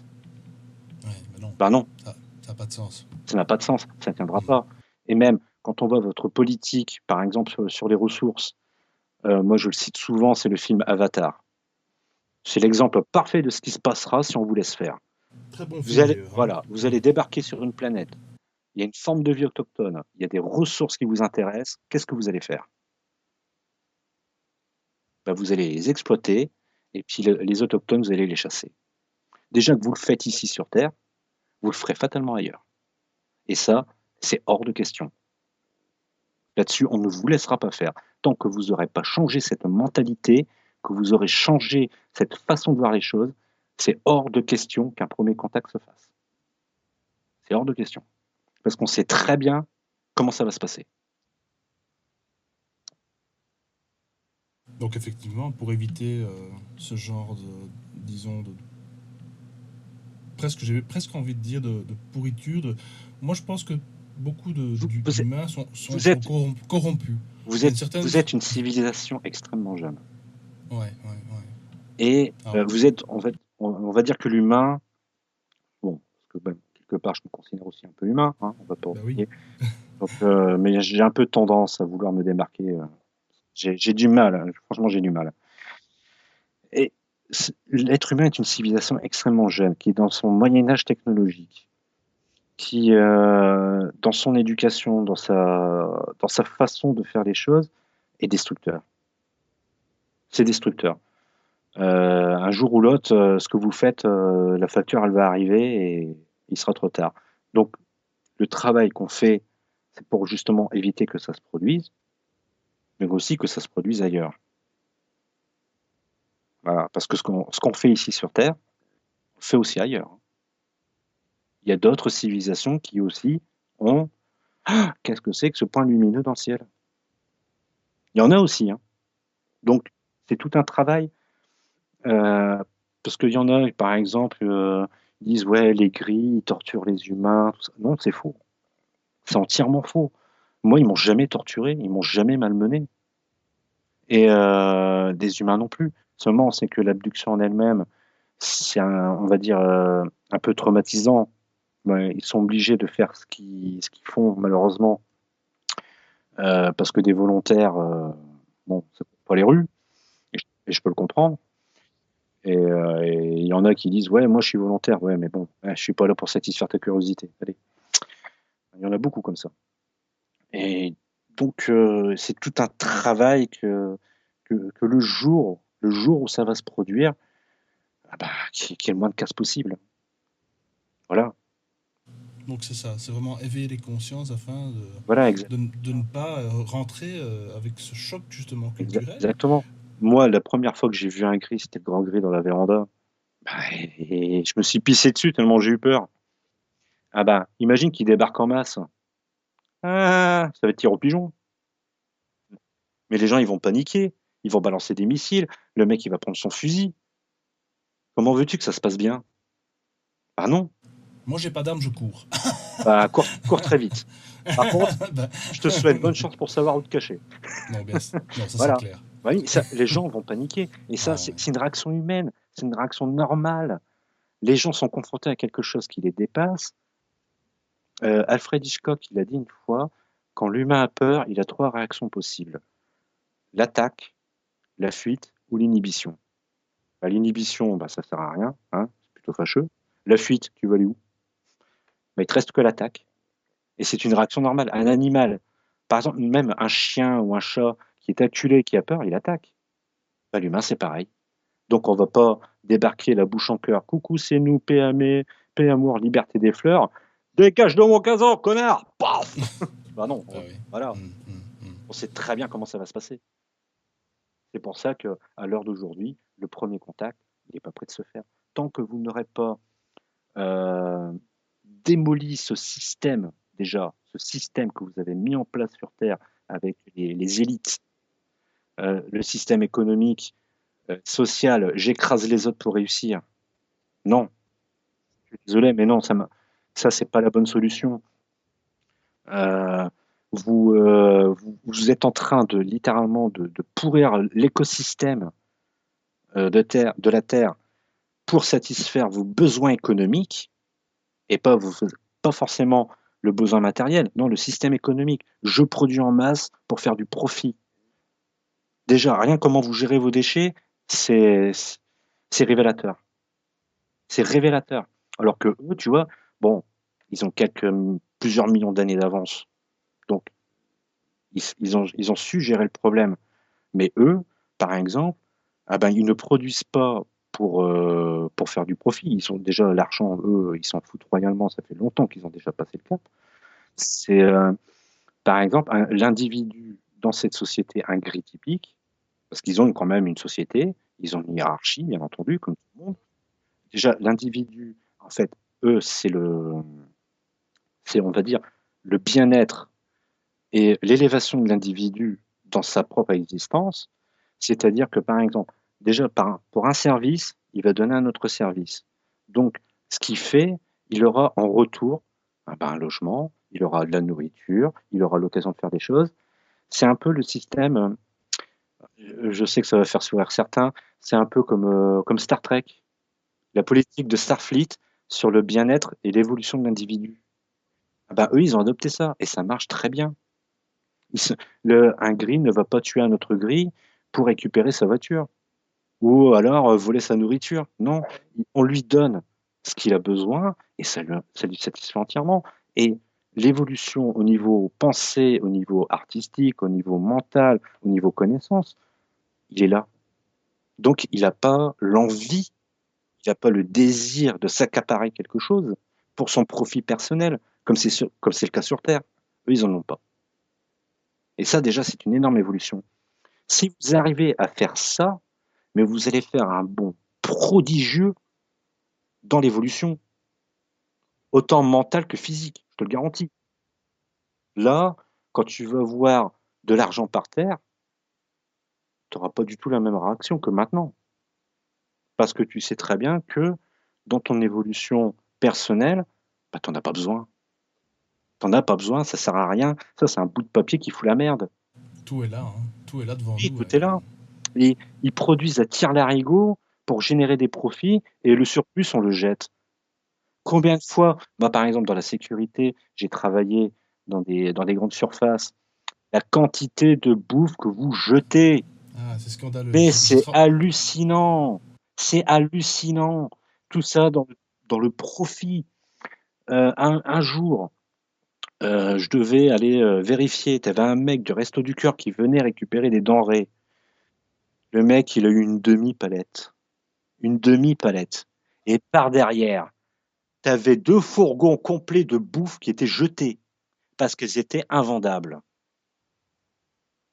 A: Ouais, mais non.
B: Ben non.
A: Ça n'a pas de sens.
B: Ça n'a pas de sens. Ça ne tiendra pas. Et même quand on voit votre politique, par exemple sur les ressources, moi je le cite souvent, c'est le film Avatar. C'est l'exemple parfait de ce qui se passera si on vous laisse faire.
A: Très bon
B: Vous
A: film
B: allez,
A: d'ailleurs.
B: voilà, vous allez débarquer sur une planète. Il y a une forme de vie autochtone. Il y a des ressources qui vous intéressent. Qu'est-ce que vous allez faire? Vous allez les exploiter et puis les autochtones, vous allez les chasser. Déjà que vous le faites ici sur Terre, vous le ferez fatalement ailleurs. Et ça, c'est hors de question. Là-dessus, on ne vous laissera pas faire. Tant que vous n'aurez pas changé cette mentalité, que vous aurez changé cette façon de voir les choses, c'est hors de question qu'un premier contact se fasse. C'est hors de question. Parce qu'on sait très bien comment ça va se passer.
A: Donc effectivement, pour éviter ce genre disons, j'ai presque envie de dire de pourriture. Moi, je pense que beaucoup d'humains sont corrompus. Il y a une certaine...
B: Vous êtes une civilisation extrêmement jeune.
A: Ouais.
B: Et vous êtes, en fait, on va dire que l'humain, bon, parce que quelque part, je me considère aussi un peu humain, hein, on va pas oublier.
A: Oui.
B: Donc, mais j'ai un peu tendance à vouloir me démarquer. J'ai du mal, franchement, j'ai du mal. Et l'être humain est une civilisation extrêmement jeune, qui est dans son Moyen-Âge technologique, qui, dans son éducation, dans sa façon de faire les choses, est destructeur. C'est destructeur. Un jour ou l'autre, ce que vous faites, la facture, elle va arriver et il sera trop tard. Donc, le travail qu'on fait, c'est pour justement éviter que ça se produise, mais aussi que ça se produise ailleurs. Voilà, parce que ce qu'on fait ici sur Terre, on le fait aussi ailleurs. Il y a d'autres civilisations qui aussi ont... Ah, qu'est-ce que c'est que ce point lumineux dans le ciel? Il y en a aussi, hein. Donc, c'est tout un travail. Parce qu'il y en a, par exemple, ils disent, ouais, les gris, ils torturent les humains. Tout ça. Non, c'est faux. C'est entièrement faux. Moi, ils m'ont jamais torturé, ils m'ont jamais malmené. Et des humains non plus. Seulement, c'est que l'abduction en elle-même, c'est on va dire, un peu traumatisant. Ils sont obligés de faire ce qu'ils font, malheureusement, parce que des volontaires, bon, ça court pas les rues, et je peux le comprendre. Et il y en a qui disent, ouais, moi je suis volontaire, ouais, mais bon, je suis pas là pour satisfaire ta curiosité. Allez. Il y en a beaucoup comme ça. Et donc, c'est tout un travail que le jour où ça va se produire, qu'il y ait le moins de casse possible. Voilà.
A: Donc c'est ça, c'est vraiment éveiller les consciences afin
B: Voilà,
A: de ne pas rentrer avec ce choc justement culturel.
B: exactement. Moi, la première fois que j'ai vu un gris, c'était le grand gris dans la véranda. Et je me suis pissé dessus tellement j'ai eu peur. Imagine qu'il débarque en masse. Ah, ça va être tir au pigeon. Mais les gens, ils vont paniquer. Ils vont balancer des missiles. Le mec, il va prendre son fusil. Comment veux-tu que ça se passe bien? Ah non.
A: Moi, j'ai pas d'arme, je cours.
B: Bah, cours très vite. Par contre,
A: Bah,
B: je te souhaite bonne chance pour savoir où te cacher.
A: non, bien, non, ça c'est
B: Voilà.
A: clair.
B: Oui, ça, les gens vont paniquer. Et ça,
A: Ah ouais.
B: c'est une réaction humaine, c'est une réaction normale. Les gens sont confrontés à quelque chose qui les dépasse. Alfred Hitchcock, il a dit une fois, quand l'humain a peur, il a 3 réactions possibles. L'attaque, la fuite ou l'inhibition. Bah, l'inhibition, bah, ça sert à rien, hein, c'est plutôt fâcheux. La fuite, tu vas aller où? Bah, il te reste que l'attaque. Et c'est une réaction normale. Un animal, par exemple, même un chien ou un chat qui est acculé, qui a peur, il attaque. Bah, l'humain, c'est pareil. Donc on va pas débarquer la bouche en cœur. Coucou, c'est nous, paix, amour, liberté des fleurs. Dégage de mon casan, connard! Paf! Bah non,
A: Ah oui.
B: voilà.
A: Mm.
B: On sait très bien comment ça va se passer. C'est pour ça que, à l'heure d'aujourd'hui, le premier contact, il n'est pas prêt de se faire. Tant que vous n'aurez pas euh, démoli ce système, déjà, ce système que vous avez mis en place sur Terre avec les élites, le système économique, social, j'écrase les autres pour réussir. Non, je suis désolé, mais non, ça c'est pas la bonne solution. Euh, vous êtes en train de littéralement de pourrir l'écosystème de la Terre pour satisfaire vos besoins économiques et pas forcément le besoin matériel. Non, le système économique. Je produis en masse pour faire du profit. Déjà, rien comment vous gérez vos déchets, c'est c'est révélateur. C'est révélateur. Alors que eux, tu vois, bon, ils ont plusieurs millions d'années d'avance. Donc, ils ont su gérer le problème. Mais eux, par exemple, ah ben, ils ne produisent pas pour faire du profit. Ils sont déjà l'argent, eux, ils s'en foutent royalement. Ça fait longtemps qu'ils ont déjà passé le cap. C'est, par exemple, l'individu dans cette société, un gris typique, parce qu'ils ont quand même une société, ils ont une hiérarchie, bien entendu, comme tout le monde. Déjà, l'individu, en fait, eux, c'est, on va dire, le bien-être et l'élévation de l'individu dans sa propre existence. C'est-à-dire que, par exemple, déjà, pour un service, il va donner un autre service. Donc, ce qu'il fait, il aura en retour un logement, il aura de la nourriture, il aura l'occasion de faire des choses. C'est un peu le système, je sais que ça va faire sourire certains, c'est un peu comme Star Trek, la politique de Starfleet sur le bien-être et l'évolution de l'individu. Ah ben, eux, ils ont adopté ça et ça marche très bien. Un gris ne va pas tuer un autre gris pour récupérer sa voiture ou alors voler sa nourriture. Non, on lui donne ce qu'il a besoin et ça lui satisfait entièrement. Et l'évolution au niveau pensée, au niveau artistique, au niveau mental, au niveau connaissance, il est là. Donc il n'a pas l'envie, il n'a pas le désir de s'accaparer quelque chose pour son profit personnel, comme c'est le cas sur Terre. Eux, ils n'en ont pas. Et ça, déjà, c'est une énorme évolution. Si vous arrivez à faire ça, mais vous allez faire un bond prodigieux dans l'évolution, autant mentale que physique, je te le garantis. Là, quand tu vas voir de l'argent par terre, tu n'auras pas du tout la même réaction que maintenant. Parce que tu sais très bien que dans ton évolution personnelle, bah, tu n'en as pas besoin. Tu n'en as pas besoin, ça sert à rien. Ça, c'est un bout de papier qui fout la merde.
A: Tout est là, hein. Tout est là devant
B: Oui,
A: nous.
B: tout est là. Et ils produisent à tire-larigot pour générer des profits et le surplus, on le jette. Combien de fois, moi par exemple dans la sécurité, j'ai travaillé dans des grandes surfaces, la quantité de bouffe que vous jetez,
A: Ah, c'est scandaleux.
B: mais c'est hallucinant, c'est hallucinant. Tout ça dans le profit. Un jour, je devais aller vérifier, tu avais un mec du Resto du Cœur qui venait récupérer des denrées. Le mec, il a eu une demi-palette. Une demi-palette. Et par derrière, tu avais 2 fourgons complets de bouffe qui étaient jetés parce qu'ils étaient invendables.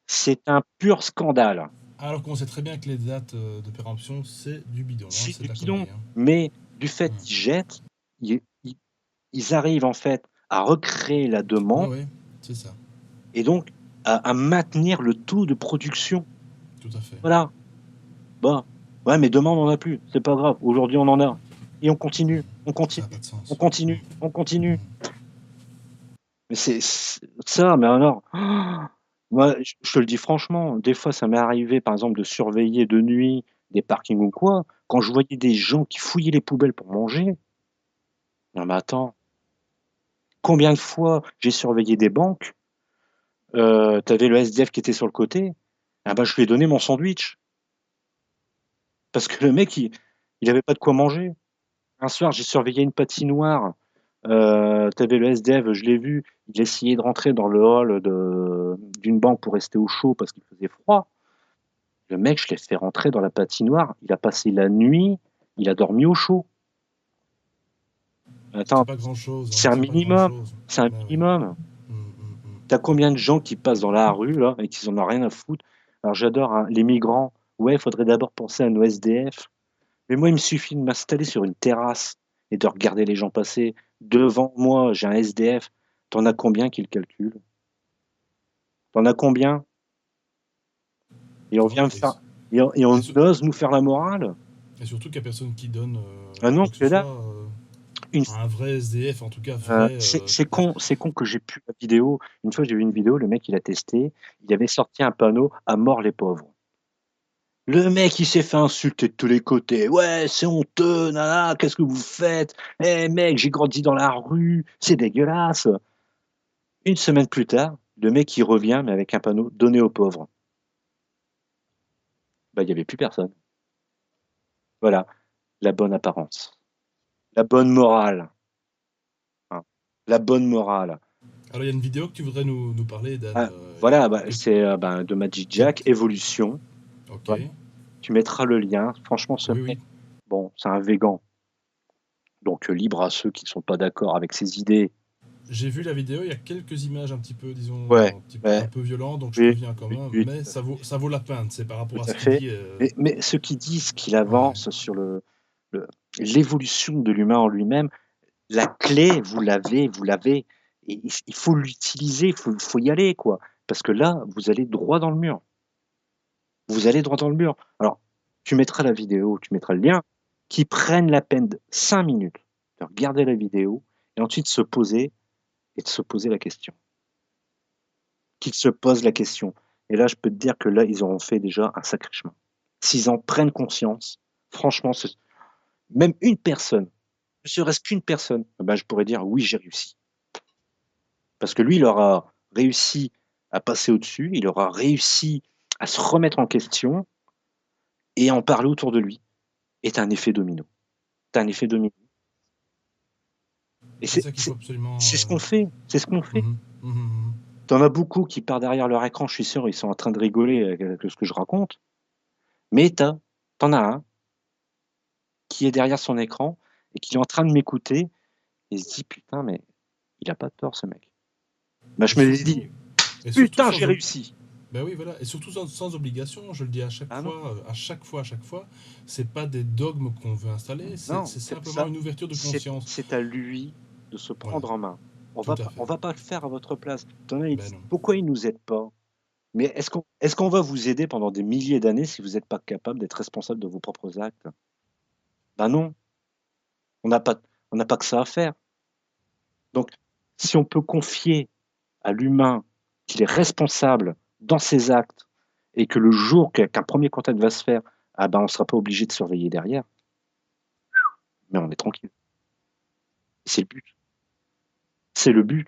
B: C'est un pur scandale.
A: Alors qu'on sait très bien que les dates de péremption, c'est du bidon, hein,
B: C'est
A: c'est
B: du
A: de la
B: bidon.
A: connerie. Hein.
B: Mais du fait qu'ils jettent, ils arrivent en fait à recréer la
A: Ouais,
B: demande
A: ouais, c'est ça.
B: et donc à maintenir le taux de production.
A: Tout à fait.
B: Voilà. Bah, ouais, mais demain on n'en a plus. C'est pas grave. Aujourd'hui on en a. Et on continue. On
A: Ça n'a
B: continue,
A: pas de
B: on
A: sens.
B: continue, on continue.
A: Mhm.
B: Mais ça, mais alors, moi, je te le dis franchement, des fois, ça m'est arrivé, par exemple, de surveiller de nuit des parkings ou quoi, quand je voyais des gens qui fouillaient les poubelles pour manger. Non, mais attends, combien de fois j'ai surveillé des banques, t'avais le SDF qui était sur le côté, ah bah, je lui ai donné mon sandwich. Parce que le mec, il avait pas de quoi manger. Un soir, j'ai surveillé une patinoire. T'avais le SDF, je l'ai vu. Il essayait de rentrer dans le hall d'une banque pour rester au chaud parce qu'il faisait froid. Le mec, je l'ai fait rentrer dans la patinoire. Il a passé la nuit. Il a dormi au chaud.
A: C'est
B: Attends,
A: pas grand-chose, hein.
B: c'est un
A: C'est pas
B: minimum.
A: grand-chose.
B: C'est un
A: Bah ouais.
B: minimum. T'as
A: Tout à
B: combien
A: fait.
B: de gens qui passent dans la rue là et qui en ont rien à foutre? Alors j'adore hein, les migrants. Ouais, il faudrait d'abord penser à nos SDF. Mais moi, il me suffit de m'installer sur une terrasse et de regarder les gens passer. Devant moi, j'ai un SDF. T'en as combien qui le calculent? T'en as combien? Et on vient
A: Ouais,
B: me faire. Et
A: et
B: on
A: sur-
B: ose nous faire la morale?
A: et surtout qu'il n'y a personne qui donne
B: Ah non,
A: quoi
B: parce
A: que ce
B: que là,
A: soit
B: une,
A: à un vrai SDF, en tout cas vrai.
B: c'est con que j'ai pu la vidéo. Une fois, j'ai vu une vidéo, le mec, il a testé. Il avait sorti un panneau à mort les pauvres. Le mec, il s'est fait insulter de tous les côtés. Ouais, c'est honteux, nana, qu'est-ce que vous faites? Eh mec, j'ai grandi dans la rue, c'est dégueulasse. Une semaine plus tard, le mec, il revient, mais avec un panneau donné aux pauvres. Bah, il n'y avait plus personne. Voilà, la bonne apparence, la bonne morale, hein. La bonne morale.
A: Alors il y a une vidéo que tu voudrais nous parler, Dan,
B: Ah, voilà, bah,
A: que,
B: c'est ben, de Magic
A: que
B: Jack, Evolution.
A: ok.
B: Voilà. Tu mettras le lien. Franchement, ce
A: Oui,
B: mec,
A: oui.
B: bon, c'est un végan. Donc, libre à ceux qui ne sont pas d'accord avec ses idées.
A: J'ai vu la vidéo, il y a quelques images un petit peu, disons,
B: Ouais,
A: un
B: ouais,
A: peu violentes, donc je
B: oui,
A: préviens quand
B: oui,
A: même,
B: oui,
A: mais ça vaut la peine, c'est par
B: tout
A: rapport à
B: à
A: ce qu'il
B: fait.
A: dit.
B: Mais ceux qui disent qu'il
A: Ouais,
B: avance sur le- l'évolution de l'humain en lui-même, la clé, vous l'avez. Et il faut l'utiliser, faut y aller, quoi. Parce que là, vous allez droit dans le mur. Vous allez droit dans le mur. Alors, tu mettras la vidéo, tu mettras le lien, qui prennent la peine de 5 minutes de regarder la vidéo et ensuite se poser et de se poser la question. Qu'ils se posent la question. Et là, je peux te dire que là, ils auront fait déjà un sacré chemin. S'ils en prennent conscience, franchement, même une personne, ne serait-ce qu'une personne, ben, je pourrais dire oui, j'ai réussi. Parce que lui, il aura réussi à passer au-dessus, il aura réussi à se remettre en question et à en parler autour de lui. Et t'as un effet domino. T'as un effet domino. Et
A: c'est ça qu'il faut absolument.
B: c'est ce qu'on fait. C'est ce qu'on fait.
A: Mhm, mhm, mhm.
B: T'en as beaucoup qui partent derrière leur écran, je suis sûr, ils sont en train de rigoler avec ce que je raconte. Mais t'en as un qui est derrière son écran et qui est en train de m'écouter et se dit putain, mais il a pas tort ce mec. Bah,
A: Et
B: je me dis
A: surtout, et surtout
B: putain, j'ai
A: sans,
B: réussi.
A: ben oui, voilà, et surtout sans obligation, je le dis
B: Ah non,
A: à chaque fois, c'est pas des dogmes qu'on veut installer,
B: non,
A: c'est simplement
B: ça,
A: une ouverture de conscience.
B: c'est à lui de se
A: Voilà,
B: prendre en main.
A: tout à fait.
B: On va pas le faire à votre place. T'en as, ils
A: Ben
B: disent,
A: non.
B: pourquoi il nous aide pas? Mais est-ce qu'on va vous aider pendant des milliers d'années si vous n'êtes pas capable d'être responsable de vos propres actes? Ben non, on n'a pas, on n'a pas que ça à faire. Donc, si on peut confier à l'humain qu'il est responsable dans ses actes et que le jour qu'un premier contact va se faire, ah ben on ne sera pas obligé de surveiller derrière, mais on est tranquille. C'est le but. C'est le but.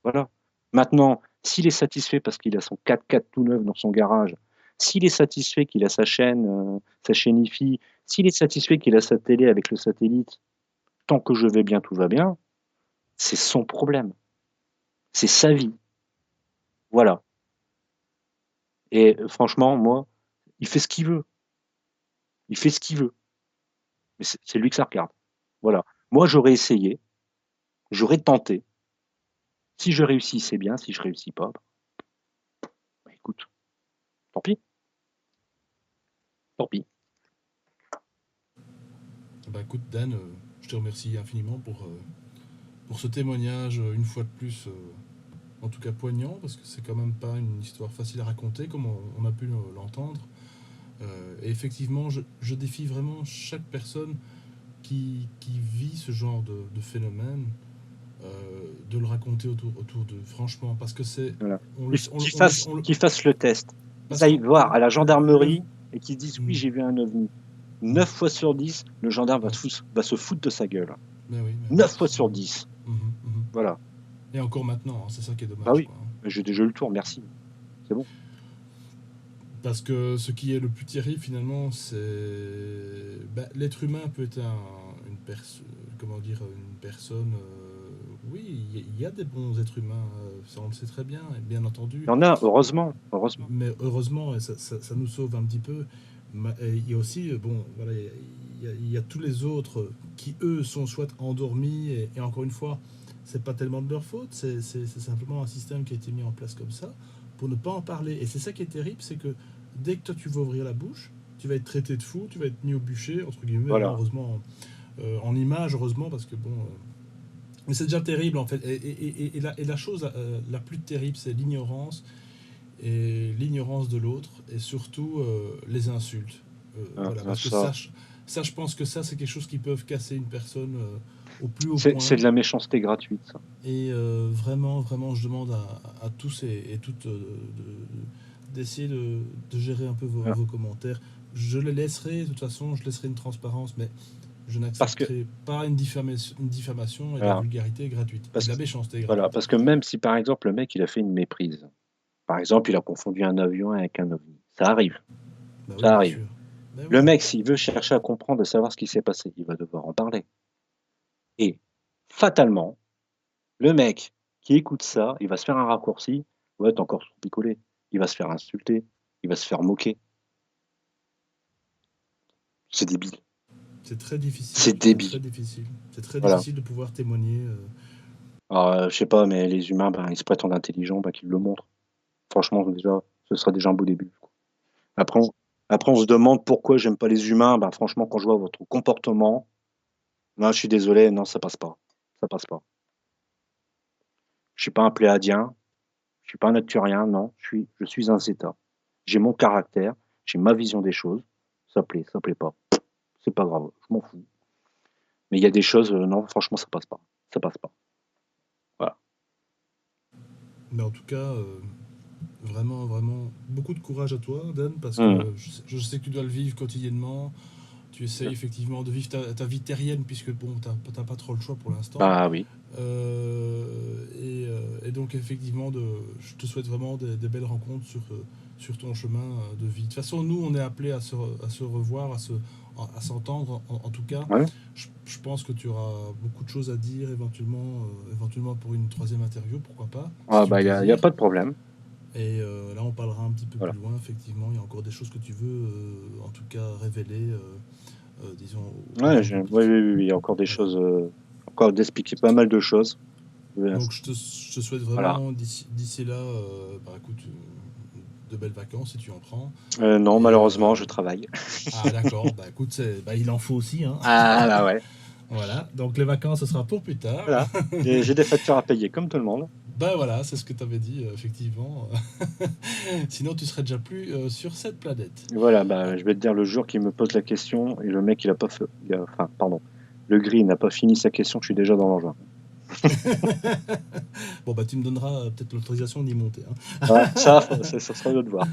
B: Voilà. Maintenant, s'il est satisfait parce qu'il a son 4x4 tout neuf dans son garage, s'il est satisfait qu'il a sa chaîne IFI, s'il est satisfait qu'il a sa télé avec le satellite, tant que je vais bien, tout va bien, c'est son problème. C'est sa vie. Voilà. Et franchement, moi, il fait ce qu'il veut. Il fait ce qu'il veut. Mais c'est lui que ça regarde. Voilà. Moi, j'aurais essayé, j'aurais tenté. Si je réussis, c'est bien. Si je réussis pas, bah, écoute, tant pis, tant pis.
A: Ben écoute, Dan, je te remercie infiniment pour ce témoignage, une fois de plus, en tout cas poignant, parce que c'est quand même pas une histoire facile à raconter, comme on a pu l'entendre. Et effectivement, je défie vraiment chaque personne qui vit ce genre de phénomène, de le raconter autour d'eux, franchement, parce que c'est...
B: Voilà.
A: On le, on, le-
B: Qu'ils
A: on le-
B: fassent,
A: on le-
B: qu'ils fassent le test. Qu'ils
A: parce
B: aillent
A: qu'on
B: voir à la
A: le...
B: gendarmerie et qu'ils disent oui,
A: Hmm,
B: j'ai vu un ovni. 9 fois sur 10, le gendarme va se foutre de sa gueule.
A: mais oui,
B: 9 fois sur 10.
A: Mhm, mhm.
B: Voilà.
A: Et encore maintenant, hein, c'est ça qui est dommage.
B: Bah oui,
A: Quoi.
B: j'ai déjà eu le tour, merci. C'est bon.
A: Parce que ce qui est le plus terrible finalement, c'est l'être humain peut être une personne. Oui, il y a des bons êtres humains, ça on le sait très bien, et bien entendu.
B: Il y en a, heureusement. Heureusement.
A: Mais heureusement, et ça nous sauve un petit peu. Et il y a aussi, bon, voilà, il y a tous les autres qui eux sont soit endormis, et encore une fois, c'est pas tellement de leur faute, c'est simplement un système qui a été mis en place comme ça pour ne pas en parler. Et c'est ça qui est terrible, c'est que dès que toi tu vas ouvrir la bouche, tu vas être traité de fou, tu vas être mis au bûcher, entre guillemets,
B: Voilà.
A: heureusement, en image, heureusement, parce que bon. Mais c'est déjà terrible en fait. Et la chose la plus terrible, c'est l'ignorance, et l'ignorance de l'autre, et surtout les insultes. Voilà, parce que ça, je pense que ça, c'est quelque chose qui peut casser une personne au plus haut point.
B: C'est de la méchanceté gratuite, ça.
A: Et vraiment, vraiment, je demande à tous et toutes d'essayer de gérer un peu vos commentaires. Je les laisserai, de toute façon, je laisserai une transparence, mais je n'accepterai pas une diffamation et de la vulgarité gratuite, et de la méchanceté gratuite.
B: Voilà, parce que même si, par exemple, le mec, il a fait une méprise, par exemple, il a confondu un avion avec un ovni, ça arrive.
A: Bah oui,
B: ça arrive.
A: Bah
B: le
A: oui.
B: mec, s'il veut chercher à comprendre et savoir ce qui s'est passé, il va devoir en parler. Et fatalement, le mec qui écoute ça, il va se faire un raccourci. Ouais, t'es encore picolé. Il va se faire insulter. Il va se faire moquer. C'est débile.
A: C'est très difficile.
B: C'est débile.
A: C'est très difficile de pouvoir témoigner.
B: Alors, je sais pas, mais les humains, ils se prétendent intelligents, qu'ils le montrent. Franchement, déjà, ce serait déjà un beau début. Après, on se demande pourquoi j'aime pas les humains. Franchement, quand je vois votre comportement, non, je suis désolé, non, ça passe pas. Ça passe pas. Je suis pas un pléadien, je suis pas un acturien, non, je suis un zéta. J'ai mon caractère, j'ai ma vision des choses. Ça plaît pas. C'est pas grave, je m'en fous. Mais il y a des choses, non, franchement, ça passe pas. Ça passe pas. Voilà.
A: Mais en tout cas, vraiment, vraiment, beaucoup de courage à toi, Dan, parce que je sais que tu dois le vivre quotidiennement. Tu essayes effectivement de vivre ta vie terrienne, puisque bon, t'as pas trop le choix pour l'instant.
B: Bah oui.
A: Et donc effectivement, je te souhaite vraiment des belles rencontres sur ton chemin de vie. De toute façon, nous, on est appelés à se revoir, à s'entendre. En tout cas,
B: Ouais.
A: je pense que tu auras beaucoup de choses à dire éventuellement pour une troisième interview, pourquoi pas.
B: Ah bah il y a pas de problème.
A: Et là, on parlera un petit peu plus loin, effectivement. Il y a encore des choses que tu veux, en tout cas, révéler, disons.
B: Oui, il y a encore des choses, encore d'expliquer pas mal de choses.
A: Donc, je te souhaite vraiment, d'ici là, écoute, de belles vacances si tu en prends.
B: Non, malheureusement, je travaille.
A: Ah, d'accord. Écoute, il en faut aussi. Hein.
B: Ah, là, ouais.
A: Voilà. Donc, les vacances, ce sera pour plus tard.
B: Voilà. J'ai des factures à payer, comme tout le monde.
A: Voilà, c'est ce que tu avais dit, effectivement. Sinon, tu serais déjà plus sur cette planète.
B: Voilà, je vais te dire, le jour qu'il me pose la question, et le mec, il a pas fait. Le gris n'a pas fini sa question, je suis déjà dans l'engin.
A: Bon, tu me donneras peut-être l'autorisation d'y monter. Hein.
B: Ouais, ça sera de devoir.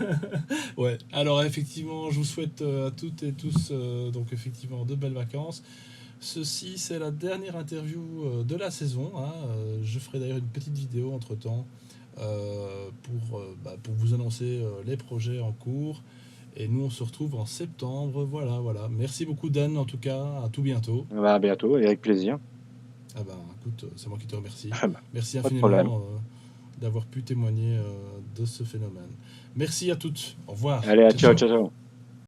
A: Ouais, alors effectivement, je vous souhaite à toutes et tous donc effectivement de belles vacances. Ceci, c'est la dernière interview de la saison. Hein. Je ferai d'ailleurs une petite vidéo entre-temps pour vous annoncer les projets en cours. Et nous, on se retrouve en septembre. Voilà. Merci beaucoup, Dan, en tout cas. À tout bientôt.
B: À bientôt, et avec plaisir.
A: Écoute, c'est moi qui te remercie. Merci
B: pas
A: infiniment d'avoir pu témoigner de ce phénomène. Merci à toutes. Au revoir.
B: Allez, ciao.